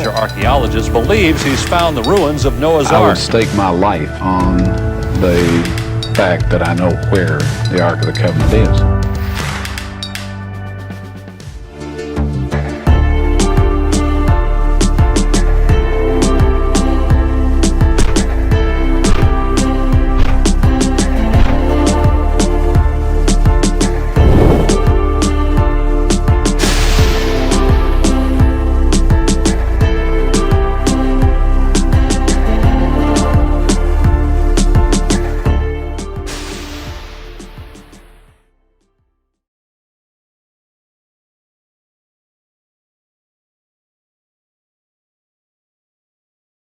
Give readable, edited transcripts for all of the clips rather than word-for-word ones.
Amateur archaeologist believes he's found the ruins of Noah's Ark. I would stake my life on the fact that I know where the Ark of the Covenant is.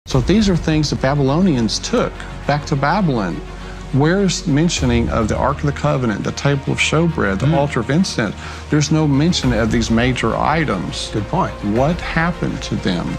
So these are things the Babylonians took back to Babylon. Where's mentioning of the Ark of the Covenant, the table of showbread, the altar of incense? There's no mention of these major items. Good point. What happened to them?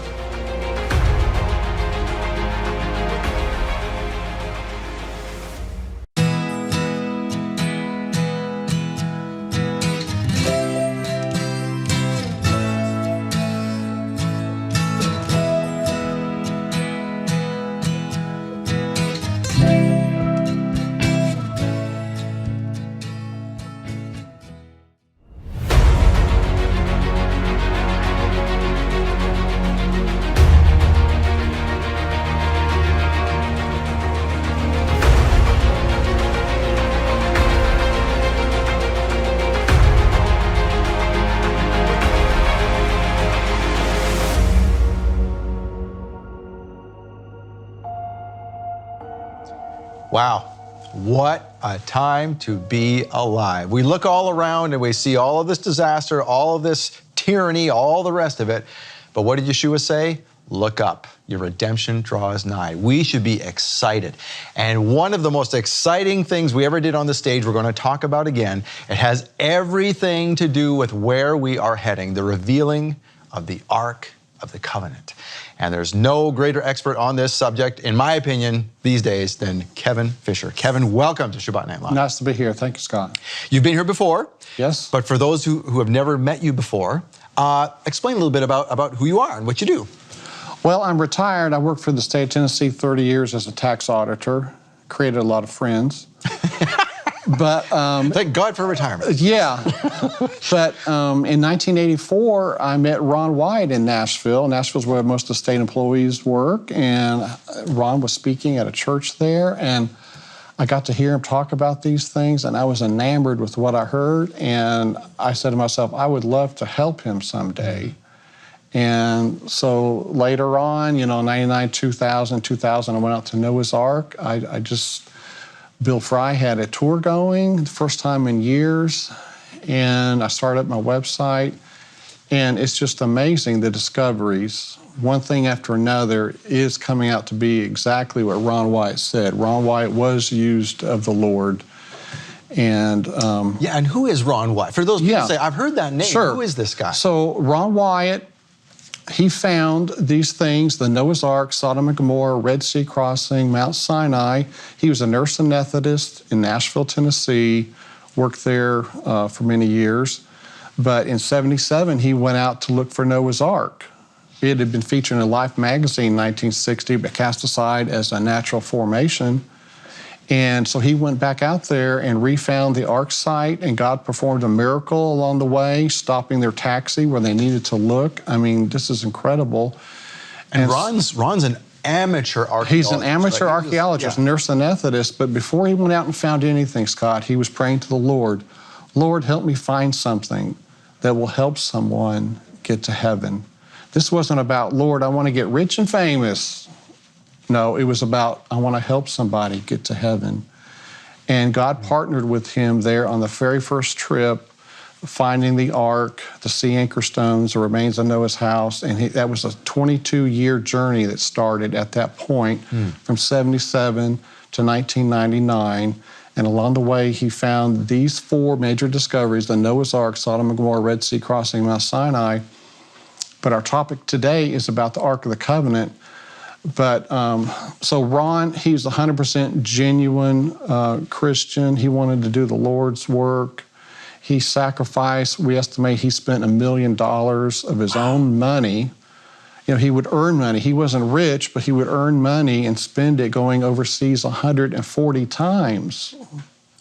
Wow, what a time to be alive. We look all around and we see all of this disaster, all of this tyranny, all the rest of it. But what did Yeshua say? Look up, your redemption draws nigh. We should be excited. And one of the most exciting things we ever did on the stage, we're going to talk about again. It has everything to do with where we are heading, the revealing of the Ark of the Covenant. And there's no greater expert on this subject, in my opinion, these days than Kevin Fisher. Kevin, welcome to Shabbat Night Live. Nice to be here. Thank you, Scott. You've been here before. Yes. But for those who have never met you before, explain a little bit about who you are and what you do. Well, I'm retired. I worked for the state of Tennessee 30 years as a tax auditor, created a lot of friends. But thank God for retirement. Yeah. But in 1984, I met Ron Wyatt in Nashville. Nashville's where most of the state employees work, and Ron was speaking at a church there, and I got to hear him talk about these things, and I was enamored with what I heard, and I said to myself, I would love to help him someday. And so later on, 99, 2000, I went out to Noah's Ark. Bill Fry had a tour going, the first time in years, and I started up my website, and it's just amazing, the discoveries. One thing after another is coming out to be exactly what Ron Wyatt said. Ron Wyatt was used of the Lord. And yeah, and who is Ron Wyatt? For those people who say, I've heard that name, sure. Who is this guy? So Ron Wyatt, he found these things, the Noah's Ark, Sodom and Gomorrah, Red Sea crossing, Mount Sinai. He was a nurse and Methodist in Nashville, Tennessee, worked there for many years. But in '77, he went out to look for Noah's Ark. It had been featured in Life magazine in 1960, but cast aside as a natural formation. And so he went back out there and refound the Ark site, and God performed a miracle along the way, stopping their taxi where they needed to look. I mean, this is incredible. And Ron's an amateur archaeologist. He's an amateur archaeologist, nurse anesthetist, but before he went out and found anything, Scott, he was praying to the Lord, Lord, help me find something that will help someone get to heaven. This wasn't about, Lord, I want to get rich and famous. No, it was about, I want to help somebody get to heaven. And God partnered with him there on the very first trip, finding the Ark, the sea anchor stones, the remains of Noah's house. And that was a 22-year journey that started at that point from '77 to 1999. And along the way, he found these four major discoveries, the Noah's Ark, Sodom and Gomorrah, Red Sea crossing, Mount Sinai. But our topic today is about the Ark of the Covenant. But so Ron, he's 100% genuine Christian. He wanted to do the Lord's work. He sacrificed, we estimate he spent $1 million of his own money he would earn money. He wasn't rich, but he would earn money and spend it going overseas 140 times.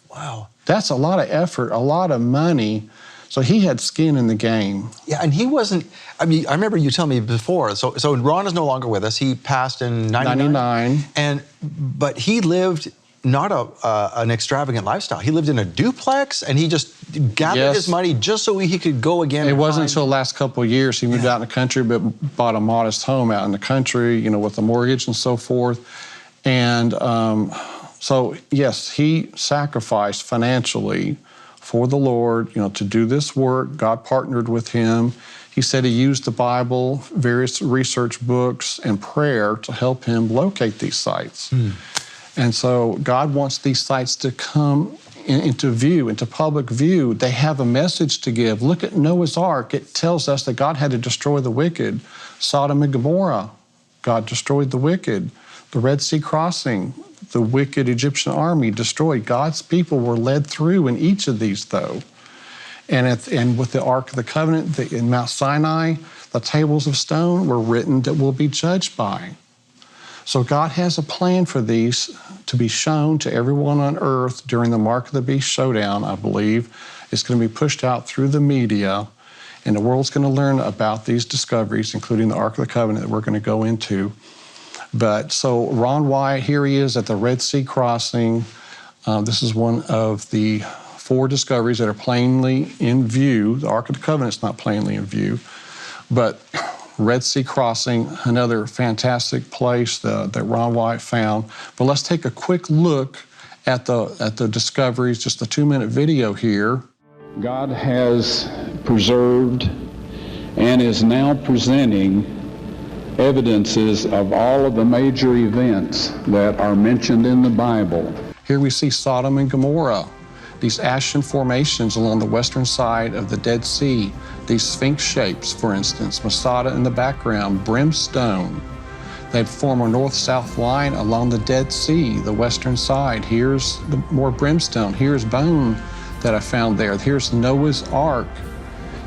Wow. That's a lot of effort, a lot of money. So he had skin in the game. Yeah, and he wasn't, I remember you telling me before, so Ron is no longer with us. He passed in 99. But he lived not an extravagant lifestyle. He lived in a duplex, and he just gathered his money just so he could go again. It wasn't until the last couple of years he moved out in the country, but bought a modest home out in the country, with a mortgage and so forth. And so, yes, he sacrificed financially for the Lord, to do this work. God partnered with him. He said he used the Bible, various research books, and prayer to help him locate these sites. And so God wants these sites to come into view, into public view. They have a message to give. Look at Noah's Ark. It tells us that God had to destroy the wicked. Sodom and Gomorrah, God destroyed the wicked. The Red Sea crossing, the wicked Egyptian army destroyed. God's people were led through in each of these, though. And with the Ark of the Covenant in Mount Sinai, the tables of stone were written that we'll be judged by. So God has a plan for these to be shown to everyone on earth during the Mark of the Beast showdown, I believe. It's going to be pushed out through the media, and the world's going to learn about these discoveries, including the Ark of the Covenant that we're going to go into. But so Ron Wyatt, here he is at the Red Sea crossing. This is one of the 4 discoveries that are plainly in view. The Ark of the Covenant's not plainly in view, but Red Sea crossing, another fantastic place that Ron Wyatt found. But let's take a quick look at the discoveries, just a 2-minute video here. God has preserved and is now presenting evidences of all of the major events that are mentioned in the Bible. Here we see Sodom and Gomorrah, these ashen formations along the western side of the Dead Sea, these sphinx shapes, for instance, Masada in the background, brimstone. They form a north-south line along the Dead Sea, the western side. Here's more brimstone. Here's bone that I found there. Here's Noah's Ark.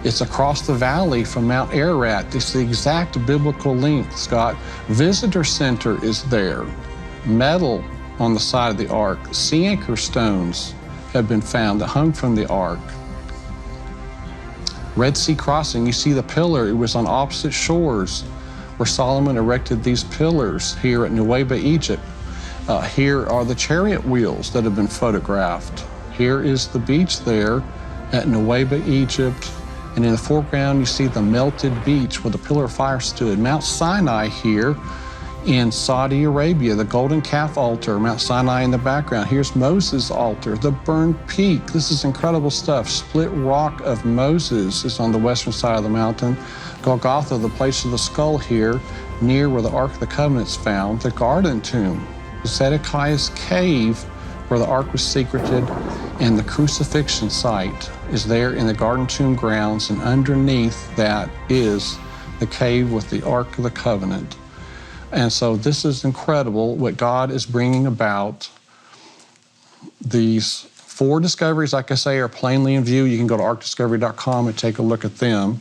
It's across the valley from Mount Ararat. It's the exact biblical length, Scott. Visitor Center is there. Metal on the side of the Ark. Sea anchor stones have been found that hung from the Ark. Red Sea crossing, you see the pillar. It was on opposite shores where Solomon erected these pillars here at Nuweiba, Egypt. Here are the chariot wheels that have been photographed. Here is the beach there at Nuweiba, Egypt. And in the foreground, you see the melted beach where the pillar of fire stood. Mount Sinai here in Saudi Arabia, the golden calf altar, Mount Sinai in the background. Here's Moses' altar, the burned peak. This is incredible stuff. Split rock of Moses is on the western side of the mountain. Golgotha, the place of the skull here, near where the Ark of the Covenant's found. The garden tomb, Zedekiah's cave, where the Ark was secreted, and the crucifixion site is there in the garden tomb grounds, and underneath that is the cave with the Ark of the Covenant. And so this is incredible what God is bringing about. These 4 discoveries, like I say, are plainly in view. You can go to arkdiscovery.com and take a look at them.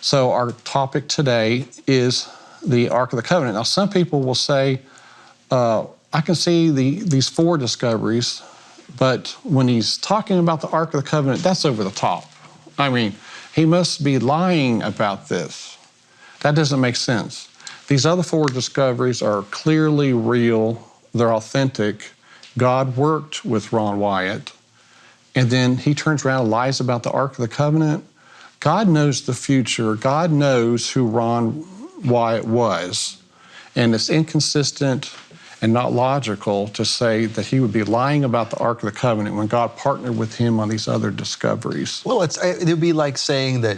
So our topic today is the Ark of the Covenant. Now, some people will say, I can see these 4 discoveries, but when he's talking about the Ark of the Covenant, that's over the top. I mean, he must be lying about this. That doesn't make sense. These other 4 discoveries are clearly real. They're authentic. God worked with Ron Wyatt, and then he turns around and lies about the Ark of the Covenant. God knows the future. God knows who Ron Wyatt was, and it's inconsistent and not logical to say that he would be lying about the Ark of the Covenant when God partnered with him on these other discoveries. Well, it would be like saying that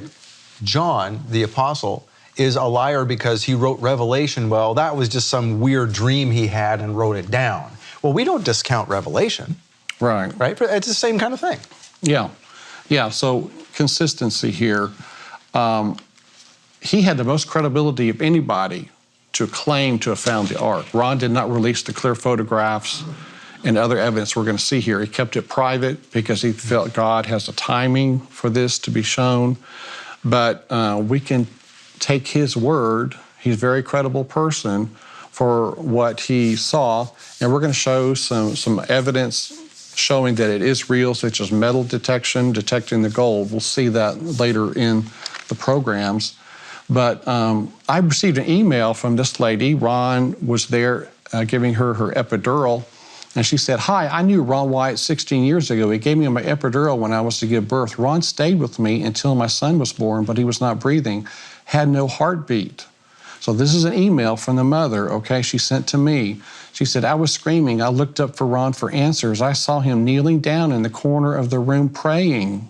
John, the apostle, is a liar because he wrote Revelation. Well, that was just some weird dream he had and wrote it down. Well, we don't discount Revelation. Right. Right? It's the same kind of thing. Yeah, so consistency here. He had the most credibility of anybody to claim to have found the Ark. Ron did not release the clear photographs and other evidence we're going to see here. He kept it private because he felt God has a timing for this to be shown. But we can take his word, He's a very credible person for what he saw. And we're going to show some evidence showing that it is real, such as metal detection, detecting the gold. We'll see that later in the programs. But I received an email from this lady. Ron was there giving her epidural. And she said, "Hi, I knew Ron Wyatt 16 years ago. He gave me my epidural when I was to give birth. Ron stayed with me until my son was born, but he was not breathing, had no heartbeat." So this is an email from the mother, okay, she sent to me. She said, "I was screaming. I looked up for Ron for answers. I saw him kneeling down in the corner of the room praying."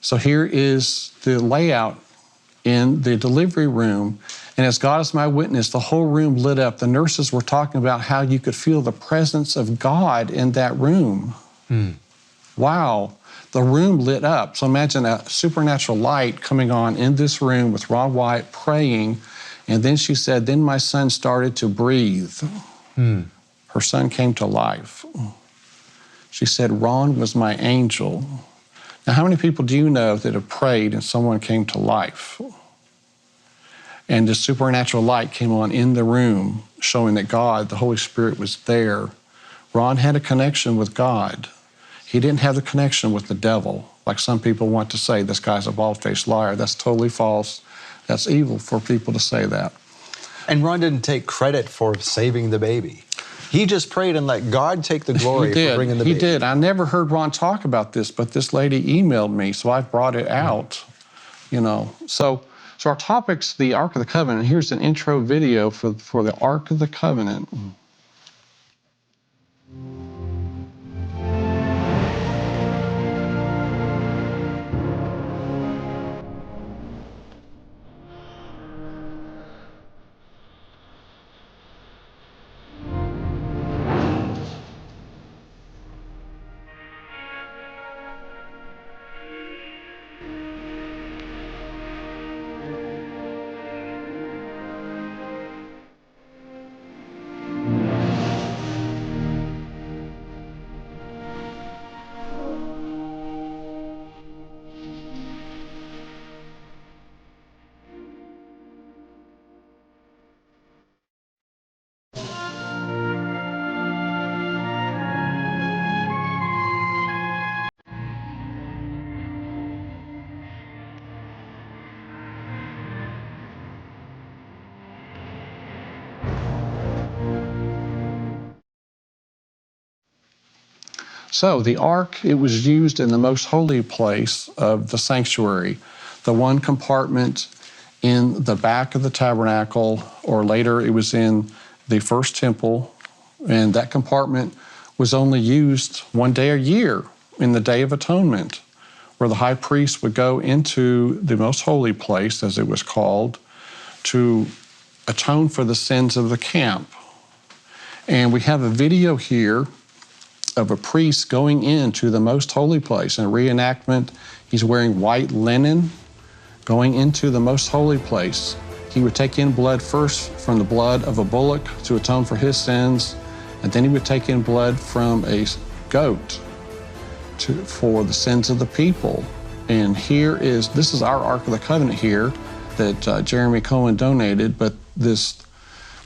So here is the layout in the delivery room. And as God is my witness, the whole room lit up. The nurses were talking about how you could feel the presence of God in that room. Wow. The room lit up. So imagine a supernatural light coming on in this room with Ron Wyatt praying. And then she said, then my son started to breathe. Her son came to life. She said, Ron was my angel. Now, how many people do you know that have prayed and someone came to life? And the supernatural light came on in the room, showing that God, the Holy Spirit, was there. Ron had a connection with God. He didn't have the connection with the devil, like some people want to say, this guy's a bald-faced liar. That's totally false. That's evil for people to say that. And Ron didn't take credit for saving the baby. He just prayed and let God take the glory for bringing the baby. He did. I never heard Ron talk about this, but this lady emailed me, so I brought it out, you know. So our topic's the Ark of the Covenant. Here's an intro video for the Ark of the Covenant. So the ark, it was used in the most holy place of the sanctuary, the one compartment in the back of the tabernacle, or later it was in the first temple, and that compartment was only used one day a year in the Day of Atonement, where the high priest would go into the most holy place, as it was called, to atone for the sins of the camp. And we have a video here of a priest going into the most holy place. In a reenactment, he's wearing white linen, going into the most holy place. He would take in blood first from the blood of a bullock to atone for his sins, and then he would take in blood from a goat for the sins of the people. And this is our Ark of the Covenant here that Jeremy Cohen donated, but this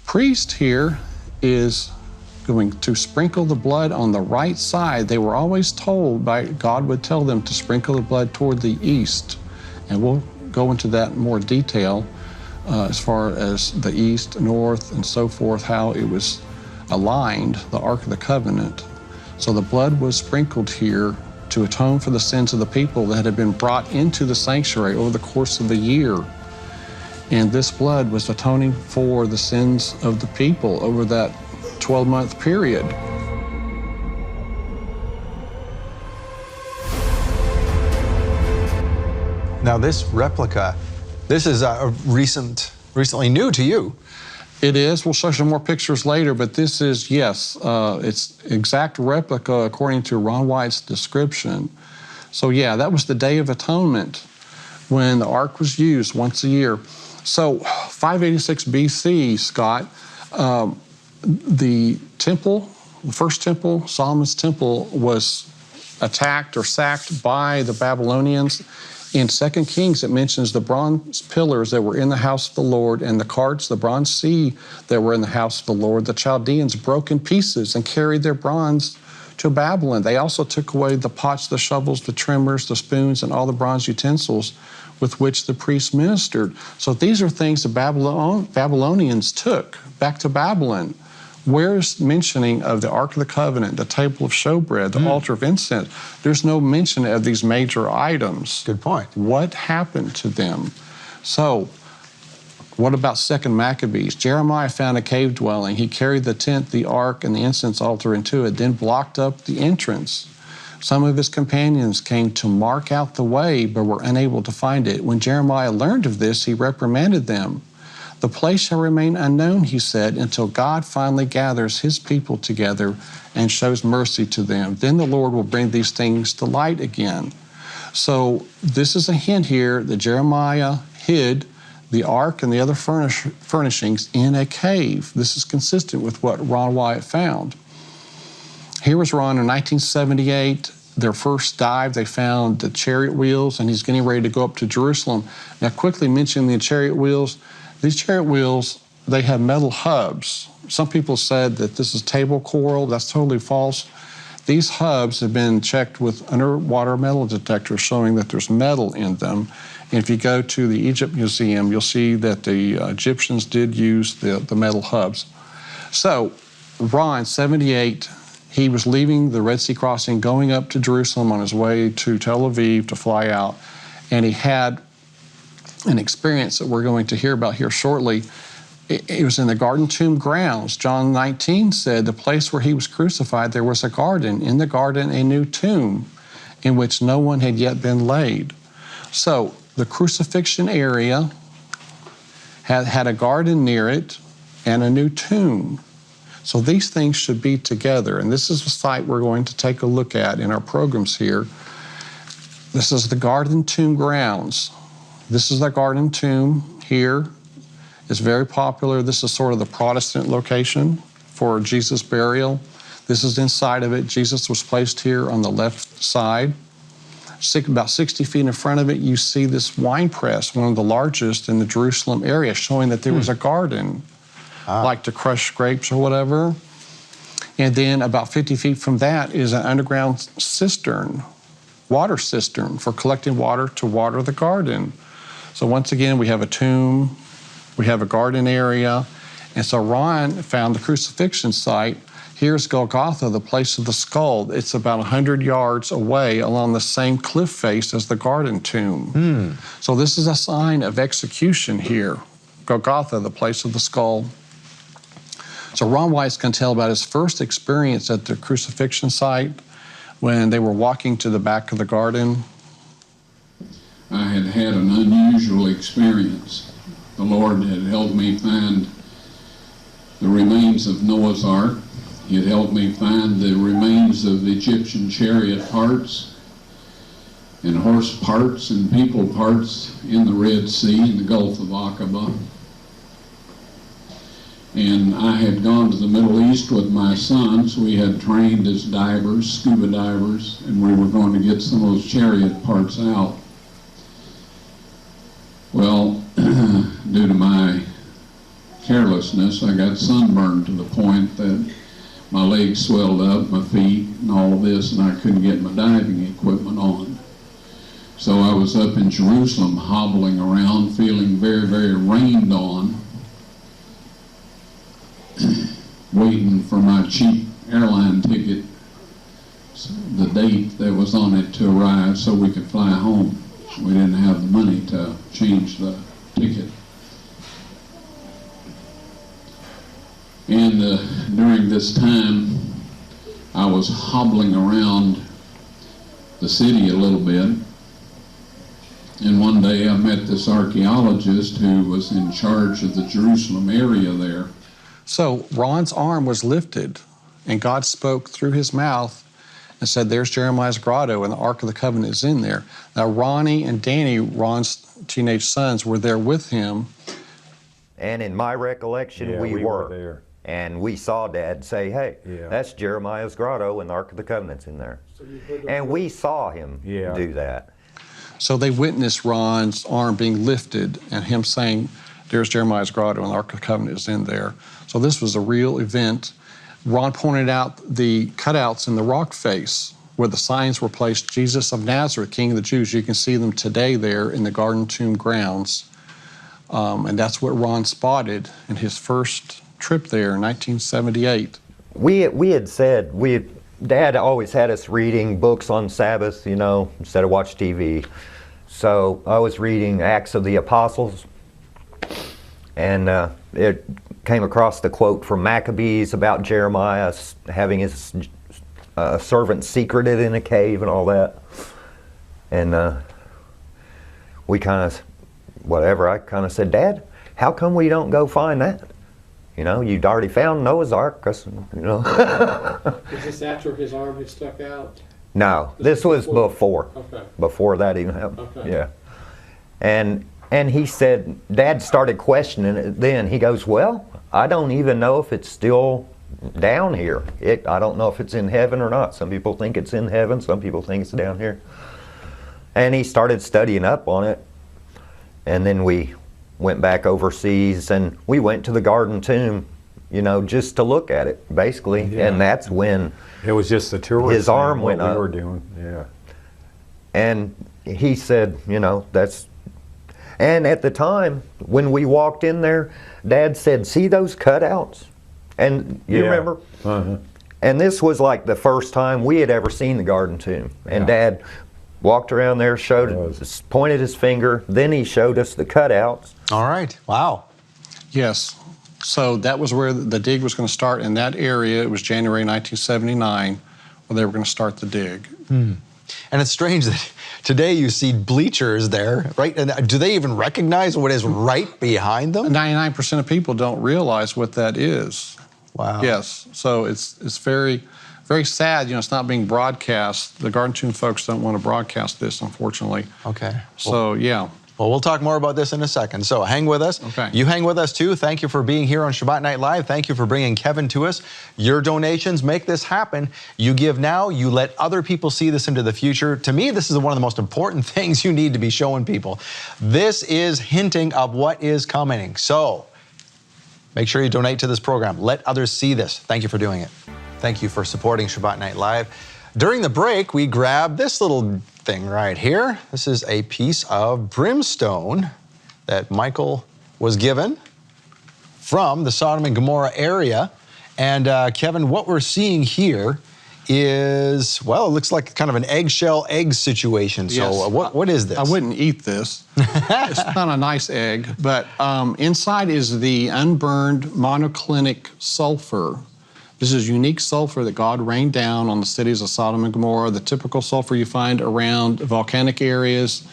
priest here is going to sprinkle the blood on the right side. They were always told God would tell them to sprinkle the blood toward the east. And we'll go into that in more detail as far as the east, north, and so forth, how it was aligned, the Ark of the Covenant. So the blood was sprinkled here to atone for the sins of the people that had been brought into the sanctuary over the course of the year. And this blood was atoning for the sins of the people over that 12-month period. Now this replica, this is recently new to you. It is. We'll show some more pictures later, but this is, yes, it's exact replica according to Ron Wyatt's description. So yeah, that was the Day of Atonement when the Ark was used once a year. So 586 BC, Scott, the temple, the first temple, Solomon's temple, was attacked or sacked by the Babylonians In 2 Kings, it mentions the bronze pillars that were in the house of the Lord and the carts, the bronze sea that were in the house of the Lord. The Chaldeans broke in pieces and carried their bronze to Babylon. They also took away the pots, the shovels, the trimmers, the spoons, and all the bronze utensils with which the priests ministered. So these are things the Babylonians took back to Babylon. Where's mentioning of the Ark of the Covenant, the table of showbread, the altar of incense? There's no mention of these major items. Good point. What happened to them? So, what about 2 Maccabees? Jeremiah found a cave dwelling. He carried the tent, the ark, and the incense altar into it, then blocked up the entrance. Some of his companions came to mark out the way, but were unable to find it. When Jeremiah learned of this, he reprimanded them. The place shall remain unknown, he said, until God finally gathers his people together and shows mercy to them. Then the Lord will bring these things to light again. So this is a hint here that Jeremiah hid the ark and the other furnishings in a cave. This is consistent with what Ron Wyatt found. Here was Ron in 1978. Their first dive, they found the chariot wheels, and he's getting ready to go up to Jerusalem. Now, quickly mentioning the chariot wheels, these chariot wheels, they have metal hubs. Some people said that this is table coral. That's totally false. These hubs have been checked with underwater metal detectors showing that there's metal in them. And if you go to the Egypt Museum, you'll see that the Egyptians did use the metal hubs. So, Ron, 78, he was leaving the Red Sea crossing, going up to Jerusalem on his way to Tel Aviv to fly out, and he had an experience that we're going to hear about here shortly. It was in the garden tomb grounds. John 19 said the place where he was crucified, there was a garden. In the garden, a new tomb in which no one had yet been laid. So the crucifixion area had a garden near it and a new tomb. So these things should be together. And this is the site we're going to take a look at in our programs here. This is the garden tomb grounds. This is the garden tomb here. It's very popular. This is sort of the Protestant location for Jesus' burial. This is inside of it. Jesus was placed here on the left side. About 60 feet in front of it, you see this wine press, one of the largest in the Jerusalem area, showing that there was a garden, like to crush grapes or whatever. And then about 50 feet from that is an underground cistern, water cistern, for collecting water to water the garden. So once again, we have a tomb, we have a garden area, and so Ron found the crucifixion site. Here's Golgotha, the place of the skull. It's about 100 yards away along the same cliff face as the garden tomb. So this is a sign of execution here. Golgotha, the place of the skull. So Ron Wyatt's going to tell about his first experience at the crucifixion site when they were walking to the back of the garden. I had had an unusual experience. The Lord had helped me find the remains of Noah's Ark. He had helped me find the remains of Egyptian chariot parts and horse parts and people parts in the Red Sea, in the Gulf of Aqaba. And I had gone to the Middle East with my sons. We had trained as divers, scuba divers, and we were going to get some of those chariot parts out. Well, due to my carelessness, I got sunburned to the point that my legs swelled up, my feet, and all of this, and I couldn't get my diving equipment on. So I was up in Jerusalem hobbling around, feeling very, very rained on, waiting for my cheap airline ticket, the date that was on it, to arrive so we could fly home. We didn't have the money to change the ticket. And during this time, I was hobbling around the city a little bit. And one day I met this archaeologist who was in charge of the Jerusalem area there. So Ron's arm was lifted, and God spoke through his mouth and said, there's Jeremiah's grotto, and the Ark of the Covenant is in there. Now, Ronnie and Danny, Ron's teenage sons, were there with him. And in my recollection, we were there. And we saw Dad say, hey, that's Jeremiah's grotto, and the Ark of the Covenant's in there. So and we saw him do that. So they witnessed Ron's arm being lifted and him saying, "There's Jeremiah's grotto," and the Ark of the Covenant is in there. So this was a real event. Ron pointed out the cutouts in the rock face where the signs were placed, Jesus of Nazareth, King of the Jews. You can see them today there in the Garden Tomb grounds. And that's what Ron spotted in his first trip there in 1978. We had said, Dad always had us reading books on Sabbath, you know, instead of watch TV. So I was reading Acts of the Apostles, and it came across the quote from Maccabees about Jeremiah having his servant secreted in a cave and all that. And we kind of, I kind of said, "Dad, how come we don't go find that? You know, you'd already found Noah's Ark, you know." Is this after his arm had stuck out? No, this was before. Okay. Before that even happened. Okay. Yeah. And he said, Dad started questioning it then. He goes, "Well, I don't even know if it's still down here. I don't know if it's in heaven or not. Some people think it's in heaven, some people think it's down here." And he started studying up on it. And then we went back overseas and we went to the Garden Tomb, you know, just to look at it, basically. Yeah. And that's when it was just the tourist. His arm went up. We were doing, yeah. And he said, you know, and at the time when we walked in there, Dad said, "See those cutouts?" And you remember? Uh-huh. And this was like the first time we had ever seen the Garden Tomb. And Dad walked around there, pointed his finger, then he showed us the cutouts. All right. Wow. Yes. So that was where the dig was going to start in that area. It was January 1979 when they were going to start the dig. And it's strange that today you see bleachers there, right? And do they even recognize what is right behind them? 99% of people don't realize what that is. Wow. Yes. So it's very, very sad. You know, it's not being broadcast. The Garden Tomb folks don't want to broadcast this, unfortunately. Okay. So, yeah. Well, we'll talk more about this in a second. So hang with us. Okay. You hang with us too. Thank you for being here on Shabbat Night Live. Thank you for bringing Kevin to us. Your donations make this happen. You give now, you let other people see this into the future. To me, this is one of the most important things you need to be showing people. This is hinting of what is coming. So make sure you donate to this program. Let others see this. Thank you for doing it. Thank you for supporting Shabbat Night Live. During the break, we grabbed this little thing right here. This is a piece of brimstone that Michael was given from the Sodom and Gomorrah area. And Kevin, what we're seeing here is, well, it looks like kind of an eggshell egg situation. Yes. So what is this? I wouldn't eat this. It's not a nice egg, but inside is the unburned monoclinic sulfur. This is unique sulfur that God rained down on the cities of Sodom and Gomorrah. The typical sulfur you find around volcanic areas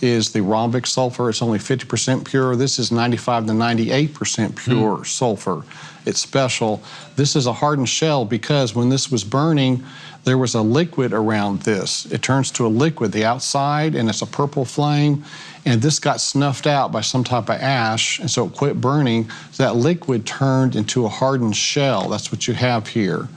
is the rhombic sulfur. It's only 50% pure. This is 95 to 98% pure sulfur. It's special. This is a hardened shell because when this was burning, there was a liquid around this. It turns to a liquid, the outside, and it's a purple flame. And this got snuffed out by some type of ash, and so it quit burning. So that liquid turned into a hardened shell. That's what you have here.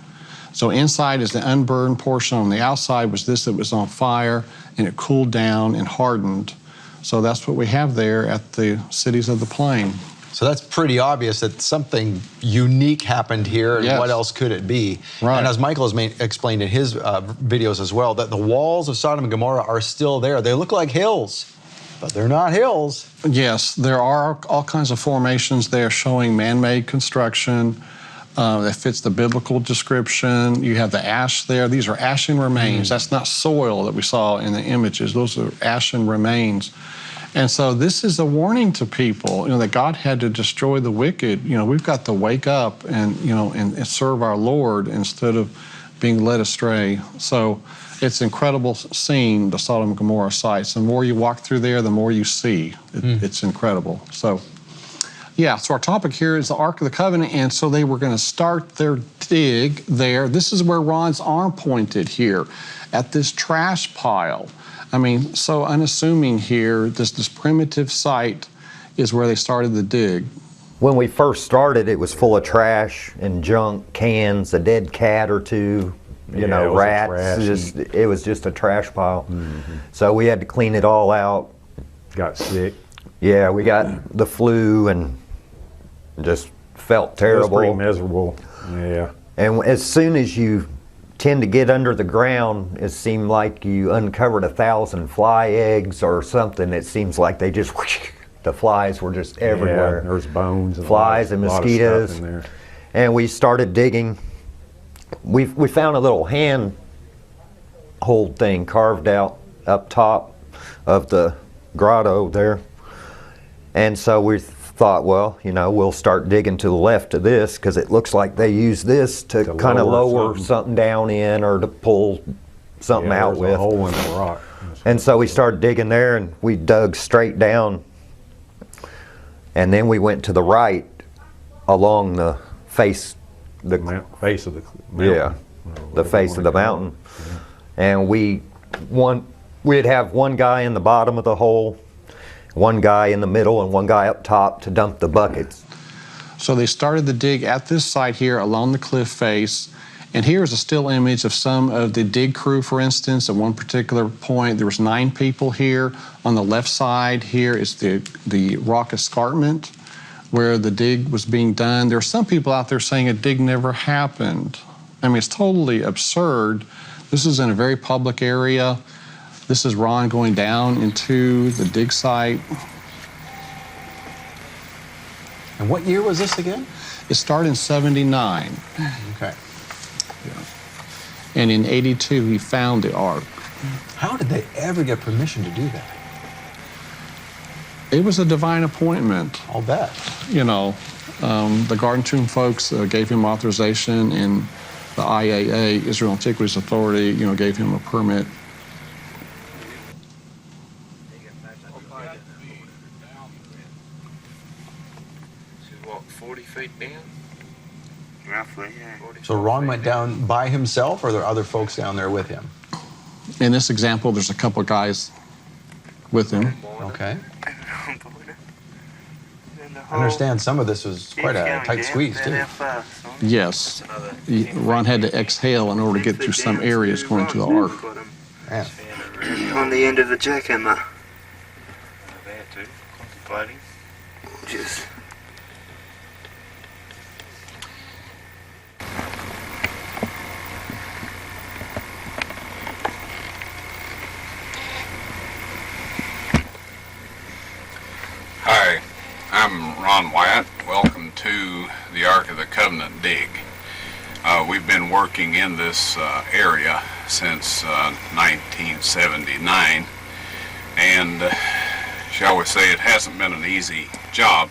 So inside is the unburned portion. On the outside was this that was on fire, and it cooled down and hardened. So that's what we have there at the cities of the plain. So that's pretty obvious that something unique happened here, and what else could it be? Right. And as Michael has explained in his videos as well, that the walls of Sodom and Gomorrah are still there. They look like hills, but they're not hills. Yes, there are all kinds of formations there showing man-made construction that fits the biblical description. You have the ash there. These are ashen remains. That's not soil that we saw in the images. Those are ashen remains. And so this is a warning to people, that God had to destroy the wicked. We've got to wake up and, and serve our Lord instead of being led astray. So it's an incredible scene, the Sodom and Gomorrah sites. The more you walk through there, the more you see. It's incredible. So, so our topic here is the Ark of the Covenant, and so they were going to start their dig there. This is where Ron's arm pointed here, at this trash pile. I mean, so unassuming here, this primitive site is where they started the dig. When we first started, it was full of trash and junk, cans, a dead cat or two, you know, it was rats. trash It was just a trash pile. So we had to clean it all out. Got sick. Yeah, we got the flu and just felt terrible. It was pretty miserable. Yeah. And as soon as you tend to get under the ground, it seemed like you uncovered 1,000 fly eggs or something. It seems like they just, the flies were just everywhere. Yeah, there's bones and flies and a lot of mosquitoes. stuff in there. And we started digging. We found a little hand hold thing carved out up top of the grotto there. And so we thought, well, you know, we'll start digging to the left of this because it looks like they use this to kind of lower something down in or to pull something out with. A hole in the rock. And so we started digging there and we dug straight down. And then we went to the right along the face. Face of the mountain. Yeah, the face of the mountain. And we'd have one guy in the bottom of the hole, one guy in the middle, and one guy up top to dump the buckets. So they started the dig at this site here along the cliff face. And here's a still image of some of the dig crew, for instance. At one particular point, there was 9 people here. On the left side here is the rock escarpment where the dig was being done. There are some people out there saying a dig never happened. I mean, it's totally absurd. This is in a very public area. This is Ron going down into the dig site. And what year was this again? It started in 79. Okay. And in 82, he found the ark. How did they ever get permission to do that? It was a divine appointment. I'll bet. You know, the Garden Tomb folks gave him authorization, and the IAA, Israel Antiquities Authority, you know, gave him a permit. What, 40 feet down? Roughly, yeah. So Ron went down by himself, or are there other folks down there with him? In this example, there's a couple of guys with him. Okay. I understand some of this was quite a tight squeeze, too. Yes. Ron had to exhale in order to get through some areas going to the ark. Man. On the end of the jackhammer. There too, contemplating. Just. Hi, I'm Ron Wyatt. Welcome to the Ark of the Covenant dig. We've been working in this area since 1979, and shall we say it hasn't been an easy job.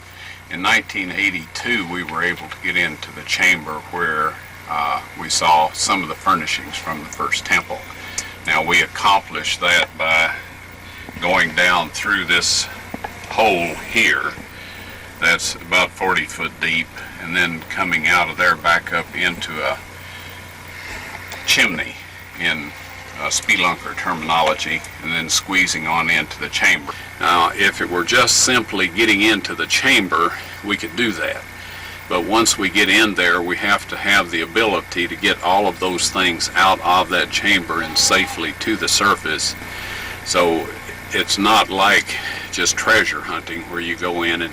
In 1982 we were able to get into the chamber where we saw some of the furnishings from the first temple. Now we accomplished that by going down through this hole here that's about 40 foot deep, and then coming out of there back up into a chimney in spelunker terminology, and then squeezing on into the chamber. Now, if it were just simply getting into the chamber, we could do that. But once we get in there, we have to have the ability to get all of those things out of that chamber and safely to the surface. So it's not like just treasure hunting where you go in and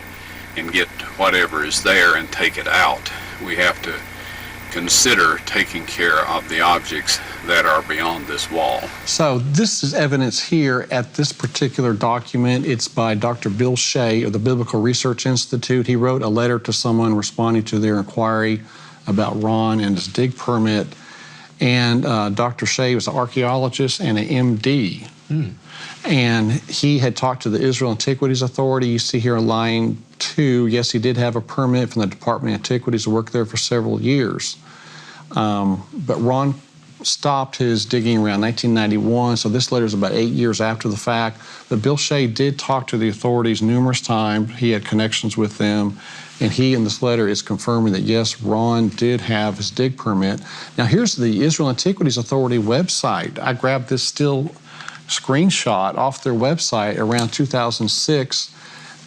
get whatever is there and take it out. We have to consider taking care of the objects that are beyond this wall. So this is evidence here at this particular document. It's by Dr. Bill Shea of the Biblical Research Institute. He wrote a letter to someone responding to their inquiry about Ron and his dig permit. And Dr. Shea was an archaeologist and an MD. And he had talked to the Israel Antiquities Authority. You see here in line 2, yes, he did have a permit from the Department of Antiquities to work there for several years. But Ron stopped his digging around 1991, so this letter is about 8 years after the fact. But Bill Shea did talk to the authorities numerous times. He had connections with them, and he in this letter is confirming that yes, Ron did have his dig permit. Now here's the Israel Antiquities Authority website. I grabbed this still screenshot off their website around 2006.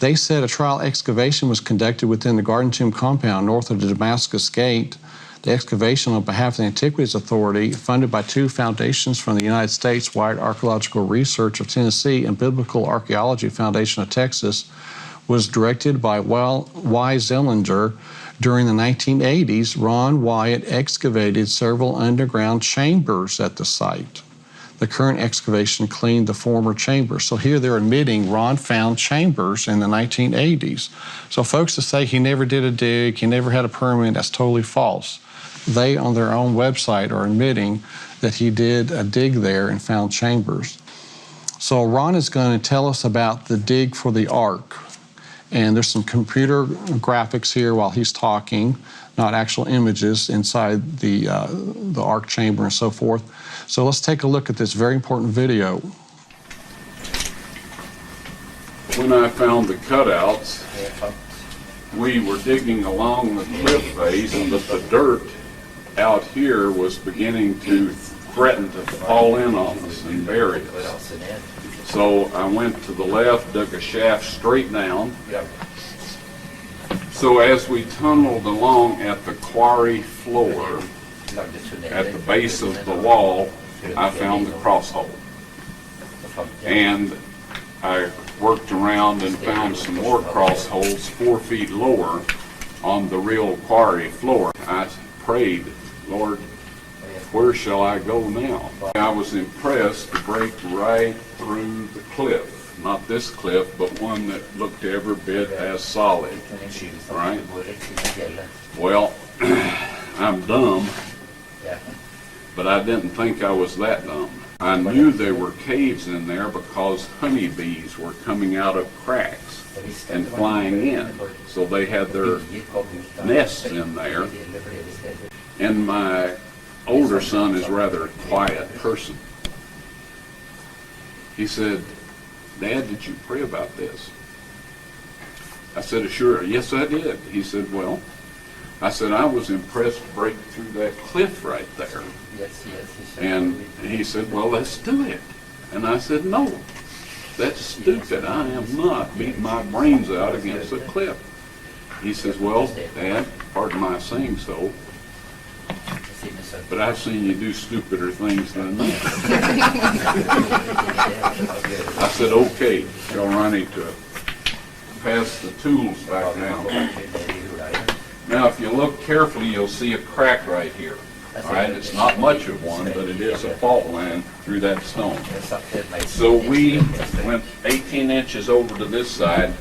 They said a trial excavation was conducted within the Garden Tomb compound north of the Damascus Gate. The excavation on behalf of the Antiquities Authority, funded by two foundations from the United States, Wyatt Archaeological Research of Tennessee and Biblical Archaeology Foundation of Texas, was directed by Y. Zellinger. During the 1980s, Ron Wyatt excavated several underground chambers at the site. The current excavation cleaned the former chambers. So here they're admitting Ron found chambers in the 1980s. So folks that say he never did a dig, he never had a permit, that's totally false. They, on their own website, are admitting that he did a dig there and found chambers. So Ron is going to tell us about the dig for the Ark. And there's some computer graphics here while he's talking, not actual images inside the Ark chamber and so forth. So let's take a look at this very important video. When I found the cutouts, we were digging along the cliff face, but the dirt out here was beginning to threaten to fall in on us and bury us. So I went to the left, dug a shaft straight down. So as we tunneled along at the quarry floor, at the base of the wall, I found the cross hole. And I worked around and found some more cross holes 4 feet lower on the real quarry floor. I prayed, Lord, where shall I go now? I was impressed to break right through the cliff. Not this cliff, but one that looked every bit as solid. Right? Well, I'm dumb, but I didn't think I was that dumb. I knew there were caves in there because honeybees were coming out of cracks and flying in. So they had their nests in there. And my older son is rather a quiet person. He said, Dad, did you pray about this? I said, sure. Yes, I did. He said, well, I said, I was impressed to break through that cliff right there. And he said, well, let's do it. And I said, no, that's stupid. I am not beating my brains out against the cliff. He says, well, Dad, pardon my saying so, but I've seen you do stupider things than that. I said, okay, go run into it. Pass the tools back down. Now, if you look carefully, you'll see a crack right here. All right, it's not much of one, but it is a fault line through that stone. So we went 18 inches over to this side,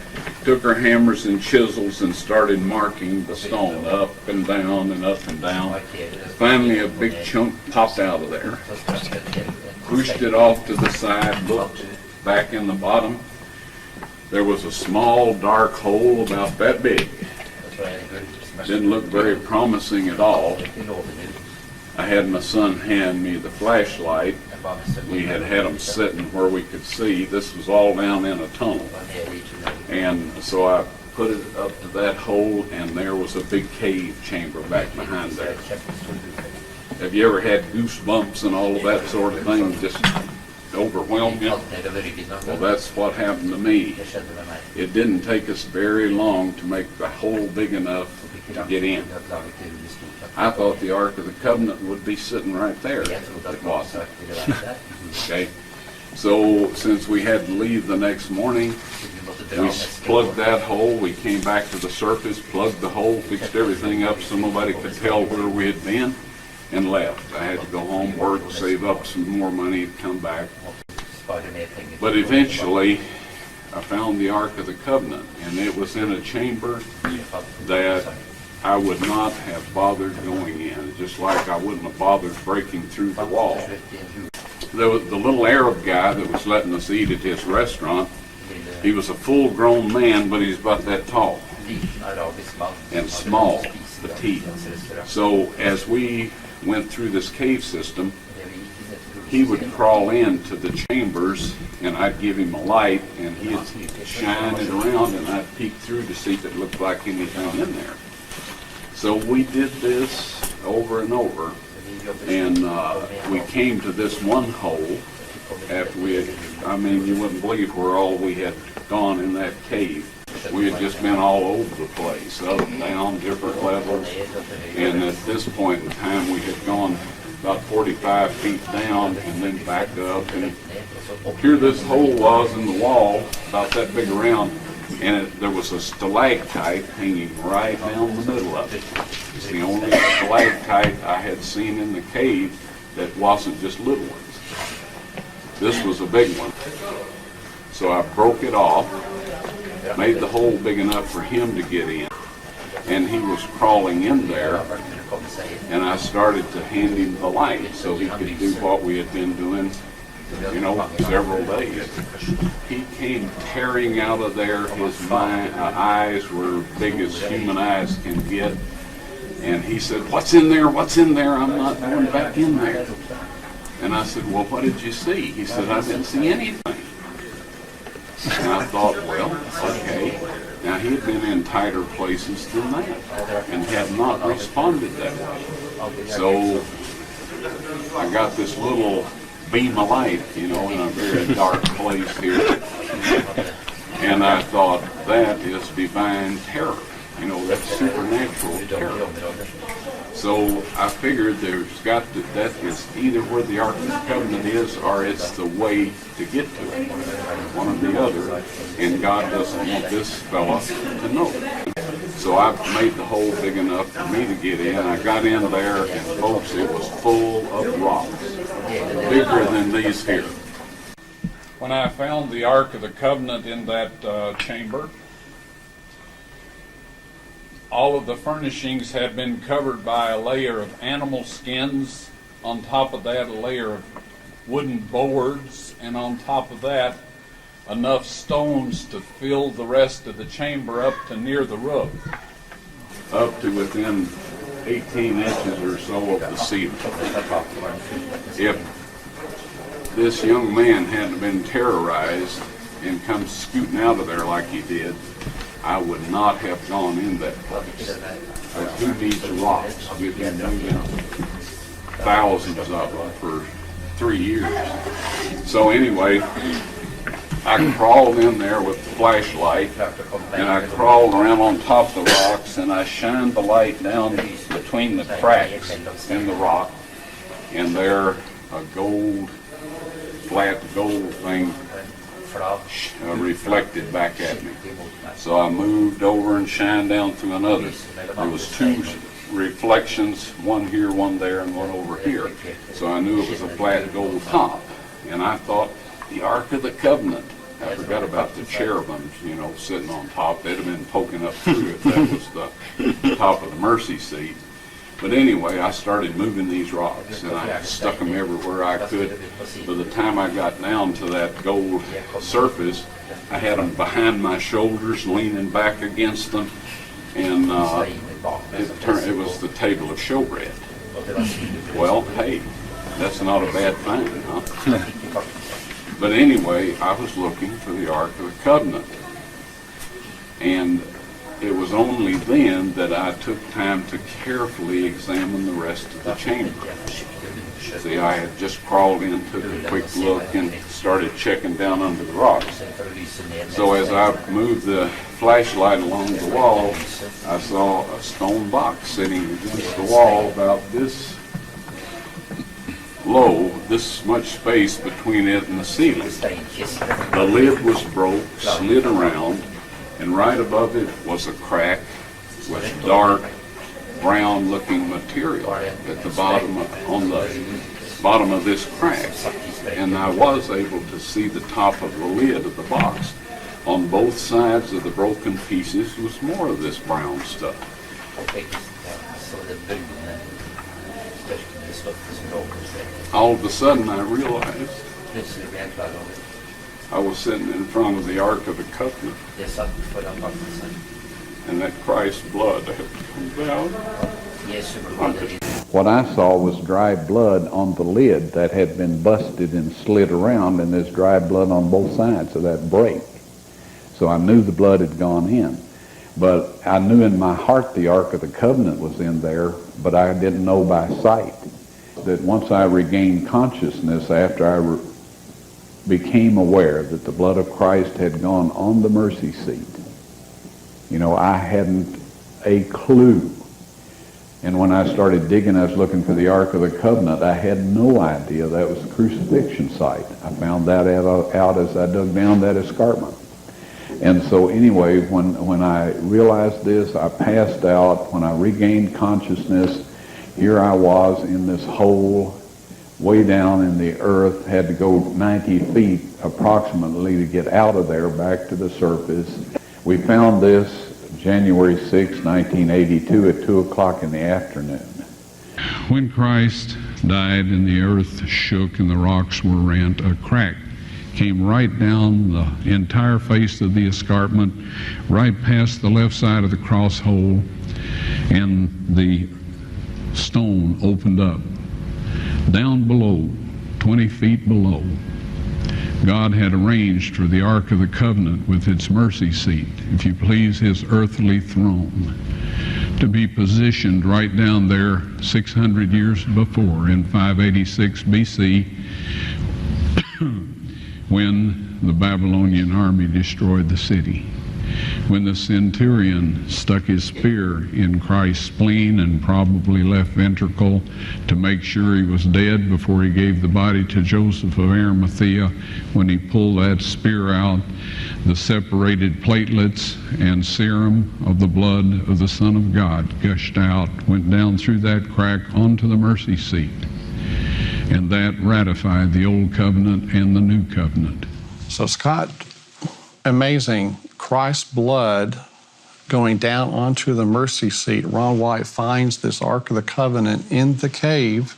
took our hammers and chisels and started marking the stone up and down and up and down. Finally, a big chunk popped out of there. Pushed it off to the side, looked back in the bottom. There was a small, dark hole about that big. Didn't look very promising at all. I had my son hand me the flashlight. We had them sitting where we could see. This was all down in a tunnel. And so I put it up to that hole, and there was a big cave chamber back behind there. Have you ever had goosebumps and all of that sort of thing just overwhelm you? Well, that's what happened to me. It didn't take us very long to make the hole big enough to get in. I thought the Ark of the Covenant would be sitting right there. It wasn't. Okay. So since we had to leave the next morning, we plugged that hole. We came back to the surface, plugged the hole, fixed everything up so nobody could tell where we had been, and left. I had to go home, work, save up some more money, come back. But eventually, I found the Ark of the Covenant, and it was in a chamber that I would not have bothered going in, just like I wouldn't have bothered breaking through the wall. There was the little Arab guy that was letting us eat at his restaurant. He was a full-grown man, but he's about that tall and small, petite. So as we went through this cave system, he would crawl into the chambers, and I'd give him a light, and he'd shine it around, and I'd peek through to see if it looked like anything in there. So we did this over and over, and we came to this one hole after we had, I mean, you wouldn't believe where all we had gone in that cave. We had just been all over the place, up and down, different levels. And at this point in time, we had gone about 45 feet down and then back up. And here this hole was in the wall, about that big around, and there was a stalactite hanging right down the middle of it. It's the only stalactite I had seen in the cave that wasn't just little ones. This was a big one. So I broke it off, made the hole big enough for him to get in, and he was crawling in there, and I started to hand him the light so he could do what we had been doing, several days. He came tearing out of there. His eyes were big as human eyes can get, and he said, "What's in there? What's in there? I'm not going back in there." And I said, "Well, what did you see?" He said, "I didn't see anything." And I thought, well, okay. Now, he had been in tighter places than that and had not responded that way. So I got this little beam of light, in a very dark place here. And I thought, that is divine terror. That's supernatural terror. So I figured that is either where the Ark of the Covenant is, or it's the way to get to it, one or the other, and God doesn't want this fella to know. So I made the hole big enough for me to get in. I got in there, and folks, it was full of rocks, bigger than these here. When I found the Ark of the Covenant in that chamber, all of the furnishings had been covered by a layer of animal skins. On top of that, a layer of wooden boards, and on top of that, enough stones to fill the rest of the chamber up to near the roof, up to within 18 inches or so of the ceiling. If this young man hadn't been terrorized and come scooting out of there like he did, I would not have gone in that place. But who needs rocks? We've been moving thousands of them for 3 years. So anyway, I crawled in there with the flashlight, and I crawled around on top of the rocks, and I shined the light down between the cracks in the rock, and there a flat gold thing reflected back at me. So I moved over and shined down through another. There was 2 reflections, one here, one there, and one over here. So I knew it was a flat gold top. And I thought, the Ark of the Covenant. I forgot about the cherubims, sitting on top. They'd have been poking up through if that was the top of the mercy seat. But anyway, I started moving these rocks, and I stuck them everywhere I could. By the time I got down to that gold surface, I had them behind my shoulders, leaning back against them, and it was the table of showbread. Well, hey, that's not a bad thing, huh? But anyway, I was looking for the Ark of the Covenant, and it was only then that I took time to carefully examine the rest of the chamber. See, I had just crawled in, took a quick look, and started checking down under the rocks. So as I moved the flashlight along the wall, I saw a stone box sitting against the wall about this low, this much space between it and the ceiling. The lid was broke, slid around, and right above it was a crack with dark brown-looking material at the bottom on the bottom of this crack. And I was able to see the top of the lid of the box. On both sides of the broken pieces was more of this brown stuff. All of a sudden I realized I was sitting in front of the Ark of the Covenant, and that Christ's blood had come down. What I saw was dry blood on the lid that had been busted and slid around, and there's dry blood on both sides of that break. So I knew the blood had gone in. But I knew in my heart the Ark of the Covenant was in there, but I didn't know by sight. That once I regained consciousness after I became aware that the blood of Christ had gone on the mercy seat, I hadn't a clue. And when I started digging, I was looking for the Ark of the Covenant. I had no idea that was the crucifixion site. I found that out as I dug down that escarpment. And so anyway, when I realized this, I passed out. When I regained consciousness, here I was in this hole way down in the earth, had to go 90 feet approximately to get out of there back to the surface. We found this January 6, 1982 at 2 o'clock in the afternoon. When Christ died and the earth shook and the rocks were rent, a crack came right down the entire face of the escarpment, right past the left side of the cross hole, and the stone opened up. Down below, 20 feet below, God had arranged for the Ark of the Covenant with its mercy seat, if you please, his earthly throne, to be positioned right down there 600 years before in 586 BC when the Babylonian army destroyed the city. When the centurion stuck his spear in Christ's spleen and probably left ventricle to make sure he was dead before he gave the body to Joseph of Arimathea, when he pulled that spear out, the separated platelets and serum of the blood of the Son of God gushed out, went down through that crack onto the mercy seat. And that ratified the Old Covenant and the New Covenant. So Scott, amazing. Christ's blood going down onto the mercy seat. Ron Wyatt finds this Ark of the Covenant in the cave.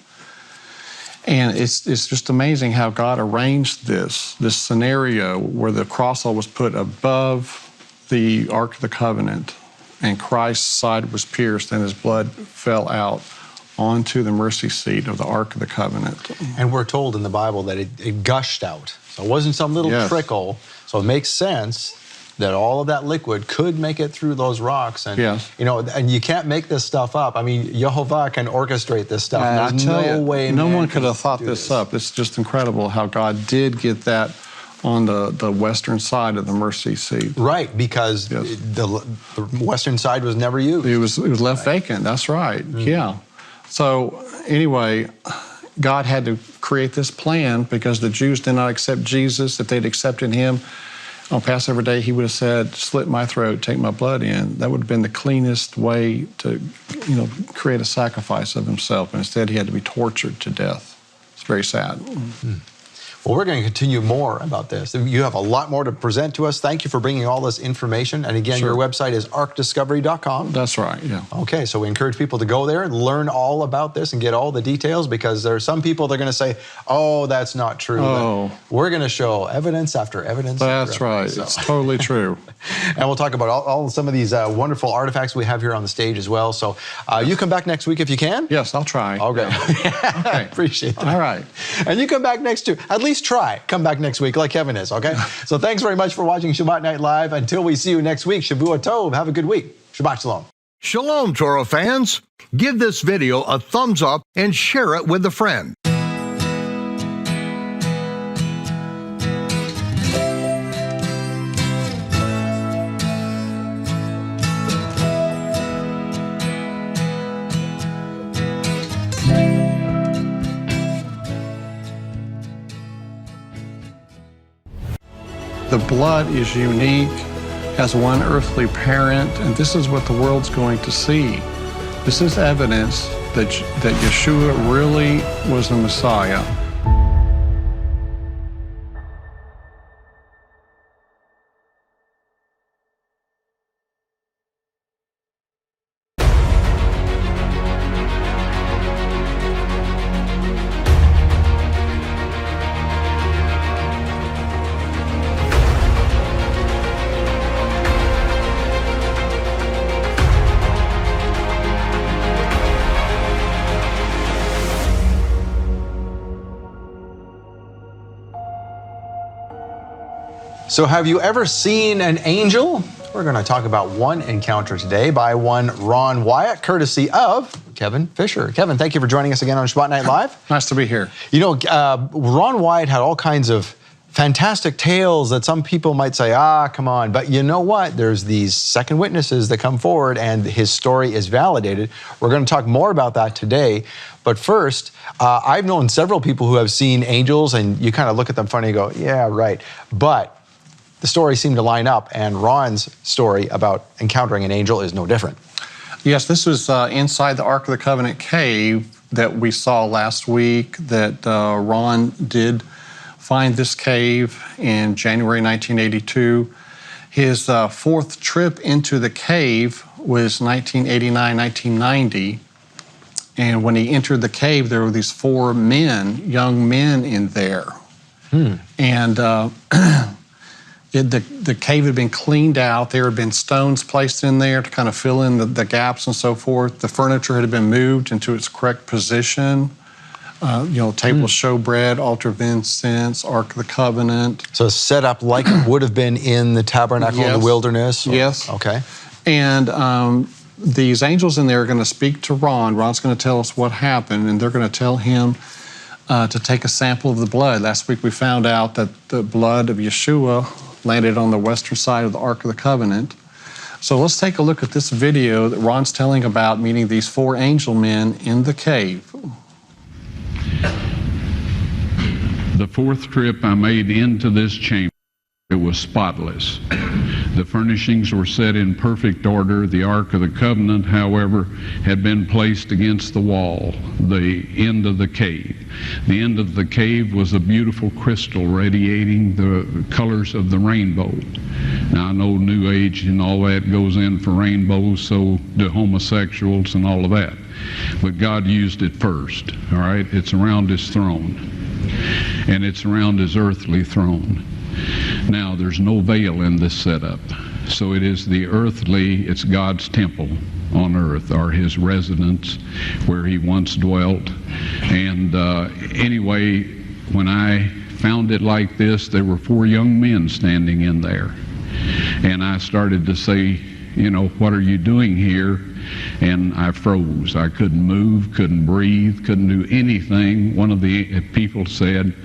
And it's just amazing how God arranged this scenario where the cross hole was put above the Ark of the Covenant and Christ's side was pierced and his blood fell out onto the mercy seat of the Ark of the Covenant. And we're told in the Bible that it gushed out. So it wasn't some little trickle. So it makes sense that all of that liquid could make it through those rocks. And, and you can't make this stuff up. I mean, Jehovah can orchestrate this stuff. There's no way. No one could have thought this up. It's just incredible how God did get that on the western side of the mercy seat. Right, because the western side was never used. It was left vacant. That's right. Yeah. So anyway, God had to create this plan because the Jews did not accept Jesus. If they'd accepted him on Passover Day, he would have said, "Slit my throat, take my blood in." That would have been the cleanest way to, create a sacrifice of himself. And instead, he had to be tortured to death. It's very sad. Mm-hmm. Well, we're going to continue more about this. You have a lot more to present to us. Thank you for bringing all this information. And again, your website is arkdiscovery.com. That's right, yeah. Okay, so we encourage people to go there and learn all about this and get all the details, because there are some people that are going to say, oh, that's not true. Oh. But we're going to show evidence after evidence. That's right. So. It's totally true. And we'll talk about some of these wonderful artifacts we have here on the stage as well. So you come back next week if you can. Yes, I'll try. Okay. Yeah. Okay. Appreciate that. All right. And you come back next week. At least try. Come back next week like Kevin is, okay? So thanks very much for watching Shabbat Night Live. Until we see you next week, Shavua Tov. Have a good week. Shabbat Shalom. Shalom, Torah fans. Give this video a thumbs up and share it with a friend. The blood is unique, has one earthly parent, and this is what the world's going to see. This is evidence that Yeshua really was the Messiah. So have you ever seen an angel? We're going to talk about one encounter today by one Ron Wyatt, courtesy of Kevin Fisher. Kevin, thank you for joining us again on Shabbat Night Live. Nice to be here. You know, Ron Wyatt had all kinds of fantastic tales that some people might say, come on. But you know what? There's these second witnesses that come forward and his story is validated. We're going to talk more about that today. But first, I've known several people who have seen angels, and you kind of look at them funny and go, yeah, right. But the stories seem to line up, and Ron's story about encountering an angel is no different. Yes, this was inside the Ark of the Covenant cave that we saw last week, that Ron did find this cave in January 1982. His fourth trip into the cave was 1989, 1990. And when he entered the cave, there were these four men, young men in there. And the cave had been cleaned out. There had been stones placed in there to kind of fill in the gaps and so forth. The furniture had been moved into its correct position. Table of showbread, altar of incense, Ark of the Covenant. So set up like it would have been in the tabernacle in the wilderness? Yes. Okay. And these angels in there are going to speak to Ron. Ron's going to tell us what happened, and they're going to tell him to take a sample of the blood. Last week we found out that the blood of Yeshua landed on the western side of the Ark of the Covenant. So let's take a look at this video that Ron's telling about meeting these four angel men in the cave. The fourth trip I made into this chamber, it was spotless. The furnishings were set in perfect order. The Ark of the Covenant, however, had been placed against the wall, the end of the cave. The end of the cave was a beautiful crystal radiating the colors of the rainbow. Now, I know New Age and all that goes in for rainbows, so do homosexuals and all of that. But God used it first, all right? It's around his throne, and it's around his earthly throne. Now, there's no veil in this setup. So it is the earthly, it's God's temple on earth, or his residence where he once dwelt. And anyway, when I found it like this, there were four young men standing in there. And I started to say, what are you doing here? And I froze. I couldn't move, couldn't breathe, couldn't do anything. One of the people said,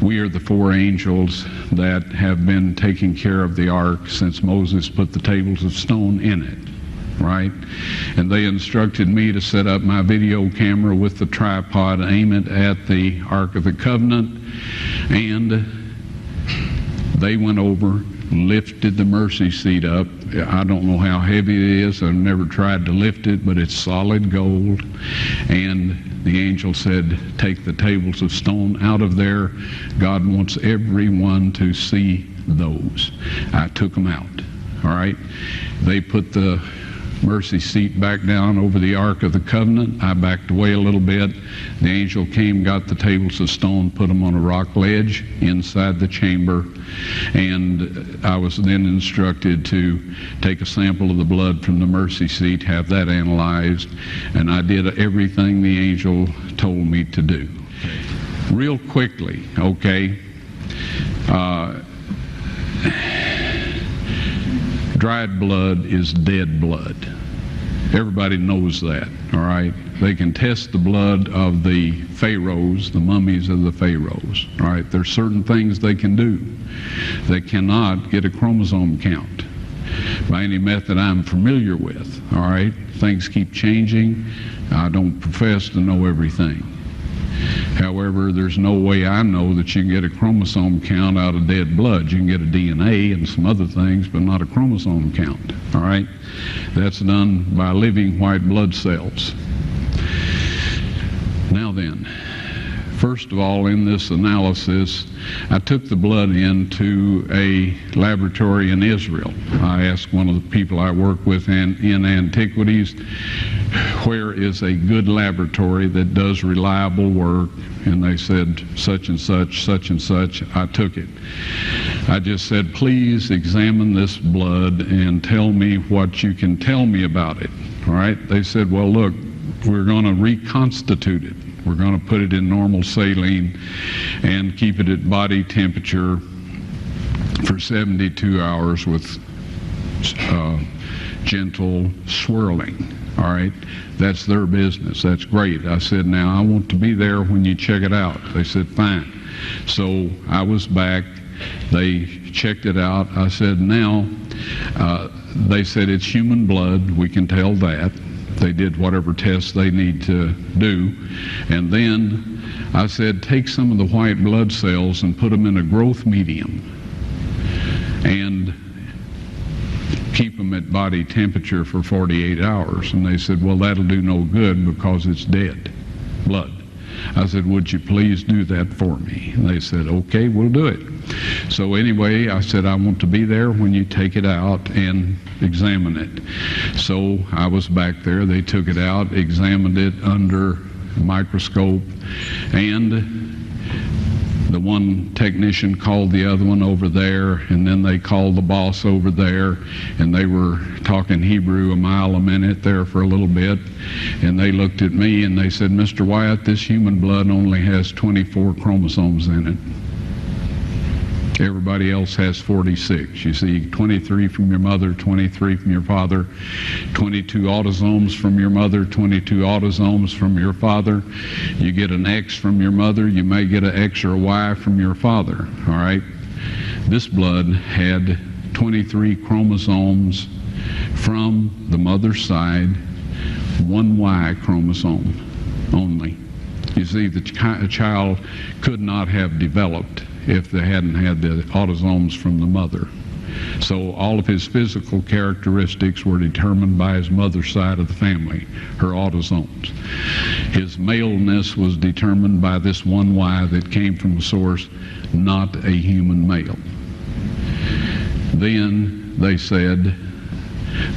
we are the four angels that have been taking care of the ark since Moses put the tables of stone in it, right? And they instructed me to set up my video camera with the tripod, aim it at the Ark of the Covenant, and they went over, lifted the mercy seat up. I don't know how heavy it is. I've never tried to lift it, but it's solid gold. And the angel said, take the tables of stone out of there. God wants everyone to see those. I took them out, all right? They put the mercy seat back down over the Ark of the Covenant. I backed away a little bit. The angel came, got the tables of stone, put them on a rock ledge inside the chamber, and I was then instructed to take a sample of the blood from the mercy seat, have that analyzed, and I did everything the angel told me to do. Real quickly, okay, dried blood is dead blood. Everybody knows that, all right? They can test the blood of the pharaohs, the mummies of the pharaohs, all right? There's certain things they can do. They cannot get a chromosome count by any method I'm familiar with, all right? Things keep changing. I don't profess to know everything. However, there's no way I know that you can get a chromosome count out of dead blood. You can get a DNA and some other things, but not a chromosome count, all right? That's done by living white blood cells. Now then, first of all, in this analysis, I took the blood into a laboratory in Israel. I asked one of the people I work with in Antiquities, where is a good laboratory that does reliable work? And they said, such and such, such and such. I took it. I just said, please examine this blood and tell me what you can tell me about it. All right? They said, well, look, we're going to reconstitute it. We're going to put it in normal saline and keep it at body temperature for 72 hours with gentle swirling. All right, that's their business. That's great. I said, now I want to be there when you check it out. They said, fine. So I was back They checked it out. I said, now, they said it's human blood. We can tell that. They did whatever tests they need to do. And then I said, take some of the white blood cells and put them in a growth medium and keep them at body temperature for 48 hours. And they said, well, that'll do no good because it's dead blood. I said, would you please do that for me? And they said, okay, we'll do it. So anyway, I said, I want to be there when you take it out and examine it. So I was back there. They took it out, examined it under a microscope, and the one technician called the other one over there, and then they called the boss over there, and they were talking Hebrew a mile a minute there for a little bit, and they looked at me and they said, Mr. Wyatt, this human blood only has 24 chromosomes in it. Everybody else has 46. You see, 23 from your mother, 23 from your father, 22 autosomes from your mother, 22 autosomes from your father. You get an X from your mother, you may get an X or a Y from your father, all right? This blood had 23 chromosomes from the mother's side, one Y chromosome only. You see, the child could not have developed if they hadn't had the autosomes from the mother. So all of his physical characteristics were determined by his mother's side of the family, her autosomes. His maleness was determined by this one Y that came from a source, not a human male. Then they said,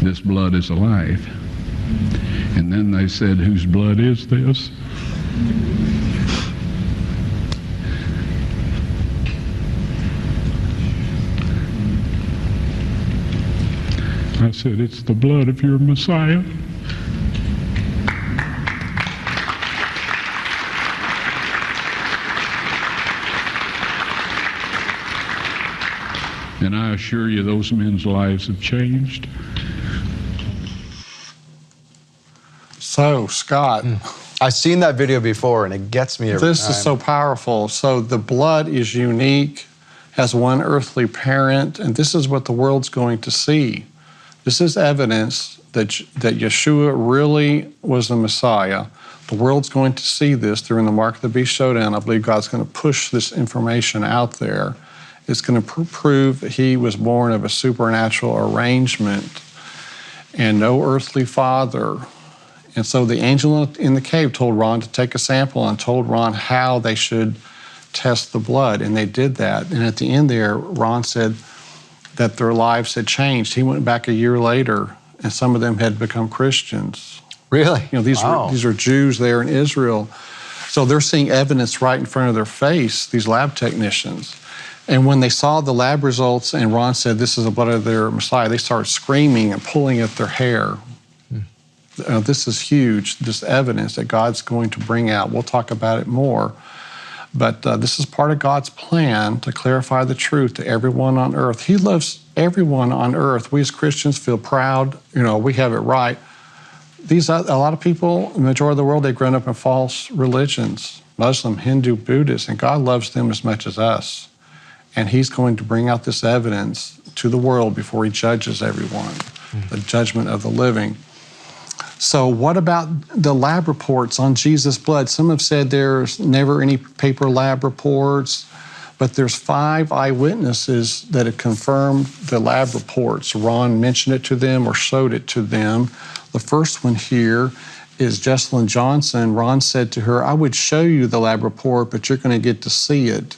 this blood is alive. And then they said, whose blood is this? I said, it's the blood of your Messiah. And I assure you, those men's lives have changed. So, Scott. I've seen that video before, and it gets me every time. This is so powerful. So the blood is unique, has one earthly parent, and this is what the world's going to see. This is evidence that Yeshua really was the Messiah. The world's going to see this during the Mark of the Beast Showdown. I believe God's going to push this information out there. It's going to prove that he was born of a supernatural arrangement and no earthly father. And so the angel in the cave told Ron to take a sample and told Ron how they should test the blood, and they did that. And at the end there, Ron said that their lives had changed. He went back a year later, and some of them had become Christians. Really? You know, these are Jews there in Israel. So they're seeing evidence right in front of their face, these lab technicians. And when they saw the lab results and Ron said, this is the blood of their Messiah, they started screaming and pulling at their hair. This is huge, this evidence that God's going to bring out. We'll talk about it more. But this is part of God's plan to clarify the truth to everyone on earth. He loves everyone on earth. We as Christians feel proud, we have it right. A lot of people, the majority of the world, they've grown up in false religions, Muslim, Hindu, Buddhist, and God loves them as much as us. And he's going to bring out this evidence to the world before he judges everyone, the judgment of the living. So what about the lab reports on Jesus' blood? Some have said there's never any paper lab reports, but there's 5 eyewitnesses that have confirmed the lab reports. Ron mentioned it to them or showed it to them. The first one here is Jessalyn Johnson. Ron said to her, I would show you the lab report, but you're going to get to see it.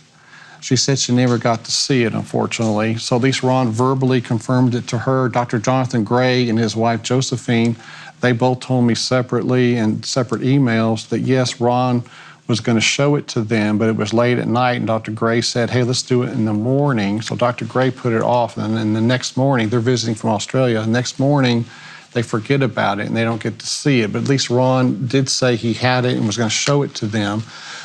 She said she never got to see it, unfortunately. So at least Ron verbally confirmed it to her. Dr. Jonathan Gray and his wife Josephine, they both told me separately in separate emails that yes, Ron was going to show it to them, but it was late at night, and Dr. Gray said, hey, let's do it in the morning. So Dr. Gray put it off, and then the next morning, they're visiting from Australia, the next morning, they forget about it and they don't get to see it. But at least Ron did say he had it and was going to show it to them.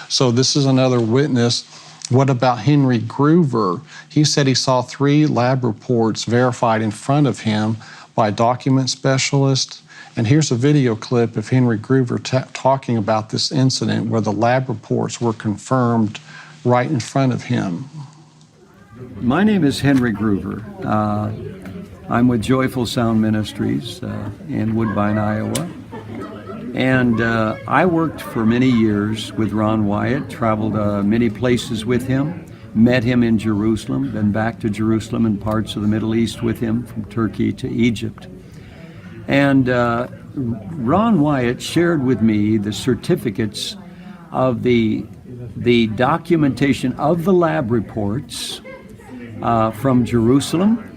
So this is another witness. What about Henry Gruver? He said he saw 3 lab reports verified in front of him by a document specialist. And here's a video clip of Henry Gruver talking about this incident where the lab reports were confirmed right in front of him. My name is Henry Gruver. I'm with Joyful Sound Ministries in Woodbine, Iowa. And I worked for many years with Ron Wyatt, traveled many places with him, met him in Jerusalem, been back to Jerusalem and parts of the Middle East with him, from Turkey to Egypt. And Ron Wyatt shared with me the certificates of the documentation of the lab reports from Jerusalem,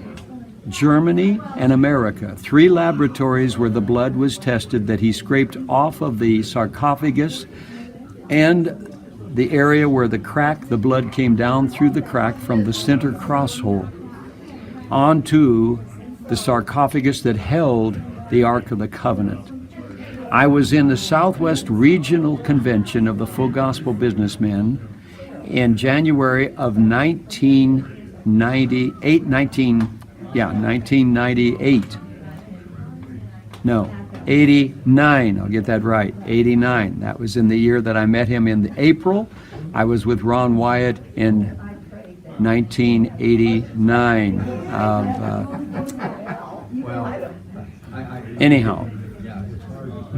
Germany, and America. 3 laboratories where the blood was tested that he scraped off of the sarcophagus and the area where the blood came down through the crack from the center cross hole onto the sarcophagus that held the Ark of the Covenant. I was in the Southwest Regional Convention of the Full Gospel Businessmen in January of 1998. No, 89. I'll get that right. 89. That was in the year that I met him in April. I was with Ron Wyatt in 1989. Anyhow,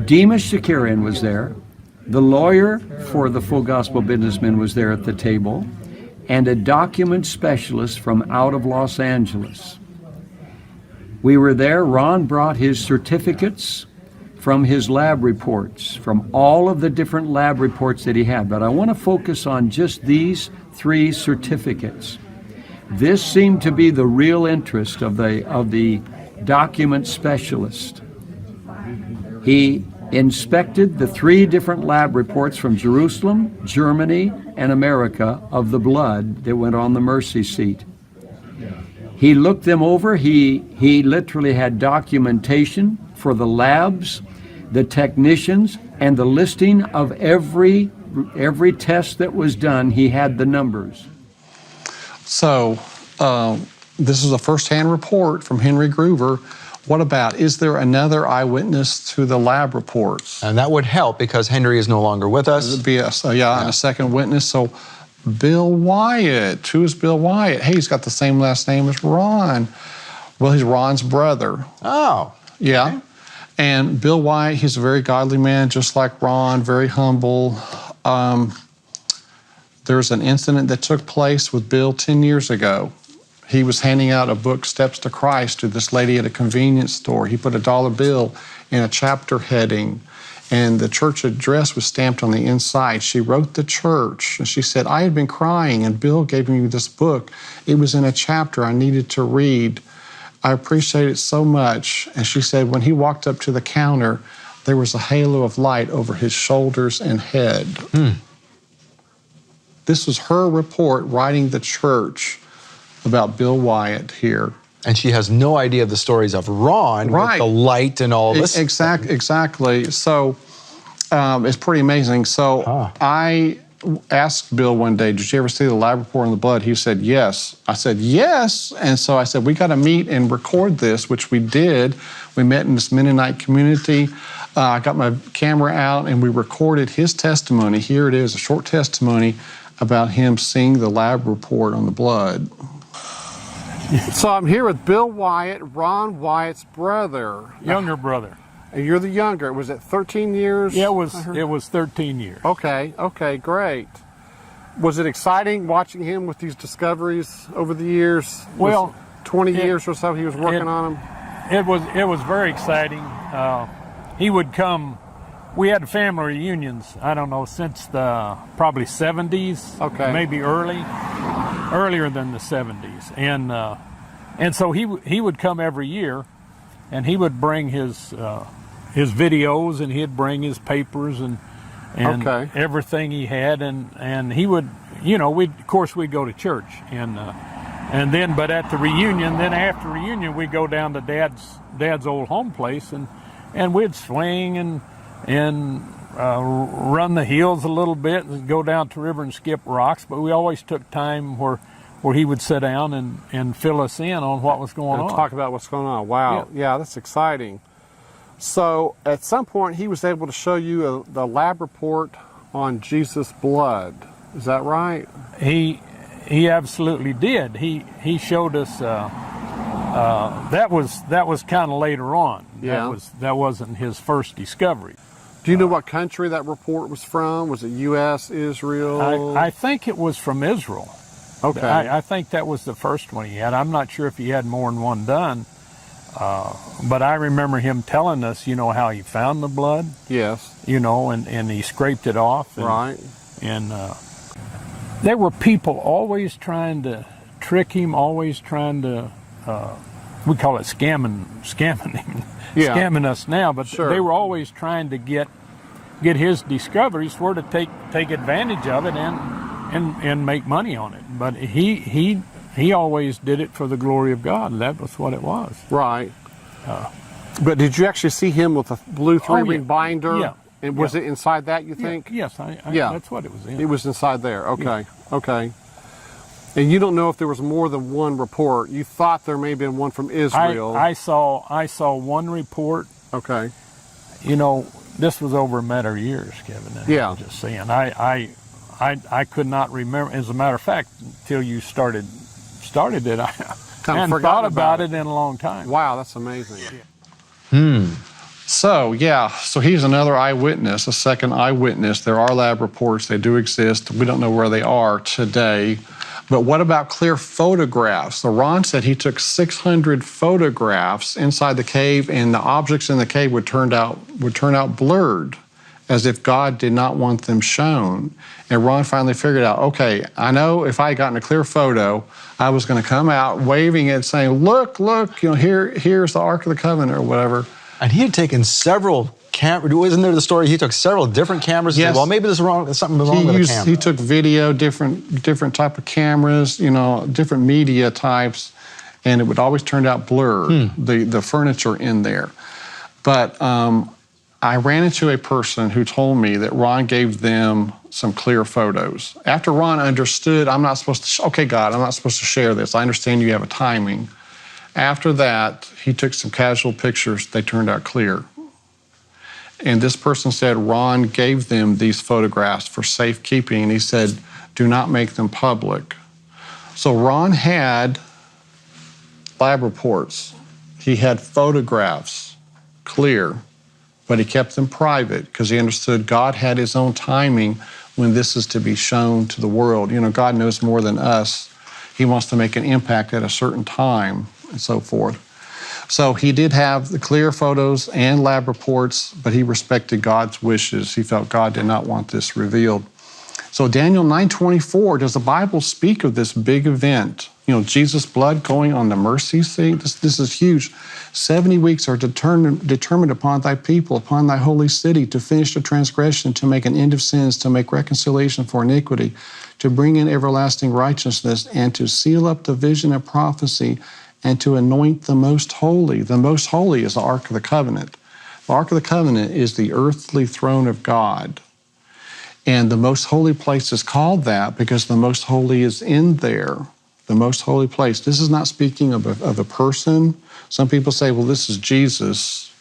Demas Shakarian was there. The lawyer for the Full Gospel Businessmen was there at the table, and a document specialist from out of Los Angeles. We were there. Ron brought his certificates from his lab reports, from all of the different lab reports that he had. But I want to focus on just these 3 certificates. This seemed to be the real interest of the document specialist. He inspected the 3 different lab reports from Jerusalem, Germany, and America of the blood that went on the mercy seat. He looked them over. He literally had documentation for the labs, the technicians, and the listing of every test that was done. He had the numbers. So this is a first-hand report from Henry Gruver. What about, is there another eyewitness to the lab reports? And that would help because Henry is no longer with us. It would be and a second witness. So Bill Wyatt. Who is Bill Wyatt? Hey, he's got the same last name as Ron. Well, he's Ron's brother. Oh. Yeah. Okay. And Bill Wyatt, he's a very godly man, just like Ron, very humble. There's an incident that took place with Bill 10 years ago. He was handing out a book, Steps to Christ, to this lady at a convenience store. He put a $1 bill in a chapter heading, and the church address was stamped on the inside. She wrote the church, and she said, I had been crying, and Bill gave me this book. It was in a chapter I needed to read. I appreciate it so much. And she said, when he walked up to the counter, there was a halo of light over his shoulders and head. This was her report writing the church about Bill Wyatt here. And she has no idea of the stories of Ron with the light and all this. Exactly. So it's pretty amazing. So I asked Bill one day, did you ever see the lab report on the blood? He said, yes. I said, yes. And so I said, we got to meet and record this, which we did. We met in this Mennonite community. I got my camera out and we recorded his testimony. Here it is, a short testimony about him seeing the lab report on the blood. So I'm here with Bill Wyatt, Ron Wyatt's brother. Younger brother. And you're the younger. Was it 13 years? Yeah, it was 13 years. Okay, great. Was it exciting watching him with these discoveries over the years? Well, 20 years or so he was working on them? It was very exciting. He would come. We had family reunions, I don't know, since the probably 70s, maybe earlier than the 70s. And so he would come every year, and he would bring his videos, and he'd bring his papers and everything he had, and he would, of course we'd go to church, and then, but at the reunion, then after reunion, we'd go down to Dad's old home place, and we'd swing and run the hills a little bit and go down to the river and skip rocks, but we always took time where he would sit down and fill us in on what was going on. Talk about what's going on. Wow. Yeah, that's exciting. So at some point he was able to show you the lab report on Jesus' blood. Is that right? He He absolutely did. He showed us. That was kind of later on. Yeah. That wasn't his first discovery. Do you know what country that report was from? Was it U.S., Israel? I think it was from Israel. Okay. I think that was the first one he had. I'm not sure if he had more than one done, but I remember him telling us, how he found the blood. Yes. And he scraped it off. And, right. And there were people always trying to trick him, always trying to, we call it scamming him, scamming us now, but Sure. they were always trying to get his discoveries for to take advantage of it and make money on it. But he always did it for the glory of God. That was what it was. Right. But did you actually see him with a blue three-ring binder? Yeah. And was it inside that, you think? Yes, that's what it was in. It was inside there. Okay. Yeah. Okay. And you don't know if there was more than one report. You thought there may have been one from Israel. I saw one report. Okay. This was over a matter of years, Kevin. Yeah. I'm just saying. I could not remember. As a matter of fact, until you started it, I hadn't thought about it in a long time. Wow, that's amazing. So he's another eyewitness, a second eyewitness. There are lab reports. They do exist. We don't know where they are today. But what about clear photographs? So Ron said he took 600 photographs inside the cave, and the objects in the cave would turn out blurred, as if God did not want them shown. And Ron finally figured out, okay, I know if I had gotten a clear photo, I was going to come out waving it, saying, look, here's the Ark of the Covenant or whatever. And he had taken several cameras. Wasn't there the story? He took several different cameras. Yes. Said, well, maybe there's something wrong with the camera. He took video, different type of cameras, different media types, and it would always turn out blurred, the furniture in there. But I ran into a person who told me that Ron gave them some clear photos. After Ron understood, I'm not supposed to share this. I understand you have a timing. After that, he took some casual pictures. They turned out clear. And this person said Ron gave them these photographs for safekeeping, and he said, do not make them public. So Ron had lab reports. He had photographs, clear, but he kept them private because he understood God had his own timing when this is to be shown to the world. God knows more than us. He wants to make an impact at a certain time and so forth. So he did have the clear photos and lab reports, but he respected God's wishes. He felt God did not want this revealed. So Daniel 9:24, does the Bible speak of this big event? Jesus' blood going on the mercy seat. This is huge. 70 weeks are determined upon thy people, upon thy holy city, to finish the transgression, to make an end of sins, to make reconciliation for iniquity, to bring in everlasting righteousness, and to seal up the vision of prophecy, and to anoint the most holy. The most holy is the Ark of the Covenant. The Ark of the Covenant is the earthly throne of God. And the most holy place is called that because the most holy is in there, the most holy place. This is not speaking of a person. Some people say, well, this is Jesus'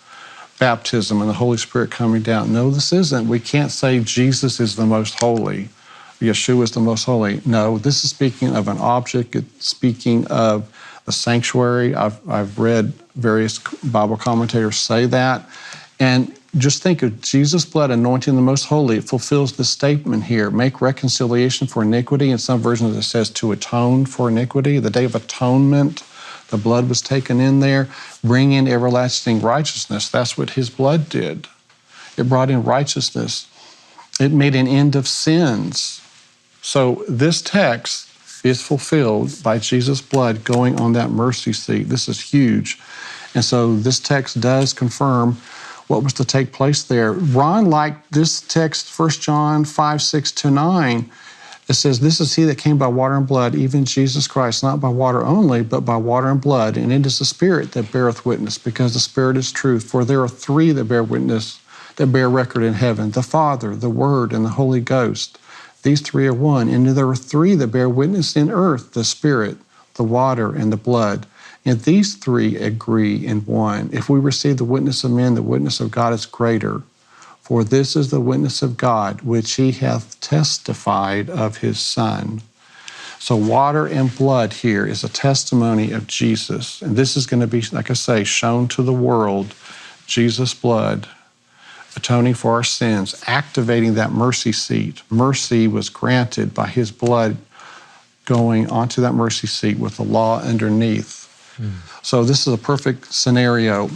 baptism and the Holy Spirit coming down. No, this isn't. We can't say Jesus is the most holy. Yeshua is the most holy. No, this is speaking of an object. It's speaking of a sanctuary. I've read various Bible commentators say that. And just think of Jesus' blood anointing the most holy. It fulfills the statement here, make reconciliation for iniquity. In some versions it says to atone for iniquity. The day of atonement, the blood was taken in there. Bring in everlasting righteousness. That's what his blood did. It brought in righteousness. It made an end of sins. So this text is fulfilled by Jesus' blood going on that mercy seat. This is huge. And so this text does confirm what was to take place there. Ron liked this text, 1 John 5:6-9. It says, this is he that came by water and blood, even Jesus Christ, not by water only, but by water and blood. And it is the Spirit that beareth witness, because the Spirit is truth. For there are three that bear witness, that bear record in heaven, the Father, the Word, and the Holy Ghost. These three are one. And there are three that bear witness in earth, the Spirit, the water, and the blood. And these three agree in one. If we receive the witness of men, the witness of God is greater. For this is the witness of God, which he hath testified of his Son. So water and blood here is a testimony of Jesus. And this is going to be, like I say, shown to the world, Jesus' blood, atoning for our sins, activating that mercy seat. Mercy was granted by his blood going onto that mercy seat with the law underneath. So this is a perfect scenario.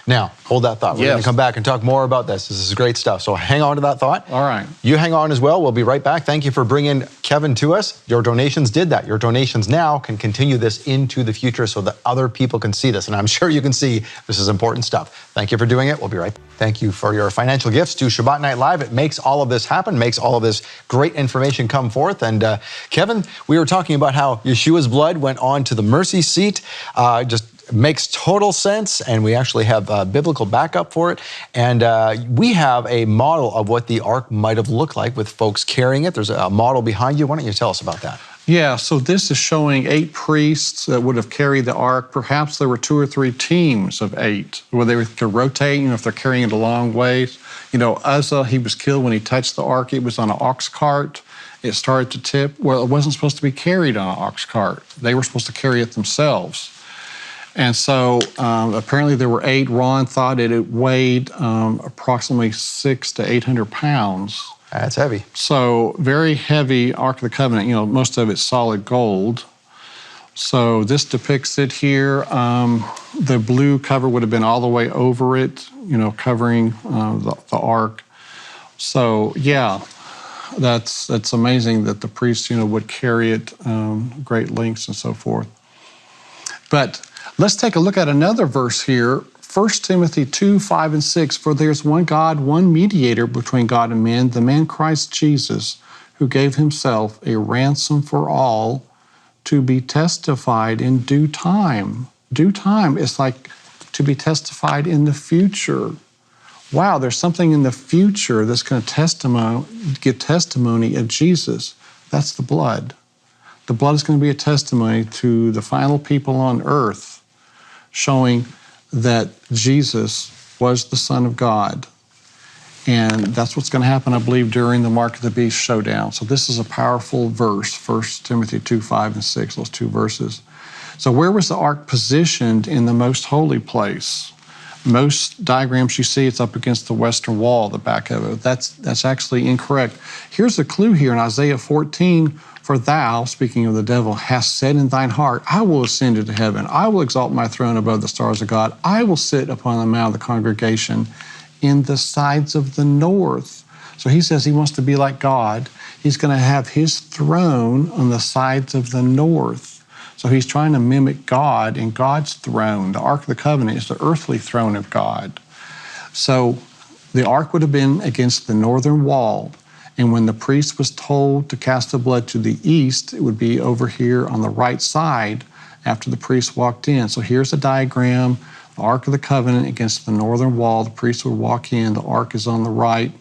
Now, hold that thought. We're going to come back and talk more about this. This is great stuff. So hang on to that thought. All right. You hang on as well. We'll be right back. Thank you for bringing Kevin to us. Your donations did that. Your donations now can continue this into the future so that other people can see this. And I'm sure you can see this is important stuff. Thank you for doing it. We'll be right back. Thank you for your financial gifts to Shabbat Night Live. It makes all of this happen, makes all of this great information come forth. And Kevin, we were talking about how Yeshua's blood went on to the mercy seat. Just makes total sense, and we actually have biblical backup for it. And we have a model of what the ark might have looked like with folks carrying it. There's a model behind you. Why don't you tell us about that? Yeah, so this is showing 8 priests that would have carried the ark. Perhaps there were 2 or 3 teams of 8 where they could rotate, if they're carrying it a long ways. Uzzah, he was killed when he touched the ark. It was on an ox cart. It started to tip. Well, it wasn't supposed to be carried on an ox cart. They were supposed to carry it themselves. And so apparently there were 8. Ron thought it weighed approximately 600 to 800 pounds. That's heavy. So very heavy Ark of the Covenant. Most of it's solid gold. So this depicts it here. The blue cover would have been all the way over it, covering the ark. So yeah, that's amazing that the priests, would carry it great lengths and so forth. But let's take a look at another verse here, 1 Timothy 2, 5, and 6. For there's one God, one mediator between God and men, the man Christ Jesus, who gave himself a ransom for all to be testified in due time. Due time is like to be testified in the future. Wow, there's something in the future that's going to give testimony of Jesus. That's the blood. The blood is going to be a testimony to the final people on earth, showing that Jesus was the Son of God. And that's what's going to happen, I believe, during the Mark of the Beast showdown. So this is a powerful verse, 1 Timothy 2, 5, and 6, those 2 verses. So where was the ark positioned in the most holy place? Most diagrams you see, it's up against the western wall, the back of it. That's actually incorrect. Here's a clue here in Isaiah 14, for thou, speaking of the devil, hast said in thine heart, I will ascend into heaven. I will exalt my throne above the stars of God. I will sit upon the mount of the congregation in the sides of the north. So he says he wants to be like God. He's going to have his throne on the sides of the north. So he's trying to mimic God in God's throne. The Ark of the Covenant is the earthly throne of God. So the ark would have been against the northern wall. And when the priest was told to cast the blood to the east, it would be over here on the right side after the priest walked in. So here's a diagram, the Ark of the Covenant against the northern wall. The priest would walk in, the ark is on the right.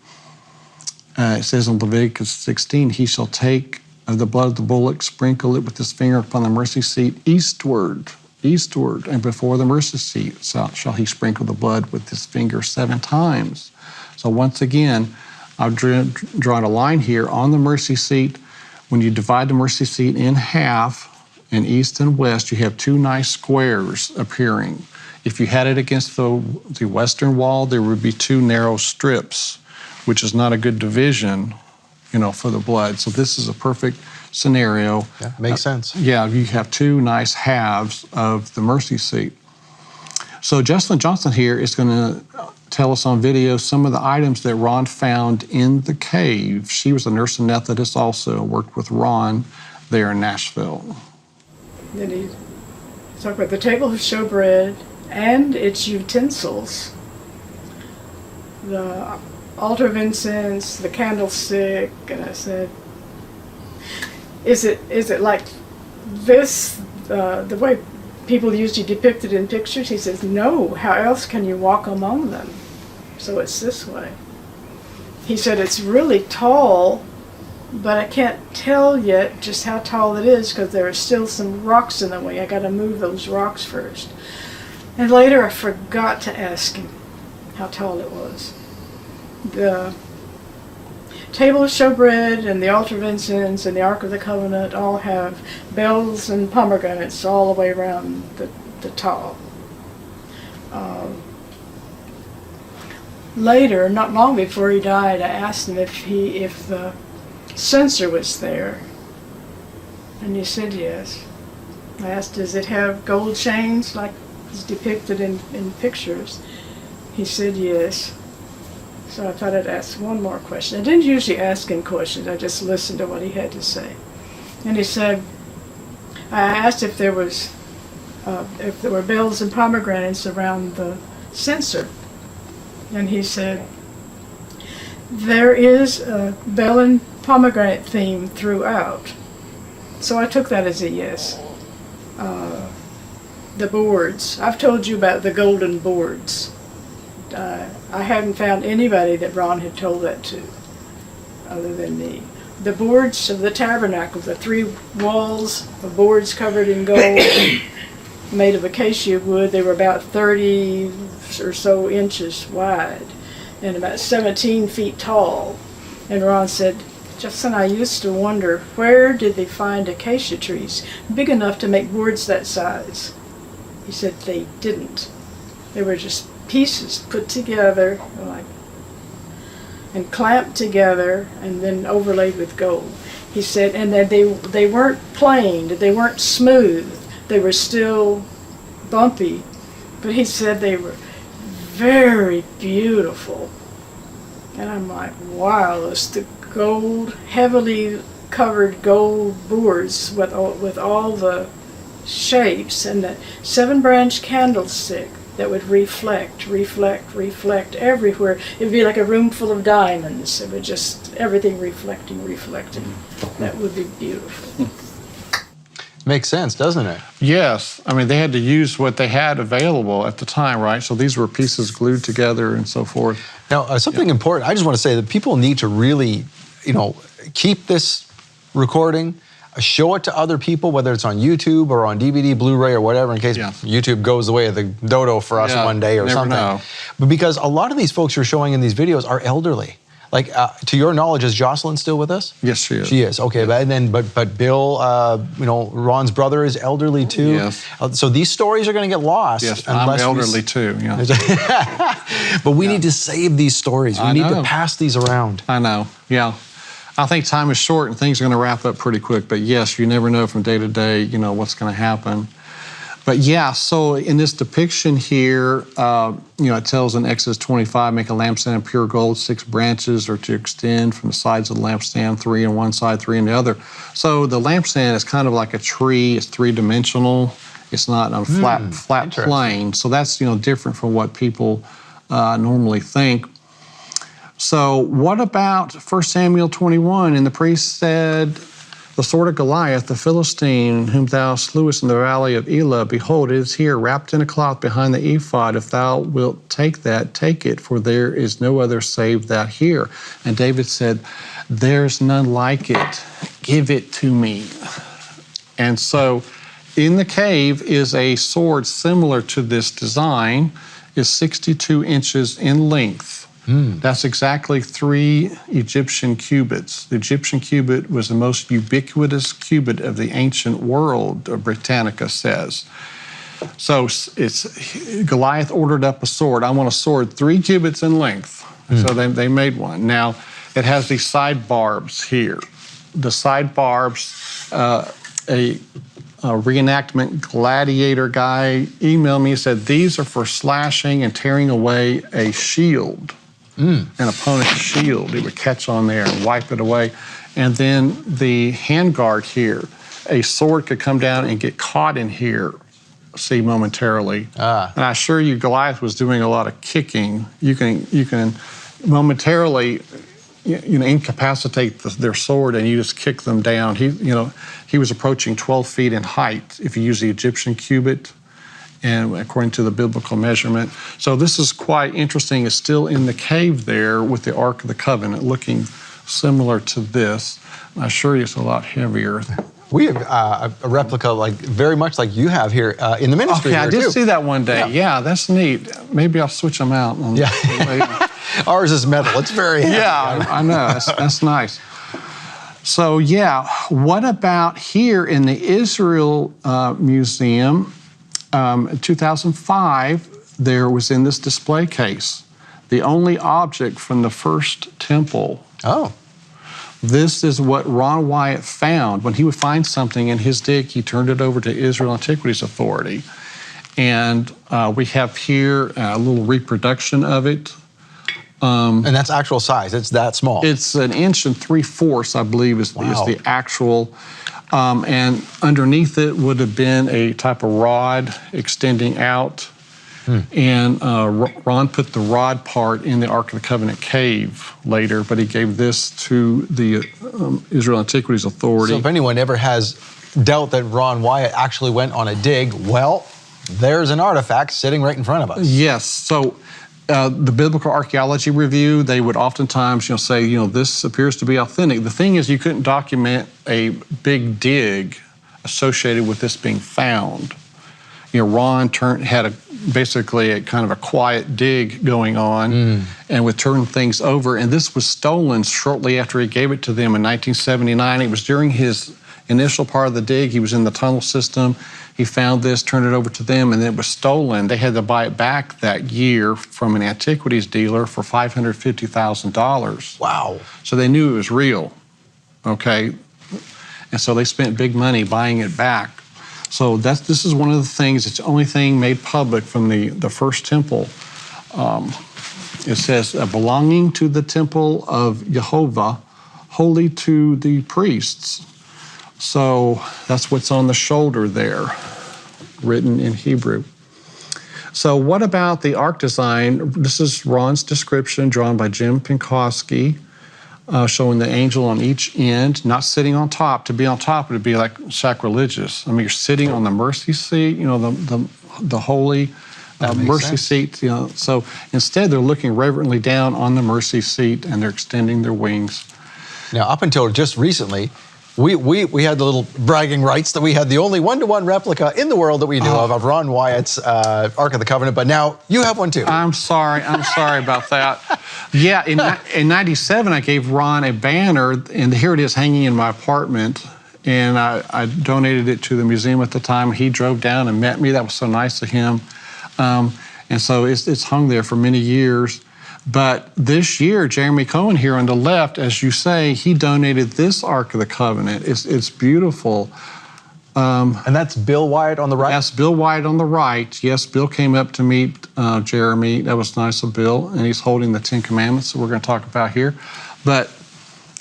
It says in Leviticus 16, he shall take of the blood of the bullock, sprinkle it with his finger upon the mercy seat eastward, and before the mercy seat shall he sprinkle the blood with his finger 7 times. So once again, I've drawn a line here on the mercy seat. When you divide the mercy seat in half, in east and west, you have 2 nice squares appearing. If you had it against the western wall, there would be 2 narrow strips, which is not a good division, for the blood. So this is a perfect scenario. Yeah, makes sense. Yeah, you have 2 nice halves of the mercy seat. So Jessalyn Johnson here is going to tell us on video some of the items that Ron found in the cave. She was a nurse anesthetist also, worked with Ron there in Nashville. Then he talked about the table of showbread and its utensils, the altar of incense, the candlestick, and I said, is it like this, the way people usually depict it in pictures? He says, no, how else can you walk among them? So it's this way. He said it's really tall, but I can't tell yet just how tall it is because there are still some rocks in the way. I got to move those rocks first. And later I forgot to ask him how tall it was. table of showbread and the altar of incense and the Ark of the Covenant all have bells and pomegranates all the way around the top. Later, not long before he died, I asked him if the censer was there, and he said yes. I asked, does it have gold chains like is depicted in pictures? He said yes. So I thought I'd ask one more question. I didn't usually ask him questions, I just listened to what he had to say. And he said, I asked if there were bells and pomegranates around the censer. And he said, there is a bell and pomegranate theme throughout. So I took that as a yes. The boards. I've told you about the golden boards. I hadn't found anybody that Ron had told that to, other than me. The boards of the tabernacle, the 3 walls of boards covered in gold, made of acacia wood. They were about 30 or so inches wide and about 17 feet tall. And Ron said, Justin, I used to wonder, where did they find acacia trees big enough to make boards that size? He said they didn't. They were just pieces put together and clamped together and then overlaid with gold. He said, and that they weren't planed, they weren't smooth, they were still bumpy, but he said they were very beautiful. And I'm like, wow, those the gold, heavily covered gold boards with all the shapes, and the 7-branch candlestick that would reflect everywhere. It would be like a room full of diamonds. It would just, everything reflecting. That would be beautiful. Makes sense, doesn't it? Yes. I mean, they had to use what they had available at the time, right? So these were pieces glued together and so forth. Now, something important, I just want to say that people need to really, keep this recording, show it to other people, whether it's on YouTube or on DVD, Blu-ray, or whatever, in case YouTube goes the way of the dodo for us one day or something. Know. But because a lot of these folks you're showing in these videos are elderly. Like, to your knowledge, is Jocelyn still with us? Yes, she is. She is, okay. But Bill, Ron's brother is elderly too. Yes. So these stories are going to get lost. Yes, I'm elderly too, yeah. But we need to save these stories. We need to pass these around. I know, yeah. I think time is short and things are going to wrap up pretty quick. But yes, you never know from day to day, what's going to happen. But yeah, so in this depiction here, it tells in Exodus 25, make a lampstand of pure gold, 6 branches are to extend from the sides of the lampstand, 3 on one side, 3 on the other. So the lampstand is kind of like a tree. It's 3-dimensional. It's not a flat plane. So that's, different from what people normally think. So what about 1 Samuel 21? And the priest said, the sword of Goliath, the Philistine, whom thou slewest in the valley of Elah, behold, it is here, wrapped in a cloth behind the ephod. If thou wilt take that, take it, for there is no other save that here. And David said, there's none like it. Give it to me. And so in the cave is a sword similar to this design, is 62 inches in length. That's exactly 3 Egyptian cubits. The Egyptian cubit was the most ubiquitous cubit of the ancient world, Britannica says. So it's Goliath ordered up a sword. I want a sword 3 cubits in length. So they made one. Now, it has these side barbs here. The side barbs, a reenactment gladiator guy emailed me and said, these are for slashing and tearing away a shield. An opponent's shield. It would catch on there and wipe it away. And then the handguard here, a sword could come down and get caught in here, see, momentarily. And I assure you, Goliath was doing a lot of kicking. You can momentarily, incapacitate their sword, and you just kick them down. He was approaching 12 feet in height if you use the Egyptian cubit, and according to the biblical measurement. So this is quite interesting. It's still in the cave there with the Ark of the Covenant, looking similar to this. I assure you it's a lot heavier. We have a replica very much like you have here in the ministry. Okay, I did see that one day. Yeah, that's neat. Maybe I'll switch them out. Ours is metal. It's very heavy. Yeah, I know. That's nice. So, yeah, what about here in the Israel Museum? In 2005, there was in this display case the only object from the first temple. Oh. This is what Ron Wyatt found. When he would find something in his dig, he turned it over to Israel Antiquities Authority. And we have here a little reproduction of it. And that's actual size. It's that small. It's 1 3/4, I believe, is the actual. And underneath it would have been a type of rod extending out. And Ron put the rod part in the Ark of the Covenant cave later, but he gave this to the Israel Antiquities Authority. So if anyone ever has doubt that Ron Wyatt actually went on a dig, well, there's an artifact sitting right in front of us. Yes. So the Biblical Archaeology Review, they would oftentimes say, this appears to be authentic. The thing is, you couldn't document a big dig associated with this being found. Ron had basically a kind of a quiet dig going on and would turn things over. And this was stolen shortly after he gave it to them in 1979. It was during his initial part of the dig. He was in the tunnel system. He found this, turned it over to them, and it was stolen. They had to buy it back that year from an antiquities dealer for $550,000. Wow. So they knew it was real, okay? And so they spent big money buying it back. So this is one of the things, it's the only thing made public from the first temple. It says, belonging to the temple of Jehovah, holy to the priests. So that's what's on the shoulder there, written in Hebrew. So what about the ark design? This is Ron's description, drawn by Jim Pinkowski, showing the angel on each end, not sitting on top. To be on top would be like sacrilegious. I mean, you're sitting on the mercy seat, the holy mercy seat. So instead, they're looking reverently down on the mercy seat, and they're extending their wings. Now, up until just recently, we had the little bragging rights that we had the only one-to-one replica in the world that we knew of Ron Wyatt's Ark of the Covenant, but now you have one too. I'm sorry about that. Yeah, in 97, I gave Ron a banner, and here it is hanging in my apartment, and I donated it to the museum at the time. He drove down and met me. That was so nice of him. And so it's hung there for many years. But this year, Jeremy Cohen here on the left, as you say, he donated this Ark of the Covenant. It's beautiful. And that's Bill Wyatt on the right? That's Bill Wyatt on the right. Yes, Bill came up to meet Jeremy. That was nice of Bill. And he's holding the Ten Commandments that we're going to talk about here. But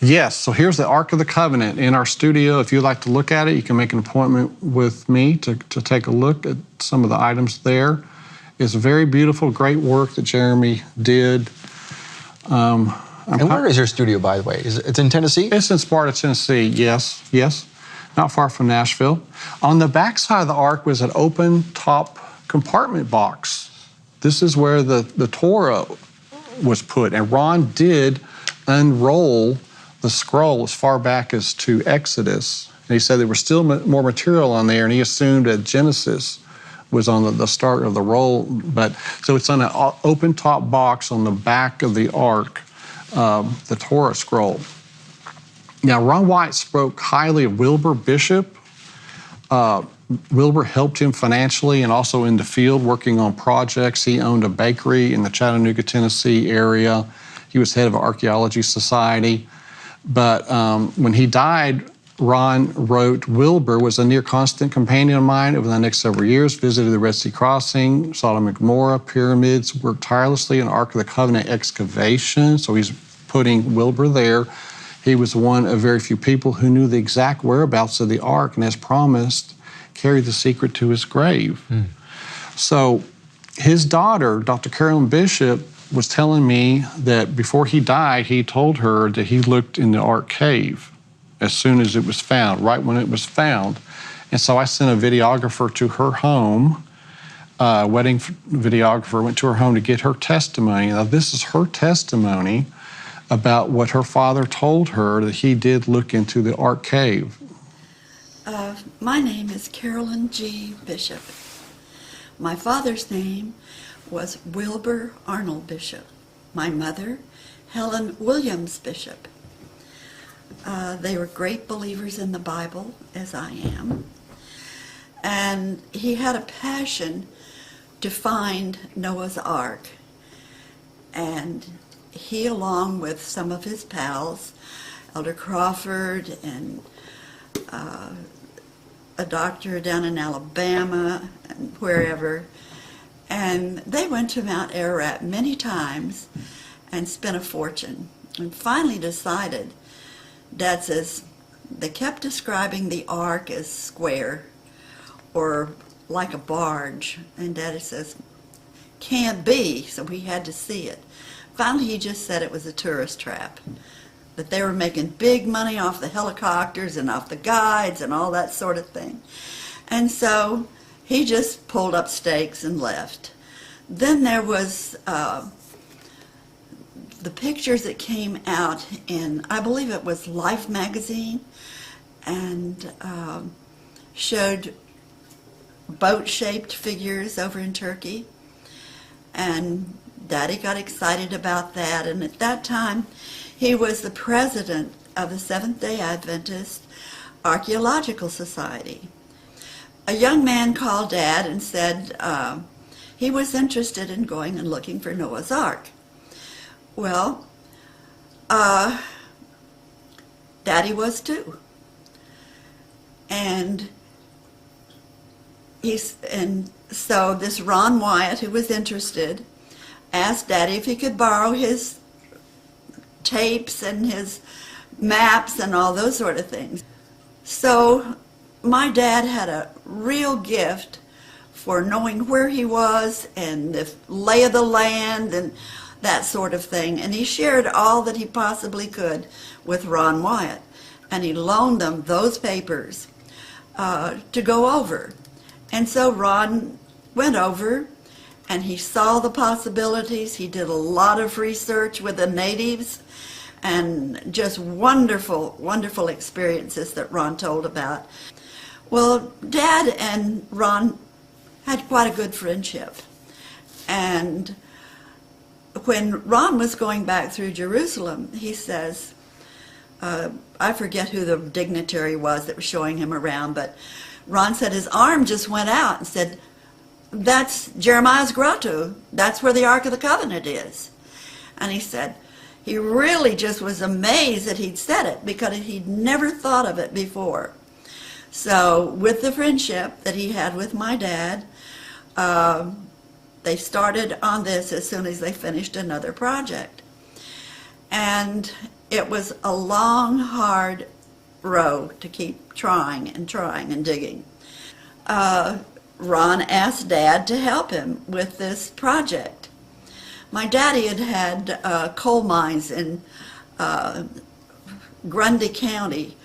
yes, so here's the Ark of the Covenant in our studio. If you'd like to look at it, you can make an appointment with me to take a look at some of the items there. It's very beautiful, great work that Jeremy did. And where is your studio, by the way? It's in Tennessee? It's in Sparta, Tennessee, yes. Not far from Nashville. On the back side of the ark was an open top compartment box. This is where the Torah was put. And Ron did unroll the scroll as far back as to Exodus. And he said there was still more material on there, and he assumed that Genesis was on the start of the roll. But so it's on an open top box on the back of the ark, the Torah scroll. Now, Ron Wyatt spoke highly of Wilbur Bishop. Wilbur helped him financially and also in the field working on projects. He owned a bakery in the Chattanooga, Tennessee area. He was head of an archaeology society. But when he died, Ron wrote, Wilbur was a near constant companion of mine over the next several years, visited the Red Sea Crossing, Sodom and Gomorrah, pyramids, worked tirelessly in Ark of the Covenant excavation. So he's putting Wilbur there. He was one of very few people who knew the exact whereabouts of the Ark, and as promised, carried the secret to his grave. So his daughter, Dr. Carolyn Bishop, was telling me that before he died, he told her that he looked in the Ark cave as soon as it was found, right when it was found. And so I sent a videographer to her home, wedding videographer, went to her home to get her testimony. Now, this is her testimony about what her father told her, that he did look into the Ark cave. My name is Carolyn G. Bishop. My father's name was Wilbur Arnold Bishop. my mother, Helen Williams Bishop. They were great believers in the Bible, as I am. And he had a passion to find Noah's Ark. And he, along with some of his pals, Elder Crawford and a doctor down in Alabama and wherever, and they went to Mount Ararat many times and spent a fortune, and finally decided, Dad says, they kept describing the ark as square or like a barge, and Daddy says, can't be, so we had to see it. Finally, he just said it was a tourist trap, that they were making big money off the helicopters and off the guides and all that sort of thing. And so he just pulled up stakes and left. Then there was the pictures that came out in, I believe it was Life magazine, and showed boat-shaped figures over in Turkey. And Daddy got excited about that, and at that time he was the president of the Seventh-day Adventist Archaeological Society. A young man called Dad and said he was interested in going and looking for Noah's Ark. Well, Daddy was too. And so this Ron Wyatt, who was interested, asked Daddy if he could borrow his tapes and his maps and all those sort of things. So my dad had a real gift for knowing where he was and the lay of the land and that sort of thing. And he shared all that he possibly could with Ron Wyatt. And he loaned them those papers to go over. And so Ron went over and he saw the possibilities. He did a lot of research with the natives and just wonderful, wonderful experiences that Ron told about. Well, Dad and Ron had quite a good friendship. And when Ron was going back through Jerusalem, he says, I forget who the dignitary was that was showing him around, but Ron said his arm just went out and said, that's Jeremiah's grotto. That's where the Ark of the Covenant is. And he said he really just was amazed that he'd said it because he'd never thought of it before. So with the friendship that he had with my dad, they started on this as soon as they finished another project. And it was a long, hard row to keep trying and digging. Ron asked Dad to help him with this project. My daddy had coal mines in Grundy County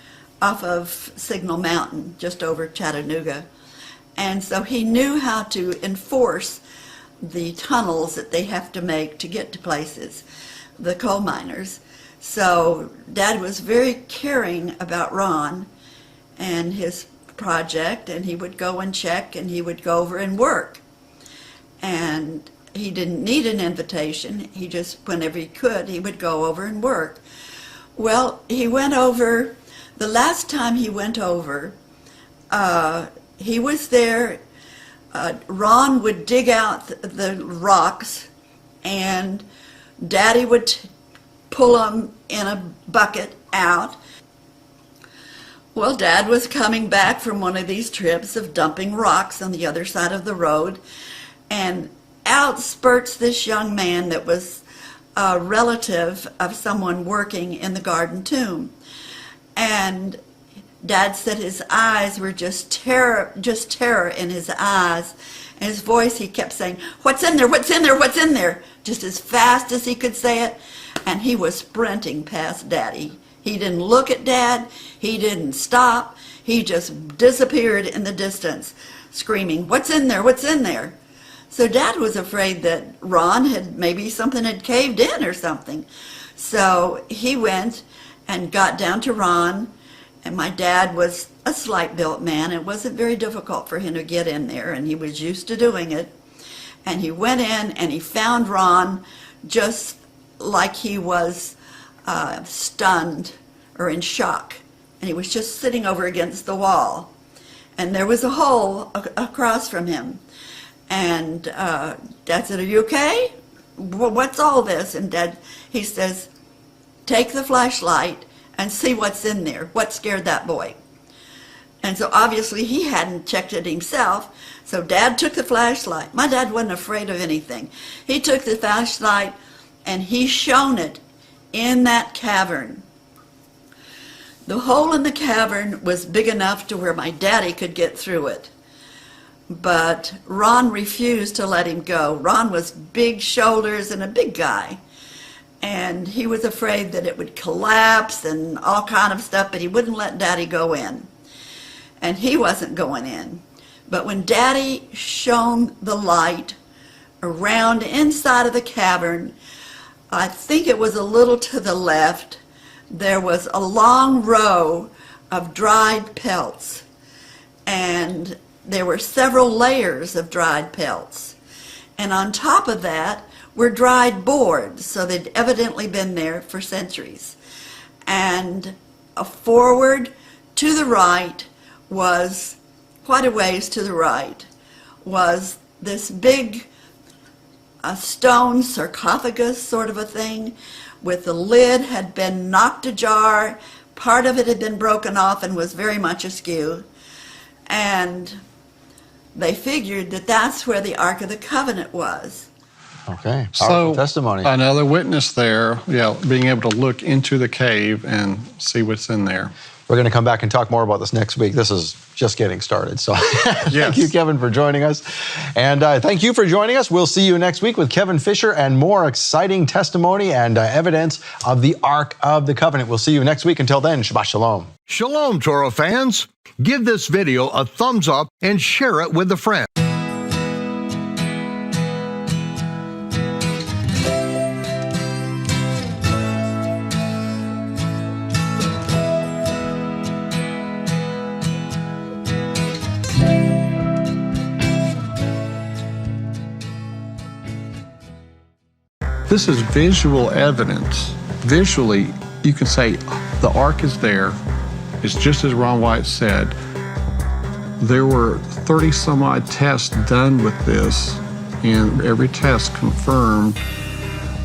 off of Signal Mountain, just over Chattanooga. And so he knew how to enforce the tunnels that they have to make to get to places, the coal miners. So Dad was very caring about Ron and his project, and he would go and check, and he would go over and work. And he didn't need an invitation. He just, whenever he could, he would go over and work. Well, he went over, the last time he went over, he was there. Ron would dig out the rocks, and Daddy would pull them in a bucket out. Well, Dad was coming back from one of these trips of dumping rocks on the other side of the road, and out spurts this young man that was a relative of someone working in the garden tomb. And Dad said his eyes were just terror in his eyes. And his voice, he kept saying, "What's in there? What's in there? What's in there?" Just as fast as he could say it. And he was sprinting past Daddy. He didn't look at Dad. He didn't stop. He just disappeared in the distance, screaming, "What's in there? What's in there?" So Dad was afraid that Ron maybe something had caved in or something. So he went and got down to Ron, and my dad was a slight-built man. It wasn't very difficult for him to get in there, and he was used to doing it. And he went in, and he found Ron just like he was stunned or in shock, and he was just sitting over against the wall, and there was a hole across from him. And Dad said, "Are you okay? What's all this?" And Dad, he says, "Take the flashlight and see what's in there. What scared that boy?" And so obviously he hadn't checked it himself. So Dad took the flashlight. My dad wasn't afraid of anything. He took the flashlight and he shone it in that cavern. The hole in the cavern was big enough to where my daddy could get through it. But Ron refused to let him go. Ron was big shoulders and a big guy. And he was afraid that it would collapse and all kind of stuff, but he wouldn't let Daddy go in. And he wasn't going in. But when Daddy shone the light around inside of the cavern, I think it was a little to the left, there was a long row of dried pelts. And there were several layers of dried pelts. And on top of that were dried boards, so they'd evidently been there for centuries. And forward to the right was, quite a ways to the right, was this big stone sarcophagus sort of a thing, with the lid had been knocked ajar, part of it had been broken off and was very much askew. And they figured that that's where the Ark of the Covenant was. Okay, so testimony. Another witness there, being able to look into the cave and see what's in there. We're going to come back and talk more about this next week. This is just getting started. So thank you, Kevin, for joining us. And thank you for joining us. We'll see you next week with Kevin Fisher and more exciting testimony and evidence of the Ark of the Covenant. We'll see you next week. Until then, Shabbat Shalom. Shalom, Torah fans. Give this video a thumbs up and share it with a friend. This is visual evidence. Visually, you can say the ark is there. It's just as Ron Wyatt said. There were 30 some odd tests done with this, and every test confirmed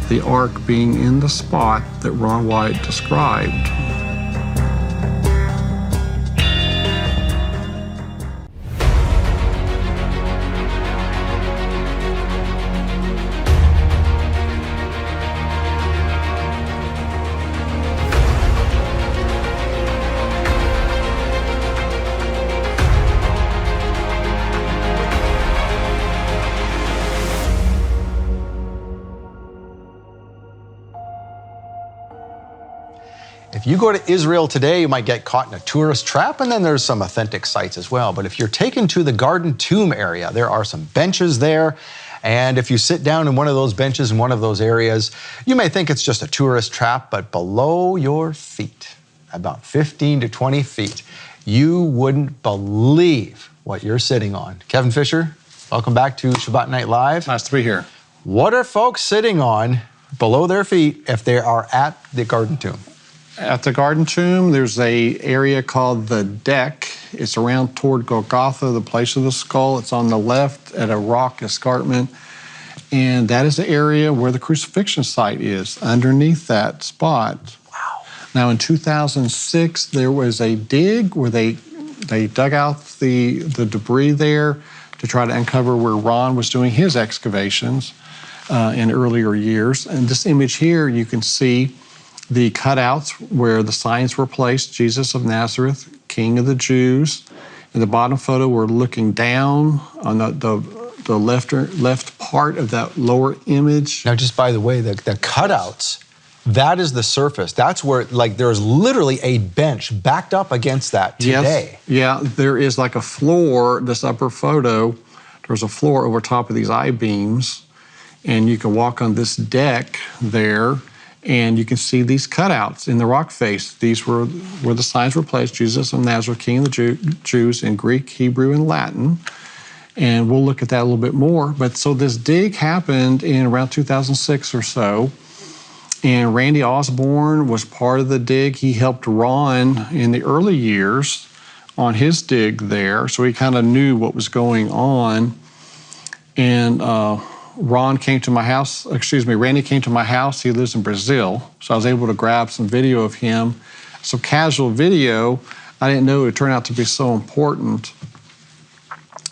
the ark being in the spot that Ron Wyatt described. If you go to Israel today, you might get caught in a tourist trap, and then there's some authentic sites as well. But if you're taken to the Garden Tomb area, there are some benches there. And if you sit down in one of those benches in one of those areas, you may think it's just a tourist trap, but below your feet, about 15 to 20 feet, you wouldn't believe what you're sitting on. Kevin Fisher, welcome back to Shabbat Night Live. Nice to be here. What are folks sitting on below their feet if they are at the Garden Tomb? At the Garden Tomb, there's a area called the Deck. It's around toward Golgotha, the place of the skull. It's on the left at a rock escarpment. And that is the area where the crucifixion site is, underneath that spot. Wow. Now, in 2006, there was a dig where they dug out the debris there to try to uncover where Ron was doing his excavations in earlier years. And this image here, you can see the cutouts where the signs were placed, Jesus of Nazareth, King of the Jews. In the bottom photo, we're looking down on the left part of that lower image. Now, just by the way, the cutouts, that is the surface. That's where, like, there's literally a bench backed up against that today. Yes. Yeah, there is like a floor, this upper photo, there's a floor over top of these I-beams, and you can walk on this deck there, and you can see these cutouts in the rock face. These were where the signs were placed, Jesus of Nazareth, King of the Jews, in Greek, Hebrew, and Latin. And we'll look at that a little bit more. But so this dig happened in around 2006 or so. And Randy Osborne was part of the dig. He helped Ron in the early years on his dig there, so he kind of knew what was going on. And Randy came to my house. He lives in Brazil, so I was able to grab some video of him. So casual video, I didn't know it would turn out to be so important.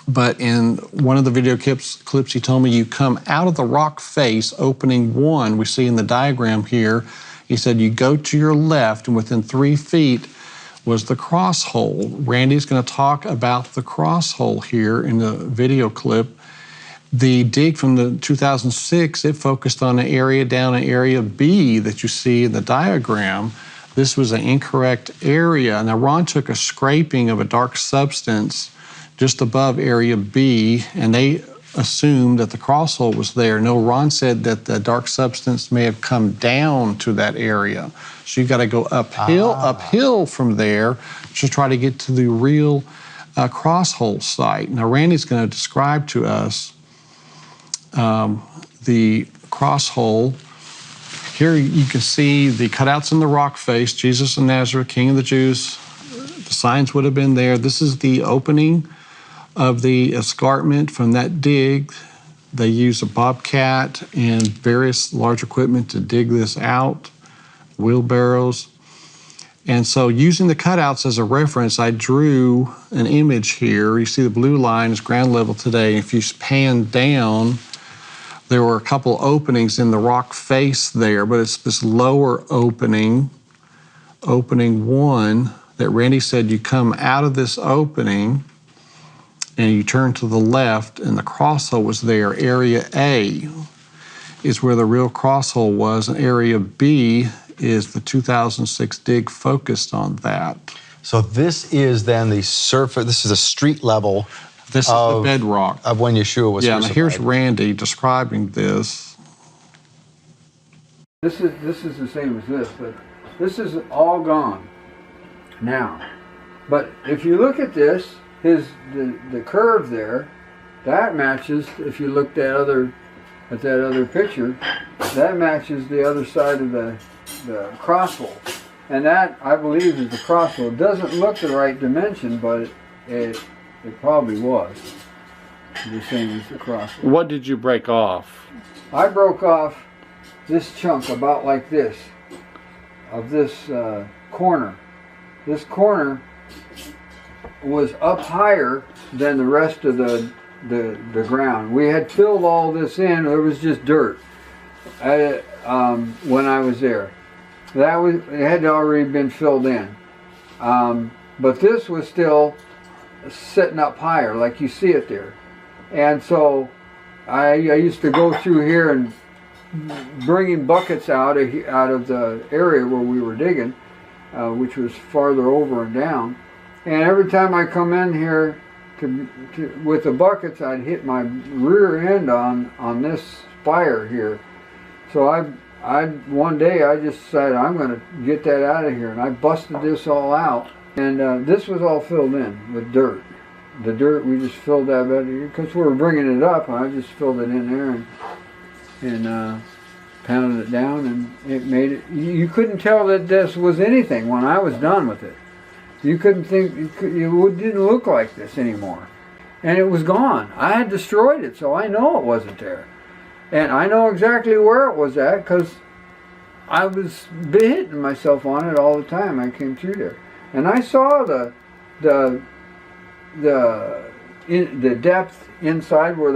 But in one of the video clips, he told me you come out of the rock face, opening 1, we see in the diagram here. He said you go to your left, and within 3 feet was the cross hole. Randy's going to talk about the cross hole here in the video clip. The dig from the 2006, it focused on an area down in area B that you see in the diagram. This was an incorrect area. Now, Ron took a scraping of a dark substance just above area B, and they assumed that the cross hole was there. No, Ron said that the dark substance may have come down to that area. So you've got to go uphill from there to try to get to the real cross hole site. Now, Randy's going to describe to us the cross hole. Here you can see the cutouts in the rock face, Jesus of Nazareth, King of the Jews. The signs would have been there. This is the opening of the escarpment from that dig. They used a bobcat and various large equipment to dig this out, wheelbarrows. And so using the cutouts as a reference, I drew an image here. You see the blue line is ground level today. If you pan down, there were a couple openings in the rock face there, but it's this lower opening, opening 1, that Randy said you come out of this opening and you turn to the left, and the cross hole was there. Area A is where the real cross hole was, and area B is the 2006 dig focused on that. So this is then the surface, this is a street level. This is the bedrock of when Yeshua was crucified. Now here's Randy describing this. This is the same as this, but this is all gone now. But if you look at this, the curve there, that matches. If you looked at that other picture, that matches the other side of the cross hole, and that I believe is the cross hole. It doesn't look the right dimension, but it probably was the same as the cross hole. What did you break off? I broke off this chunk about like this, of this corner. This corner was up higher than the rest of the ground. We had filled all this in. It was just dirt when I was there. It had already been filled in, but this was still sitting up higher, like you see it there. And so I used to go through here and bringing buckets out of the area where we were digging, which was farther over and down. And every time I come in here with the buckets, I'd hit my rear end on this spire here. So one day I just decided I'm going to get that out of here, and I busted this all out. And this was all filled in with dirt. The dirt, we just filled that because we were bringing it up, and I just filled it in there and pounded it down, and it made it. You couldn't tell that this was anything when I was done with it. You couldn't think, it didn't look like this anymore. And it was gone. I had destroyed it, so I know it wasn't there. And I know exactly where it was at because I was hitting myself on it all the time I came through there. And I saw the depth inside where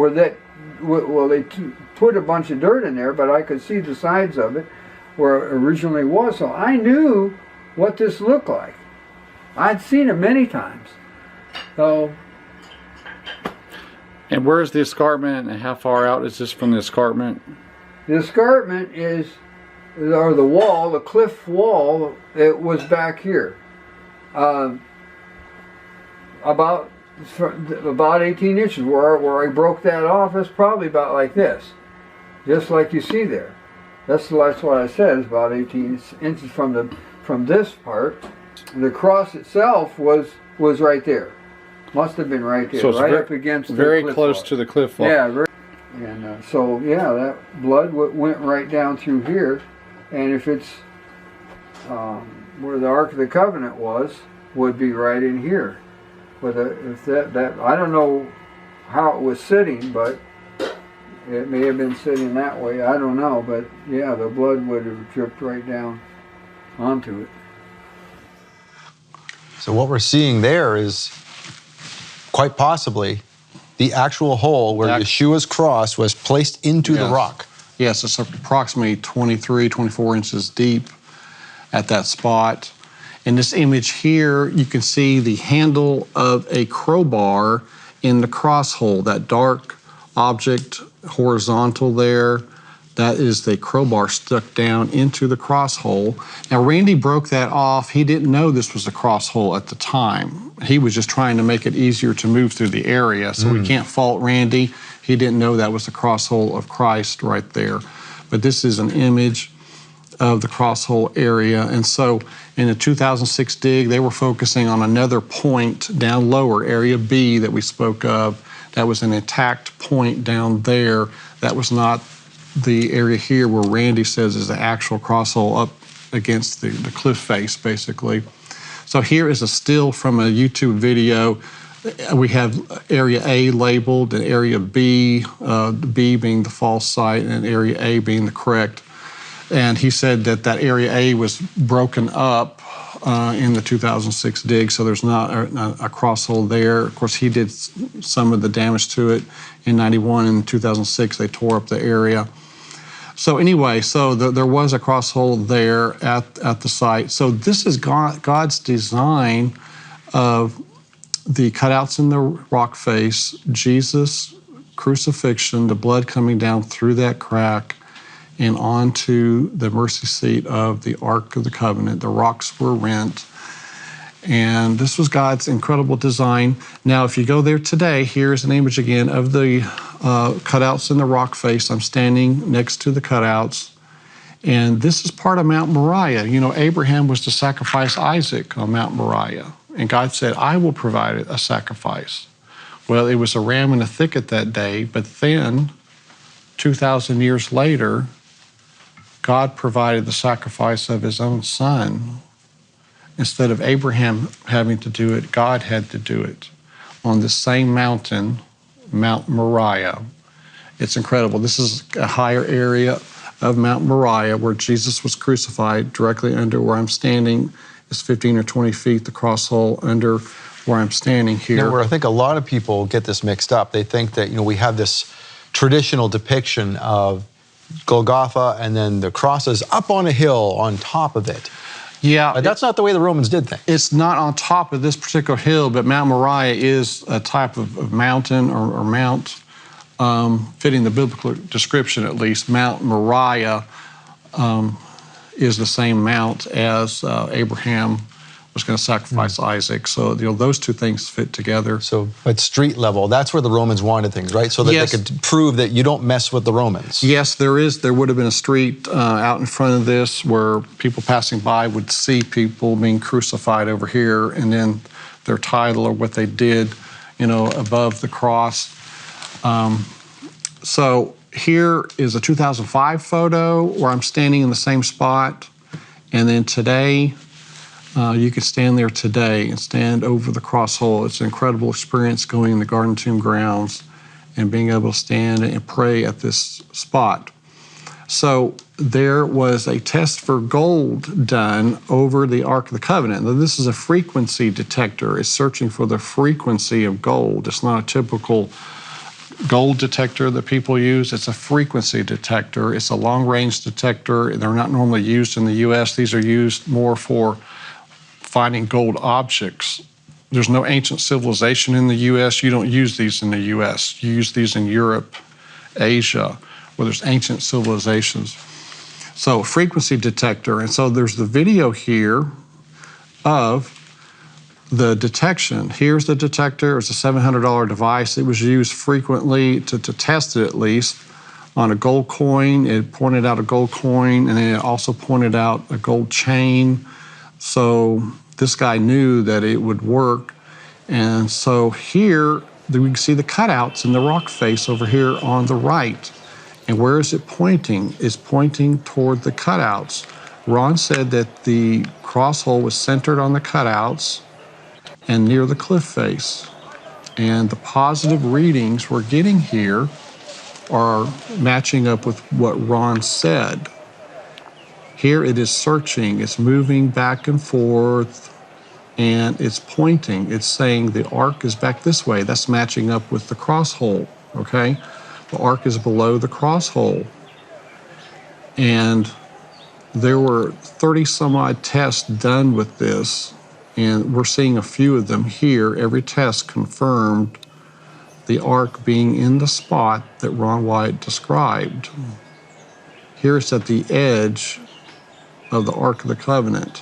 they put a bunch of dirt in there, but I could see the sides of it where it originally was. So I knew what this looked like. I'd seen it many times. So. And where's the escarpment, and how far out is this from the escarpment? The escarpment is, or the wall, the cliff wall, it was back here. About 18 inches. Where I broke that off, it's probably about like this. Just like you see there. That's what I said, it's about 18 inches from this part. The cross itself was right there. Must have been right there, so right up against the cliff very close to the cliff wall. Yeah, and so yeah, that blood went right down through here, And if it's where the Ark of the Covenant would be right in here. If that I don't know how it was sitting, but it may have been sitting that way. I don't know, but yeah, the blood would have dripped right down onto it. So what we're seeing there is quite possibly the actual hole where Yeshua's cross was placed into the rock. Yes, it's approximately 23, 24 inches deep at that spot. In this image here, you can see the handle of a crowbar in the cross hole, that dark object horizontal there. That is the crowbar stuck down into the cross hole. Now, Randy broke that off. He didn't know this was a cross hole at the time. He was just trying to make it easier to move through the area, so we can't fault Randy. He didn't know that was the cross hole of Christ right there. But this is an image of the cross hole area. And so in the 2006 dig, they were focusing on another point down lower, area B that we spoke of. That was an intact point down there. That was not the area here where Randy says is the actual cross hole up against the cliff face, basically. So here is a still from a YouTube video. We have area A labeled and area B, B being the false site and area A being the correct. And he said that that area A was broken up in the 2006 dig, so there's not a cross hole there. Of course, he did some of the damage to it in 91 and 2006. They tore up the area. So anyway, so there was a cross hole there at the site. So this is God's design of the cutouts in the rock face, Jesus' crucifixion, the blood coming down through that crack and onto the mercy seat of the Ark of the Covenant. The rocks were rent. And this was God's incredible design. Now, if you go there today, here's an image again of the cutouts in the rock face. I'm standing next to the cutouts. And this is part of Mount Moriah. You know, Abraham was to sacrifice Isaac on Mount Moriah. And God said, I will provide a sacrifice. Well, it was a ram in a thicket that day, but then 2,000 years later, God provided the sacrifice of his own son. Instead of Abraham having to do it, God had to do it on the same mountain, Mount Moriah. It's incredible. This is a higher area of Mount Moriah where Jesus was crucified. Directly under where I'm standing is 15 or 20 feet, the cross hole under where I'm standing here. You know, where I think a lot of people get this mixed up. They think that, you know, we have this traditional depiction of Golgotha and then the crosses up on a hill on top of it. Yeah. But that's not the way the Romans did things. It's not on top of this particular hill, but Mount Moriah is a type of mountain or mount, fitting the biblical description at least. Mount Moriah is the same mount as Abraham was going to sacrifice Isaac. So, you know, those two things fit together. So, at street level, that's where the Romans wanted things, right? So that they could prove that you don't mess with the Romans. Yes, there would have been a street out in front of this where people passing by would see people being crucified over here, and then their title or what they did, you know, above the cross. So here is a 2005 photo where I'm standing in the same spot, and then today, you can stand there today and stand over the cross hole. It's an incredible experience going in the Garden Tomb grounds and being able to stand and pray at this spot. So there was a test for gold done over the Ark of the Covenant. Now, this is a frequency detector. It's searching for the frequency of gold. It's not a typical gold detector that people use. It's a frequency detector. It's a long-range detector. They're not normally used in the U.S. These are used more for finding gold objects. There's no ancient civilization in the U.S. You don't use these in the U.S. You use these in Europe, Asia, where there's ancient civilizations. So frequency detector. And so there's the video here of the detection. Here's the detector. It's a $700 device. It was used frequently to test it at least on a gold coin. It pointed out a gold coin, and then it also pointed out a gold chain. So this guy knew that it would work. And so here we can see the cutouts in the rock face over here on the right. And where is it pointing? It's pointing toward the cutouts. Ron said that the cross hole was centered on the cutouts and near the cliff face. And the positive readings we're getting here are matching up with what Ron said. Here it is searching, it's moving back and forth, and it's pointing. It's saying the ark is back this way. That's matching up with the cross hole, okay? The ark is below the cross hole. And there were 30 some odd tests done with this, and we're seeing a few of them here. Every test confirmed the ark being in the spot that Ron Wyatt described. Here it's at the edge of the Ark of the Covenant.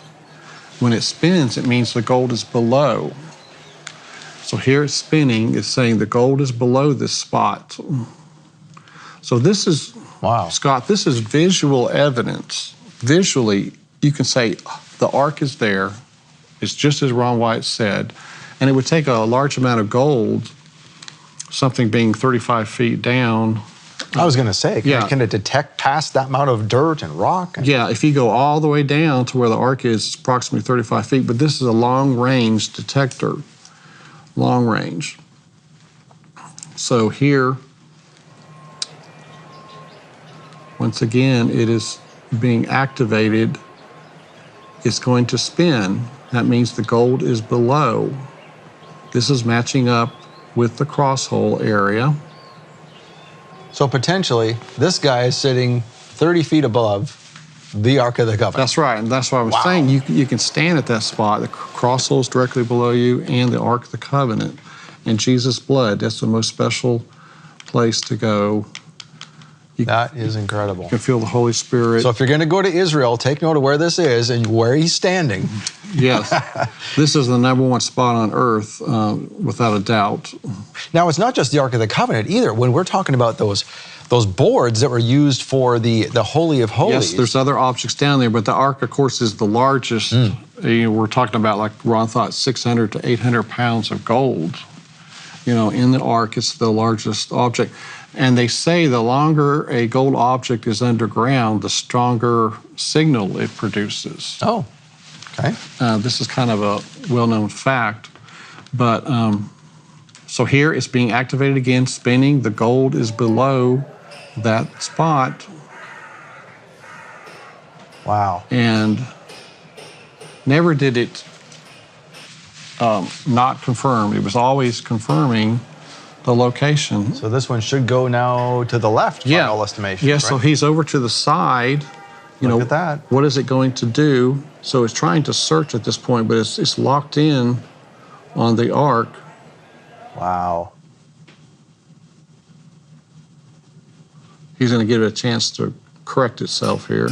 When it spins, it means the gold is below. So here it's spinning, it's saying the gold is below this spot. So this is, wow, Scott, this is visual evidence. Visually, you can say the ark is there. It's just as Ron Wyatt said. And it would take a large amount of gold, something being 35 feet down. I was going to say, can it detect past that amount of dirt and rock? Yeah, if you go all the way down to where the ark is, it's approximately 35 feet. But this is a long-range detector, long range. So here, once again, it is being activated. It's going to spin. That means the gold is below. This is matching up with the cross hole area. So potentially, this guy is sitting 30 feet above the Ark of the Covenant. That's right, and that's what I was saying. You can stand at that spot. The cross hole is directly below you, and the Ark of the Covenant. And Jesus' blood, that's the most special place to go. That is incredible. You can feel the Holy Spirit. So if you're going to go to Israel, take note of where this is and where he's standing. Yes. This is the #1 spot on earth, without a doubt. Now, it's not just the Ark of the Covenant either. When we're talking about those boards that were used for the Holy of Holies. Yes, there's other objects down there, but the Ark, of course, is the largest. We're talking about, like Ron thought, 600 to 800 pounds of gold. In the Ark, it's the largest object. And they say the longer a gold object is underground, the stronger signal it produces. Oh, okay. This is kind of a well-known fact. But so here it's being activated again, spinning. The gold is below that spot. Wow. And never did it not confirm. It was always confirming the location. So this one should go now to the left, by all estimations, Yeah, right? so he's over to the side. Look at that. What is it going to do? So it's trying to search at this point, but it's locked in on the ark. Wow. He's going to give it a chance to correct itself here.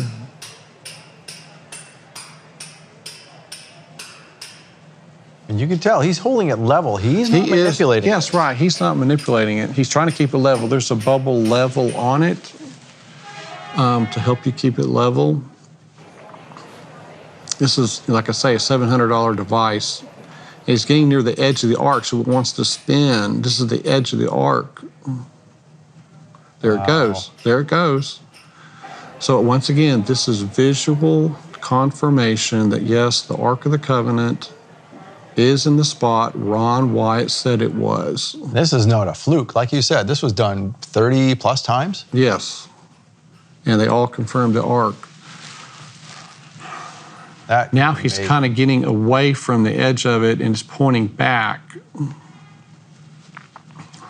And you can tell he's holding it level. He's not manipulating it. Yes, right. He's not manipulating it. He's trying to keep it level. There's a bubble level on it to help you keep it level. This is, like I say, a $700 device. It's getting near the edge of the ark, so it wants to spin. This is the edge of the ark. There it goes. There it goes. So once again, this is visual confirmation that, yes, the Ark of the Covenant is in the spot Ron Wyatt said it was. This is not a fluke. Like you said, this was done 30 plus times? Yes. And they all confirmed the ark. Now he's kind of getting away from the edge of it and is pointing back.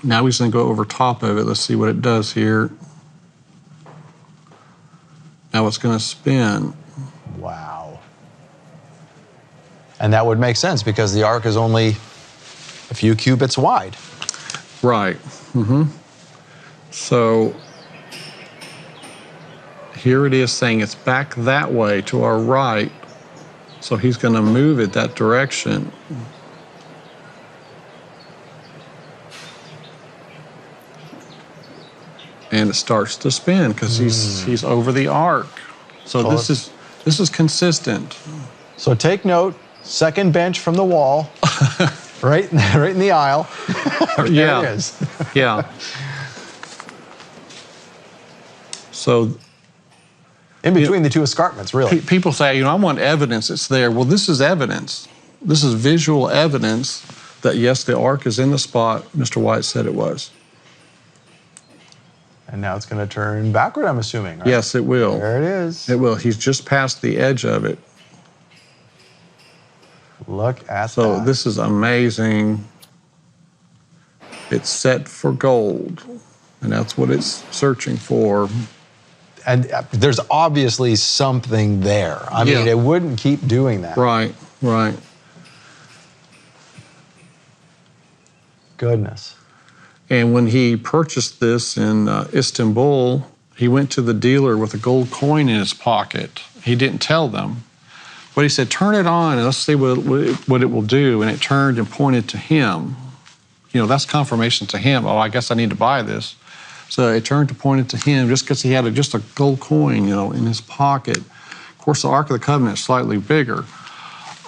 Now he's going to go over top of it. Let's see what it does here. Now it's going to spin. Wow. And that would make sense because the ark is only a few cubits wide. Right. So here it is saying it's back that way to our right. So he's going to move it that direction. And it starts to spin because he's over the ark. So this is consistent. So take note, second bench from the wall, right in the aisle. There it is. Yeah. So in between the two escarpments, really. People say, I want evidence it's there. Well, this is evidence. This is visual evidence that, yes, the ark is in the spot Mr. Wyatt said it was. And now it's going to turn backward, I'm assuming, right? Yes, it will. There it is. It will. He's just past the edge of it. Look at that. So this is amazing. It's set for gold, and that's what it's searching for. And there's obviously something there. I mean, it wouldn't keep doing that. Right, right. Goodness. And when he purchased this in Istanbul, he went to the dealer with a gold coin in his pocket. He didn't tell them. But he said, turn it on and let's see what it will do. And it turned and pointed to him. That's confirmation to him. Oh, I guess I need to buy this. So it turned to pointed to him just because he had just a gold coin, in his pocket. Of course, the Ark of the Covenant is slightly bigger.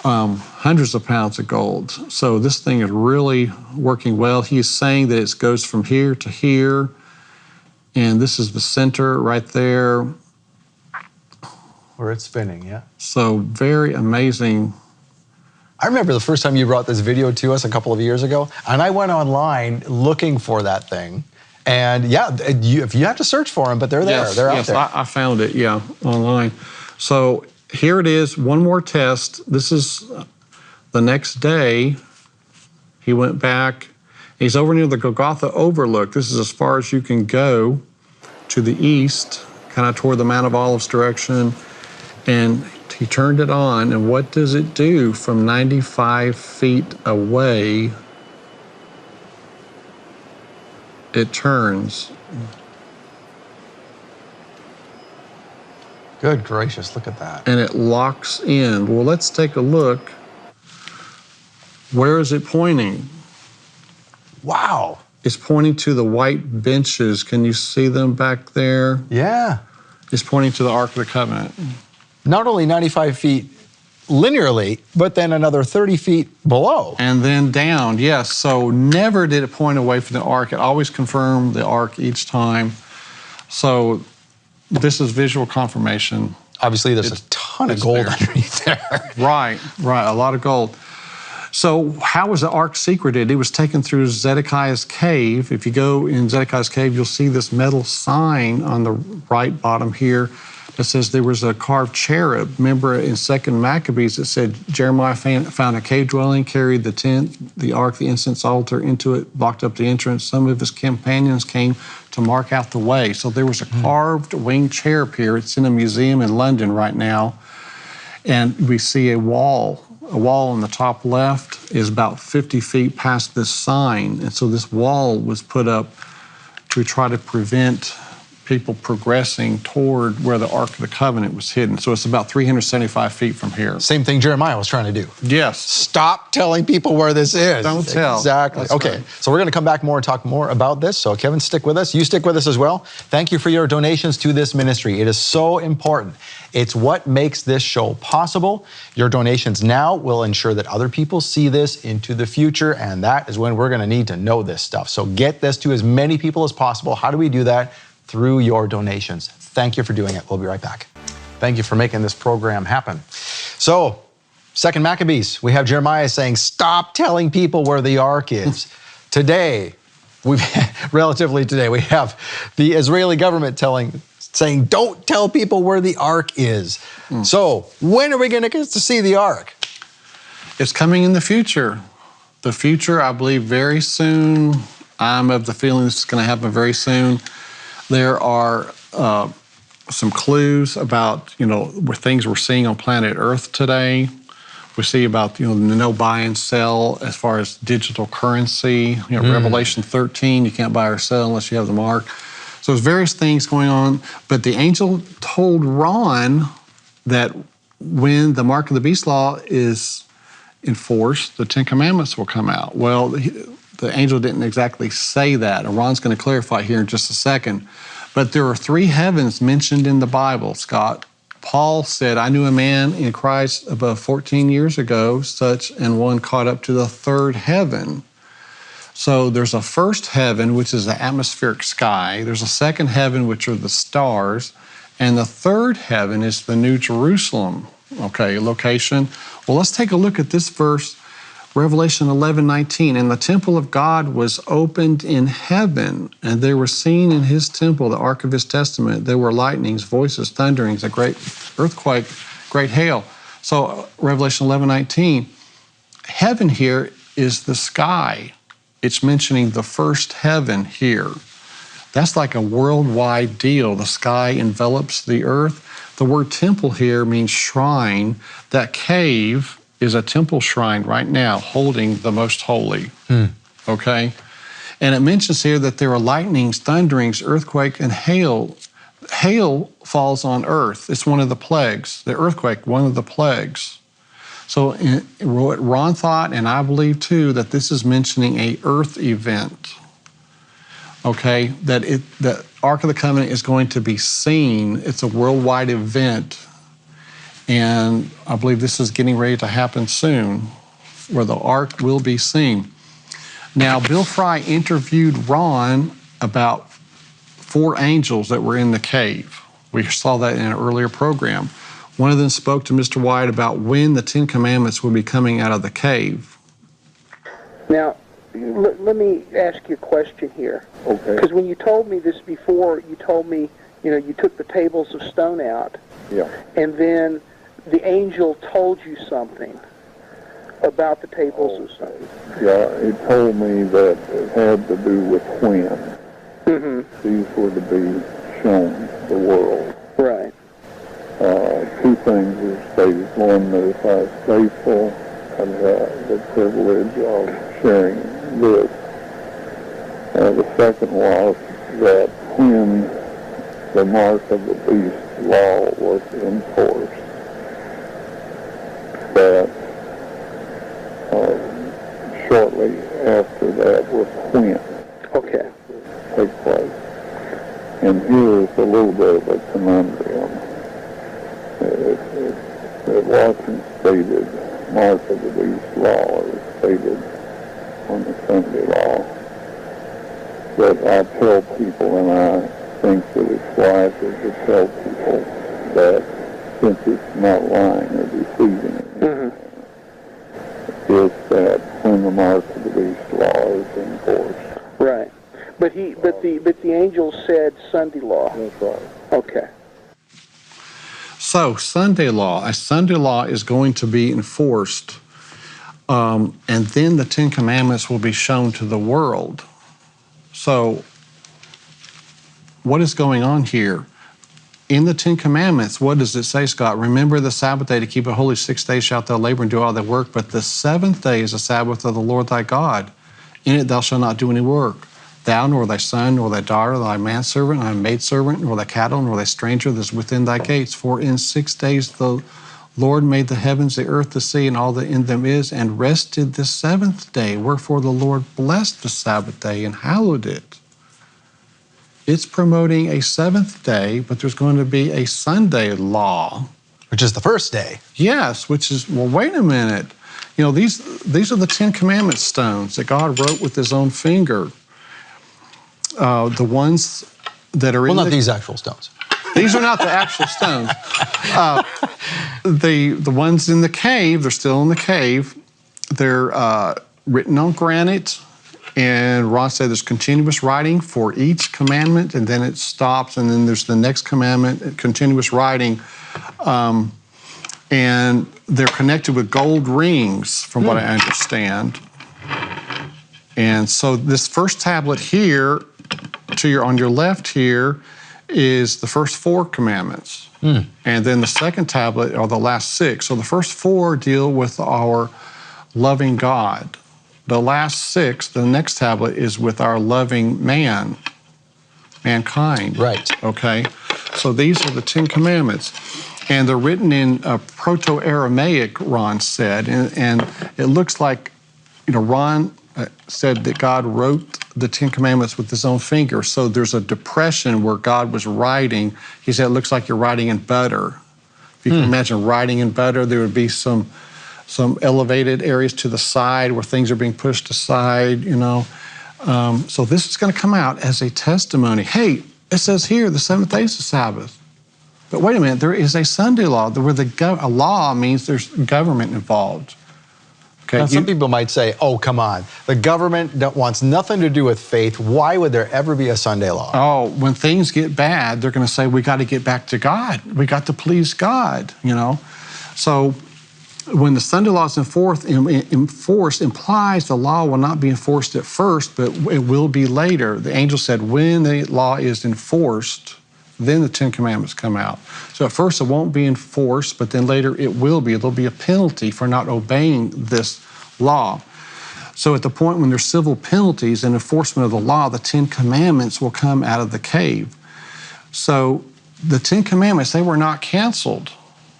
Hundreds of pounds of gold. So this thing is really working well. He is saying that it goes from here to here. And this is the center right there. Where it's spinning, yeah. So very amazing. I remember the first time you brought this video to us a couple of years ago, and I went online looking for that thing. And yeah, if you have to search for them, but they're there. They're out there. Yes, I found it, online. So here it is, one more test. This is the next day. He went back. He's over near the Golgotha Overlook. This is as far as you can go to the east, kind of toward the Mount of Olives direction. And he turned it on, and what does it do from 95 feet away? It turns. Good gracious, look at that. And it locks in. Well, let's take a look. Where is it pointing? Wow. It's pointing to the white benches. Can you see them back there? Yeah. It's pointing to the Ark of the Covenant. Not only 95 feet linearly, but then another 30 feet below. And then down, yes. So never did it point away from the Ark. It always confirmed the Ark each time. So this is visual confirmation. Obviously, there's a ton of gold underneath there. Right, a lot of gold. So how was the Ark secreted? It was taken through Zedekiah's cave. If you go in Zedekiah's cave, you'll see this metal sign on the right bottom here that says there was a carved cherub. Remember in 2 Maccabees, it said Jeremiah found a cave dwelling, carried the tent, the ark, the incense altar into it, blocked up the entrance. Some of his companions came to mark out the way. So there was a carved winged cherub here. It's in a museum in London right now. And we see a wall. A wall on the top left is about 50 feet past this sign. And so this wall was put up to try to prevent people progressing toward where the Ark of the Covenant was hidden. So it's about 375 feet from here. Same thing Jeremiah was trying to do. Yes. Stop telling people where this is. Don't tell. Exactly. That's okay, right. So we're going to come back more and talk more about this. So Kevin, stick with us. You stick with us as well. Thank you for your donations to this ministry. It is so important. It's what makes this show possible. Your donations now will ensure that other people see this into the future, and that is when we're going to need to know this stuff. So get this to as many people as possible. How do we do that? Through your donations. Thank you for doing it. We'll be right back. Thank you for making this program happen. So, 2 Maccabees, we have Jeremiah saying, stop telling people where the ark is. Today, we have the Israeli government saying, don't tell people where the ark is. So, when are we going to get to see the ark? It's coming in the future. The future, I believe, very soon. I'm of the feeling this is going to happen very soon. There are some clues about, where things we're seeing on planet Earth today. We see about, no buy and sell as far as digital currency. Revelation 13, you can't buy or sell unless you have the mark. So there's various things going on. But the angel told Ron that when the mark of the beast law is enforced, the 10 Commandments will come out. Well, the angel didn't exactly say that, and Ron's going to clarify here in just a second. But there are 3 heavens mentioned in the Bible, Scott. Paul said, I knew a man in Christ above 14 years ago, such an one caught up to the 3rd heaven. So there's a first heaven, which is the atmospheric sky. There's a second heaven, which are the stars. And the third heaven is the New Jerusalem, okay, location. Well, let's take a look at this verse, Revelation 11:19. And the temple of God was opened in heaven, and there were seen in his temple the ark of his testament. There were lightnings, voices, thunderings, a great earthquake, great hail. So Revelation 11:19, heaven here is the sky. It's mentioning the first heaven here. That's like a worldwide deal. The sky envelops the earth. The word temple here means shrine. That cave is a temple shrine right now holding the most holy, okay? And it mentions here that there are lightnings, thunderings, earthquake, and hail. Hail falls on earth. It's one of the plagues. The earthquake, one of the plagues. So what Ron thought, and I believe too, that this is mentioning a earth event. Okay, that the Ark of the Covenant is going to be seen. It's a worldwide event. And I believe this is getting ready to happen soon, where the Ark will be seen. Now, Bill Fry interviewed Ron about 4 angels that were in the cave. We saw that in an earlier program. One of them spoke to Mr. Wyatt about when the 10 Commandments would be coming out of the cave. Now, let me ask you a question here. Okay. Because when you told me this before, you told me, you took the tables of stone out. Yeah. And then the angel told you something about the tables of stone. Yeah, it told me that it had to do with when. These were to be shown the world. Right. 2 things are stated. One, that if I was faithful, I'd have the privilege of sharing this. The second was that when the mark of the beast law was enforced, that shortly after that was when okay. take place. And here is a little bit of a conundrum. It wasn't stated mark of the beast law, it was stated on the Sunday law. But I tell people, and I think that it's wiser to tell people that since it's not lying or deceiving, is that when the mark of the beast law is enforced. Right. But the angel said Sunday law. That's right. Okay. So Sunday law, a Sunday law is going to be enforced, and then the 10 Commandments will be shown to the world. So what is going on here? In the 10 Commandments, what does it say, Scott? Remember the Sabbath day to keep it holy. 6 days shalt thou labor and do all thy work, but the 7th day is the Sabbath of the Lord thy God. In it thou shalt not do any work. Thou, nor thy son, nor thy daughter, thy manservant, thy maidservant, nor thy cattle, nor thy stranger that is within thy gates. For in 6 days the Lord made the heavens, the earth, the sea, and all that in them is, and rested the 7th day. Wherefore the Lord blessed the Sabbath day and hallowed it. It's promoting a 7th day, but there's going to be a Sunday law. Which is the first day. Yes, which is, well, wait a minute. These are the 10 Commandment stones that God wrote with his own finger. The ones that are in not these actual stones. These are not the actual stones. The ones in the cave, they're still in the cave. They're written on granite. And Ron said there's continuous writing for each commandment, and then it stops, and then there's the next commandment, continuous writing. And they're connected with gold rings, from what I understand. And so this first tablet here, on your left here, is the first 4 commandments. And then the second tablet are the last 6. So the first 4 deal with our loving God. The last 6, the next tablet, is with our loving mankind. Right. Okay? So these are the 10 Commandments. And they're written in Proto-Aramaic, Ron said. And it looks like, Ron said that God wrote the 10 Commandments with his own finger. So there's a depression where God was writing. He said, it looks like you're writing in butter. If you can imagine writing in butter, there would be some elevated areas to the side where things are being pushed aside, So this is going to come out as a testimony. Hey, it says here the seventh day is the Sabbath. But wait a minute, there is a Sunday law where a law means there's government involved. Okay, now, some people might say, oh, come on. The government wants nothing to do with faith. Why would there ever be a Sunday law? Oh, when things get bad, they're going to say, we got to get back to God. We got to please God, you know. So when the Sunday law is enforced implies the law will not be enforced at first, but it will be later. The angel said, when the law is enforced, then the Ten Commandments come out. So at first it won't be enforced, but then later it will be. There'll be a penalty for not obeying this law. So at the point when there's civil penalties and enforcement of the law, the Ten Commandments will come out of the cave. So the Ten Commandments, they were not canceled,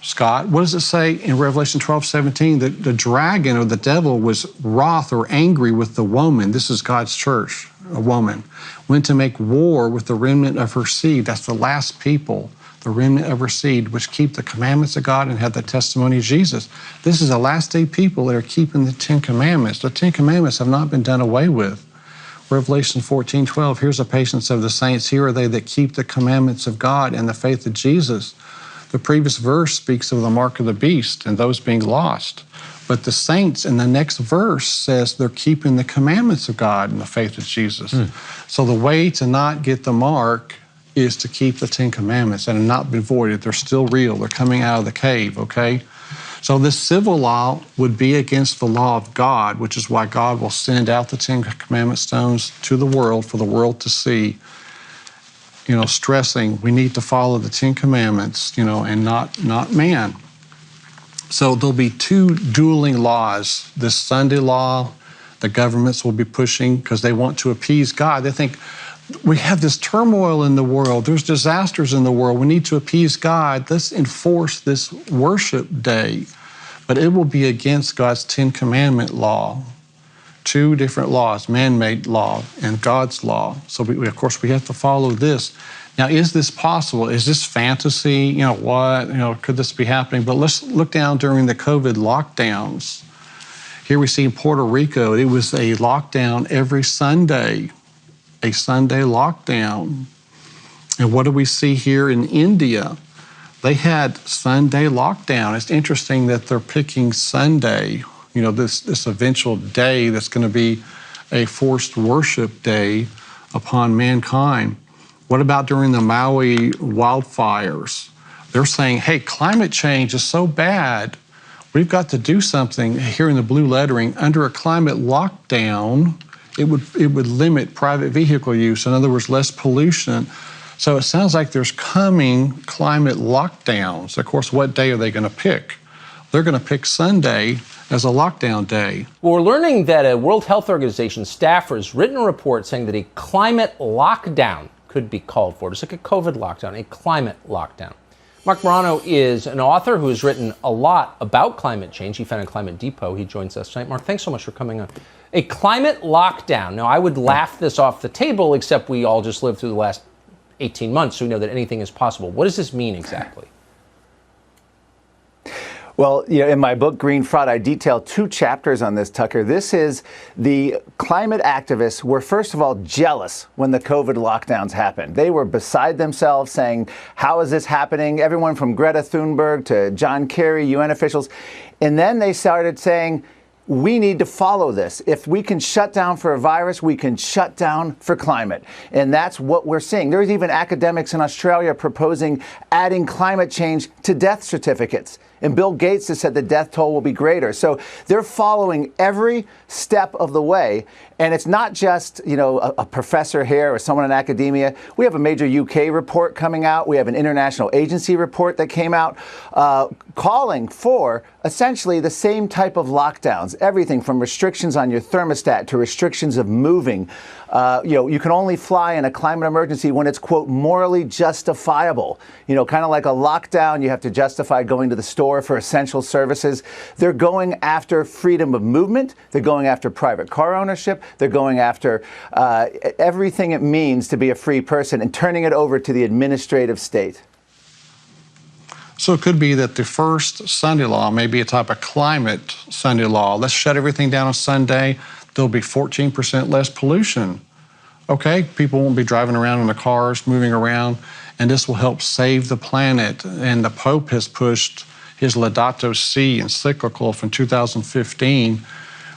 Scott. What does it say in Revelation 12:17? That the dragon or the devil was wroth or angry with the woman. This is God's church, a woman. Went to make war with the remnant of her seed. That's the last people, the remnant of her seed, which keep the commandments of God and have the testimony of Jesus. This is the last day people that are keeping the Ten Commandments. The Ten Commandments have not been done away with. Revelation 14:12, here's the patience of the saints. Here are they that keep the commandments of God and the faith of Jesus. The previous verse speaks of the mark of the beast and those being lost. But the saints in the next verse says they're keeping the commandments of God and the faith of Jesus. So the way to not get the mark is to keep the Ten Commandments and not be voided. They're still real. They're coming out of the cave, okay? So this civil law would be against the law of God, which is why God will send out the Ten Commandment stones to the world for the world to see, you know, stressing we need to follow the Ten Commandments, you know, and not man. So there'll be two dueling laws. This Sunday law, the governments will be pushing because they want to appease God. They think, we have this turmoil in the world. There's disasters in the world. We need to appease God. Let's enforce this worship day. But it will be against God's Ten Commandment law. Two different laws, man-made law and God's law. So of course we have to follow this. Now, is this possible? Is this fantasy? You know, what? You know, could this be happening? But let's look down during the COVID lockdowns. Here we see in Puerto Rico, it was a lockdown every Sunday, a Sunday lockdown. And what do we see here in India? They had Sunday lockdown. It's interesting that they're picking Sunday, you know, this eventual day that's going to be a forced worship day upon mankind. What about during the Maui wildfires? They're saying, hey, climate change is so bad, we've got to do something. Here in the blue lettering, under a climate lockdown, it would limit private vehicle use. In other words, less pollution. So it sounds like there's coming climate lockdowns. Of course, what day are they going to pick? They're going to pick Sunday as a lockdown day. Well, we're learning that a World Health Organization staffer has written a report saying that a climate lockdown could be called for. It's like a COVID lockdown, a climate lockdown. Mark Morano is an author who has written a lot about climate change. He founded Climate Depot. He joins us tonight. Mark, thanks so much for coming on. A climate lockdown. Now, I would laugh this off the table, except we all just lived through the last 18 months, so we know that anything is possible. What does this mean exactly? Well, you know, in my book, Green Fraud, I detail 2 chapters on this, Tucker. This is the climate activists were, first of all, jealous when the COVID lockdowns happened. They were beside themselves saying, how is this happening? Everyone from Greta Thunberg to John Kerry, UN officials. And then they started saying, we need to follow this. If we can shut down for a virus, we can shut down for climate. And that's what we're seeing. There's even academics in Australia proposing adding climate change to death certificates. And Bill Gates has said the death toll will be greater. So they're following every step of the way. And it's not just, you know, a professor here or someone in academia. We have a major UK report coming out. We have an international agency report that came out calling for essentially the same type of lockdowns. Everything from restrictions on your thermostat to restrictions of moving. You know, you can only fly in a climate emergency when it's, quote, morally justifiable. You know, kind of like a lockdown, you have to justify going to the store for essential services. They're going after freedom of movement. They're going after private car ownership. They're going after everything it means to be a free person and turning it over to the administrative state. So it could be that the first Sunday law may be a type of climate Sunday law. Let's shut everything down on Sunday. there'll be 14% less pollution. Okay, people won't be driving around in the cars, moving around, and this will help save the planet. And the Pope has pushed his Laudato Si encyclical from 2015,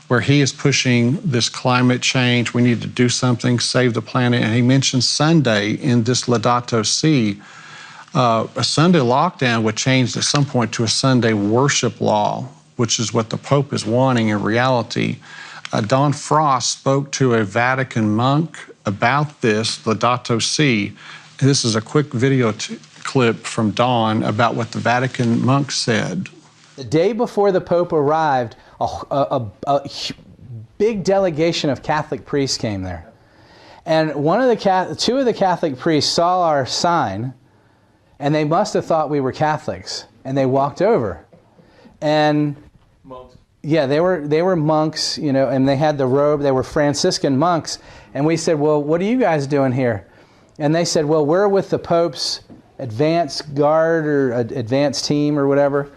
where he is pushing this climate change. We need to do something, save the planet. And he mentioned Sunday in this Laudato Si. A Sunday lockdown would change at some point to a Sunday worship law, which is what the Pope is wanting in reality. Don Frost spoke to a Vatican monk about this Laudato Si. This is a quick video clip from Don about what the Vatican monk said. The day before the Pope arrived, a big delegation of Catholic priests came there. And two of the Catholic priests saw our sign, and they must have thought we were Catholics, and they walked over. And yeah, they were monks, you know, and they had the robe. They were Franciscan monks. And we said, well, what are you guys doing here? And they said, well, we're with the Pope's advance guard or advance team or whatever.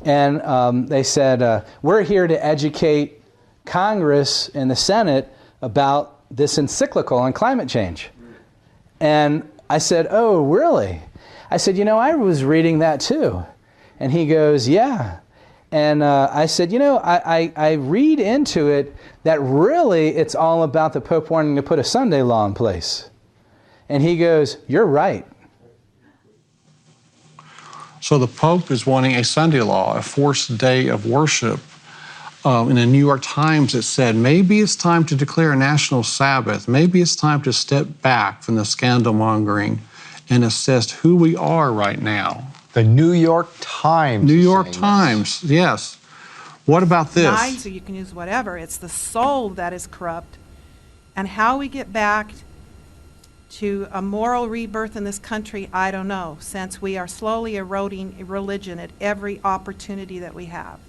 And they said, we're here to educate Congress and the Senate about this encyclical on climate change. And I said, oh, really? I said, you know, I was reading that too. And he goes, yeah. And I said, you know, I read into it that really it's all about the Pope wanting to put a Sunday law in place. And he goes, you're right. So the Pope is wanting a Sunday law, a forced day of worship. In the New York Times, it said, maybe it's time to declare a national Sabbath. Maybe it's time to step back from the scandal mongering and assess who we are right now. The New York Times. New York Times, yes. What about this? Mind, so you can use whatever. It's the soul that is corrupt. And how we get back to a moral rebirth in this country, I don't know, since we are slowly eroding religion at every opportunity that we have.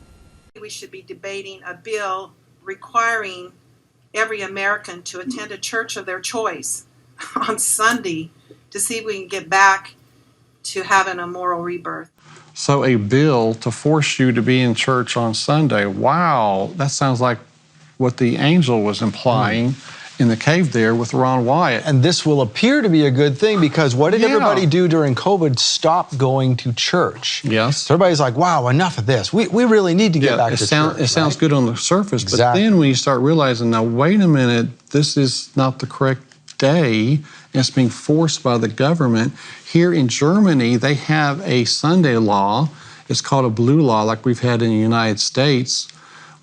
We should be debating a bill requiring every American to attend a church of their choice on Sunday to see if we can get back to having a moral rebirth. So a bill to force you to be in church on Sunday. Wow, that sounds like what the angel was implying in the cave there with Ron Wyatt. And this will appear to be a good thing because what did everybody do during COVID? Stop going to church. Yes. So everybody's like, wow, enough of this. We really need to get back to church. It sounds good on the surface, but then when you start realizing, now wait a minute, this is not the correct day, and it's being forced by the government. Here in Germany, they have a Sunday law. It's called a blue law, like we've had in the United States,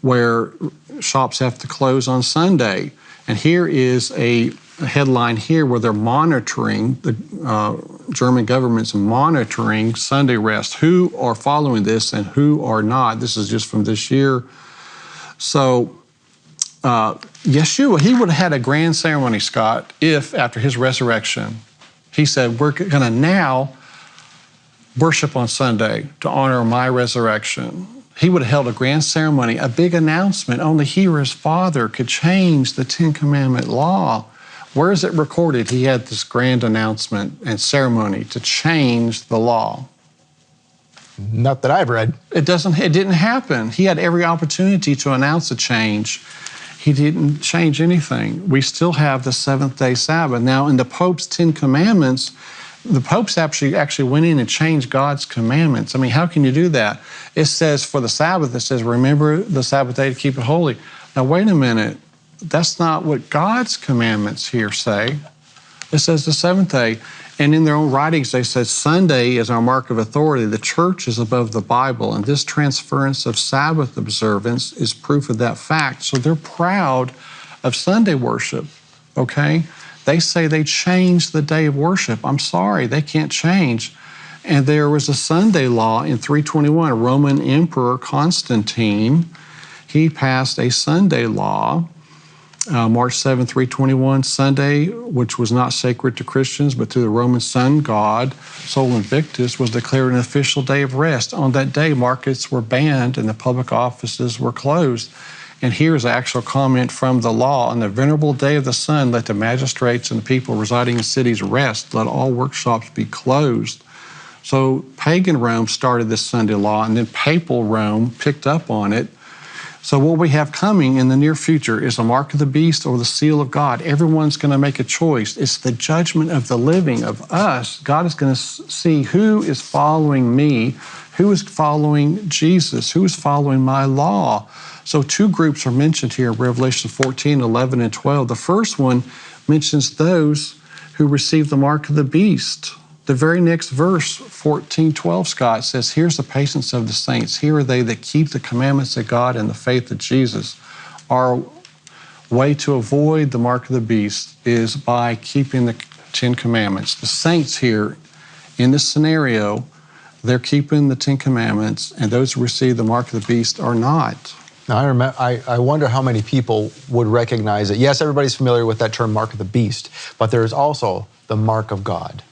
where shops have to close on Sunday. And here is a headline here where they're monitoring, the German government's monitoring Sunday rest. Who are following this and who are not? This is just from this year. So Yeshua, he would have had a grand ceremony, Scott, if after his resurrection, he said, we're going to now worship on Sunday to honor my resurrection. He would have held a grand ceremony, a big announcement. Only he or his Father could change the Ten Commandment law. Where is it recorded? He had this grand announcement and ceremony to change the law. Not that I've read. It didn't happen. He had every opportunity to announce a change. He didn't change anything. We still have the seventh-day Sabbath. Now, in the Pope's Ten Commandments, the popes actually went in and changed God's commandments. I mean, how can you do that? It says for the Sabbath, it says, remember the Sabbath day to keep it holy. Now, wait a minute. That's not what God's commandments here say. It says the seventh day. And in their own writings, they said Sunday is our mark of authority. The church is above the Bible. And this transference of Sabbath observance is proof of that fact. So they're proud of Sunday worship, okay? They say they changed the day of worship. I'm sorry, they can't change. And there was a Sunday law in 321. Roman Emperor Constantine, he passed a Sunday law, March 7, 321, Sunday, which was not sacred to Christians, but to the Roman sun god, Sol Invictus, was declared an official day of rest. On that day, markets were banned and the public offices were closed. And here's the actual comment from the law. On the venerable day of the sun, let the magistrates and the people residing in cities rest. Let all workshops be closed. So pagan Rome started this Sunday law, and then papal Rome picked up on it. So what we have coming in the near future is a mark of the beast or the seal of God. Everyone's going to make a choice. It's the judgment of the living, of us. God is going to see who is following me, who is following Jesus, who is following my law. So two groups are mentioned here in Revelation 14, 11, and 12. The first one mentions those who receive the mark of the beast. The very next verse, 14:12, Scott, says, here's the patience of the saints. Here are they that keep the commandments of God and the faith of Jesus. Our way to avoid the mark of the beast is by keeping the 10 Commandments. The saints here, in this scenario, they're keeping the 10 Commandments, and those who receive the mark of the beast are not. Now, I wonder how many people would recognize it. Yes, everybody's familiar with that term, mark of the beast, but there's also the mark of God.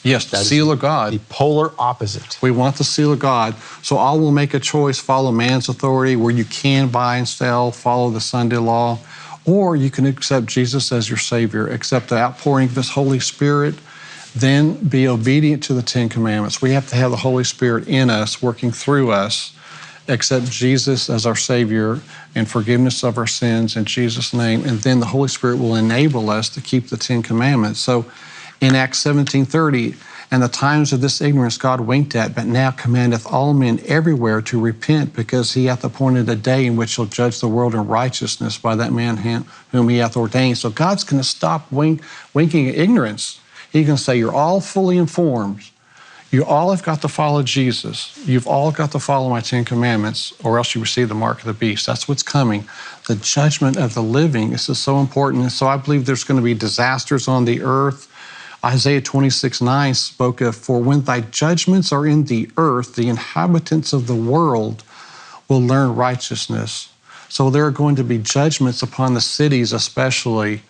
Yes, the seal of God. The polar opposite. We want the seal of God. So all will make a choice, follow man's authority, where you can buy and sell, follow the Sunday law, or you can accept Jesus as your Savior, accept the outpouring of His Holy Spirit, then be obedient to the 10 Commandments. We have to have the Holy Spirit in us, working through us, accept Jesus as our Savior and forgiveness of our sins in Jesus' name, and then the Holy Spirit will enable us to keep the 10 Commandments. So in Acts 17:30, and the times of this ignorance God winked at, but now commandeth all men everywhere to repent, because He hath appointed a day in which He'll judge the world in righteousness by that man whom He hath ordained. So God's going to stop winking at ignorance. He's going to say, you're all fully informed. You all have got to follow Jesus. You've all got to follow my 10 Commandments, or else you receive the mark of the beast. That's what's coming. The judgment of the living. This is so important. And so I believe there's going to be disasters on the earth. Isaiah 26:9 spoke of, for when thy judgments are in the earth, the inhabitants of the world will learn righteousness. So there are going to be judgments upon the cities especially,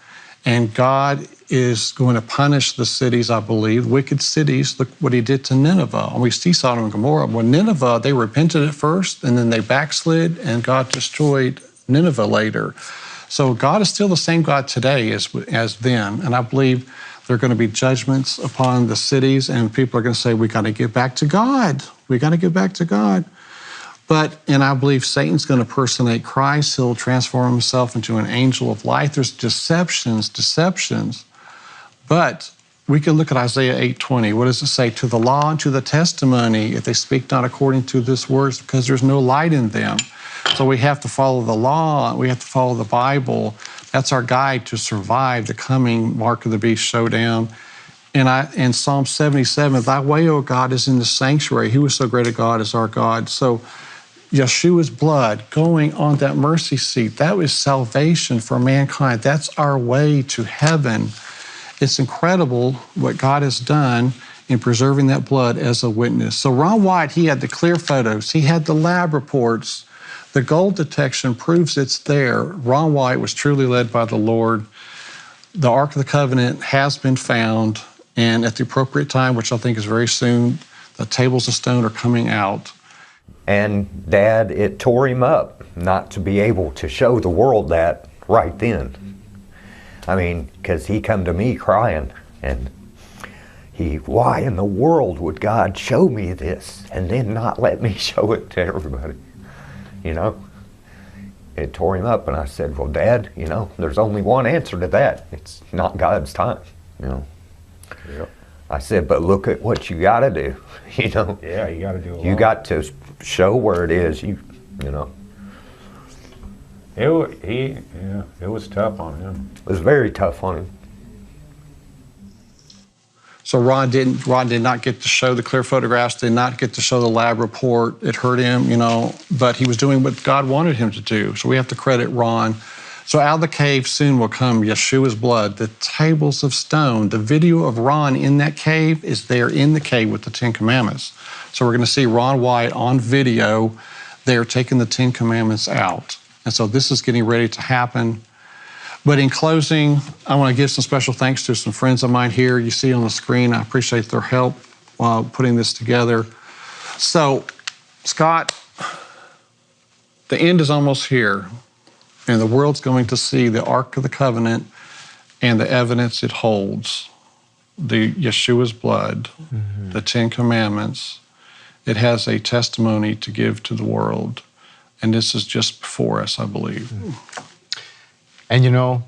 and God is going to punish the cities, I believe, wicked cities. Look what He did to Nineveh. And we see Sodom and Gomorrah. When Nineveh, they repented at first, and then they backslid, and God destroyed Nineveh later. So God is still the same God today as then, and I believe there are going to be judgments upon the cities, and people are going to say, we got to get back to God. We got to get back to God. And I believe Satan's going to personate Christ. He'll transform himself into an angel of light. There's deceptions. But we can look at Isaiah 8:20. What does it say? To the law and to the testimony, if they speak not according to this word, because there's no light in them. So we have to follow the law. We have to follow the Bible. That's our guide to survive the coming mark of the beast showdown. And in Psalm 77, thy way, O God, is in the sanctuary. Who is so great a God as our God? So Yeshua's blood going on that mercy seat, that was salvation for mankind. That's our way to heaven. It's incredible what God has done in preserving that blood as a witness. So Ron Wyatt, he had the clear photos. He had the lab reports. The gold detection proves it's there. Ron Wyatt was truly led by the Lord. The Ark of the Covenant has been found, and at the appropriate time, which I think is very soon, the tables of stone are coming out. And Dad, it tore him up not to be able to show the world that right then. I mean, because he come to me crying, and why in the world would God show me this and then not let me show it to everybody? You know, it tore him up, and I said, well, Dad, you know, there's only one answer to that. It's not God's time, you know. Yep. I said, but look at what you got to do, you know. Yeah, you got to do it. You got to show where it is, you know. It was tough on him. It was very tough on him. So Ron did not get to show the clear photographs, did not get to show the lab report. It hurt him, you know, but he was doing what God wanted him to do. So we have to credit Ron. So out of the cave soon will come Yeshua's blood, the tables of stone. The video of Ron in that cave is there in the cave with the 10 Commandments. So we're going to see Ron Wyatt on video there taking the 10 Commandments out. And so this is getting ready to happen. But in closing, I want to give some special thanks to some friends of mine here. You see on the screen, I appreciate their help while putting this together. So, Scott, the end is almost here, and the world's going to see the Ark of the Covenant and the evidence it holds, the Yeshua's blood, the 10 Commandments. It has a testimony to give to the world. And this is just before us, I believe. And you know,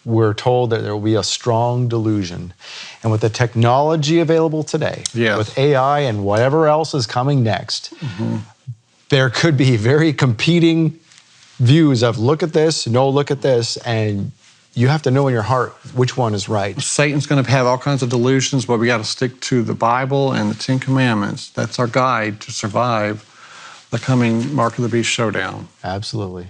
we're told that there will be a strong delusion. And with the technology available today, with AI and whatever else is coming next, there could be very competing views of look at this, no, look at this, and you have to know in your heart which one is right. Satan's going to have all kinds of delusions, but we got to stick to the Bible and the Ten Commandments. That's our guide to survive the coming Mark of the Beast showdown. Absolutely.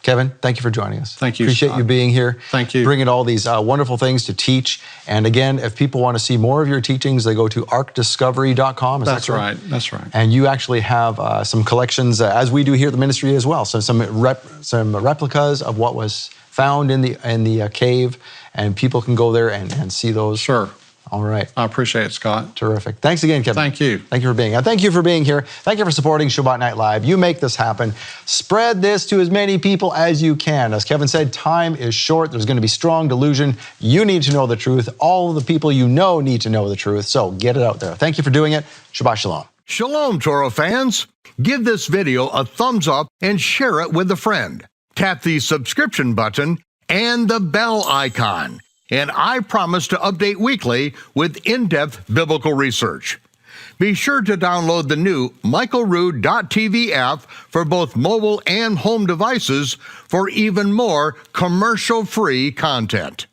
Kevin, thank you for joining us. Thank you, Appreciate Scott. you being here. Thank you. Bringing all these wonderful things to teach. And again, if people want to see more of your teachings, they go to arkdiscovery.com. That's right. That's right. And you actually have some collections, as we do here at the ministry as well. So some replicas of what was found in the cave, and people can go there and see those. Sure. All right. I appreciate it, Scott. Terrific. Thanks again, Kevin. Thank you. Thank you for being here. Thank you for being here. Thank you for supporting Shabbat Night Live. You make this happen. Spread this to as many people as you can. As Kevin said, time is short. There's going to be strong delusion. You need to know the truth. All of the people you know need to know the truth. So get it out there. Thank you for doing it. Shabbat Shalom. Shalom, Torah fans. Give this video a thumbs up and share it with a friend. Tap the subscription button and the bell icon. And I promise to update weekly with in-depth biblical research. Be sure to download the new michaelrood.tv app for both mobile and home devices for even more commercial-free content.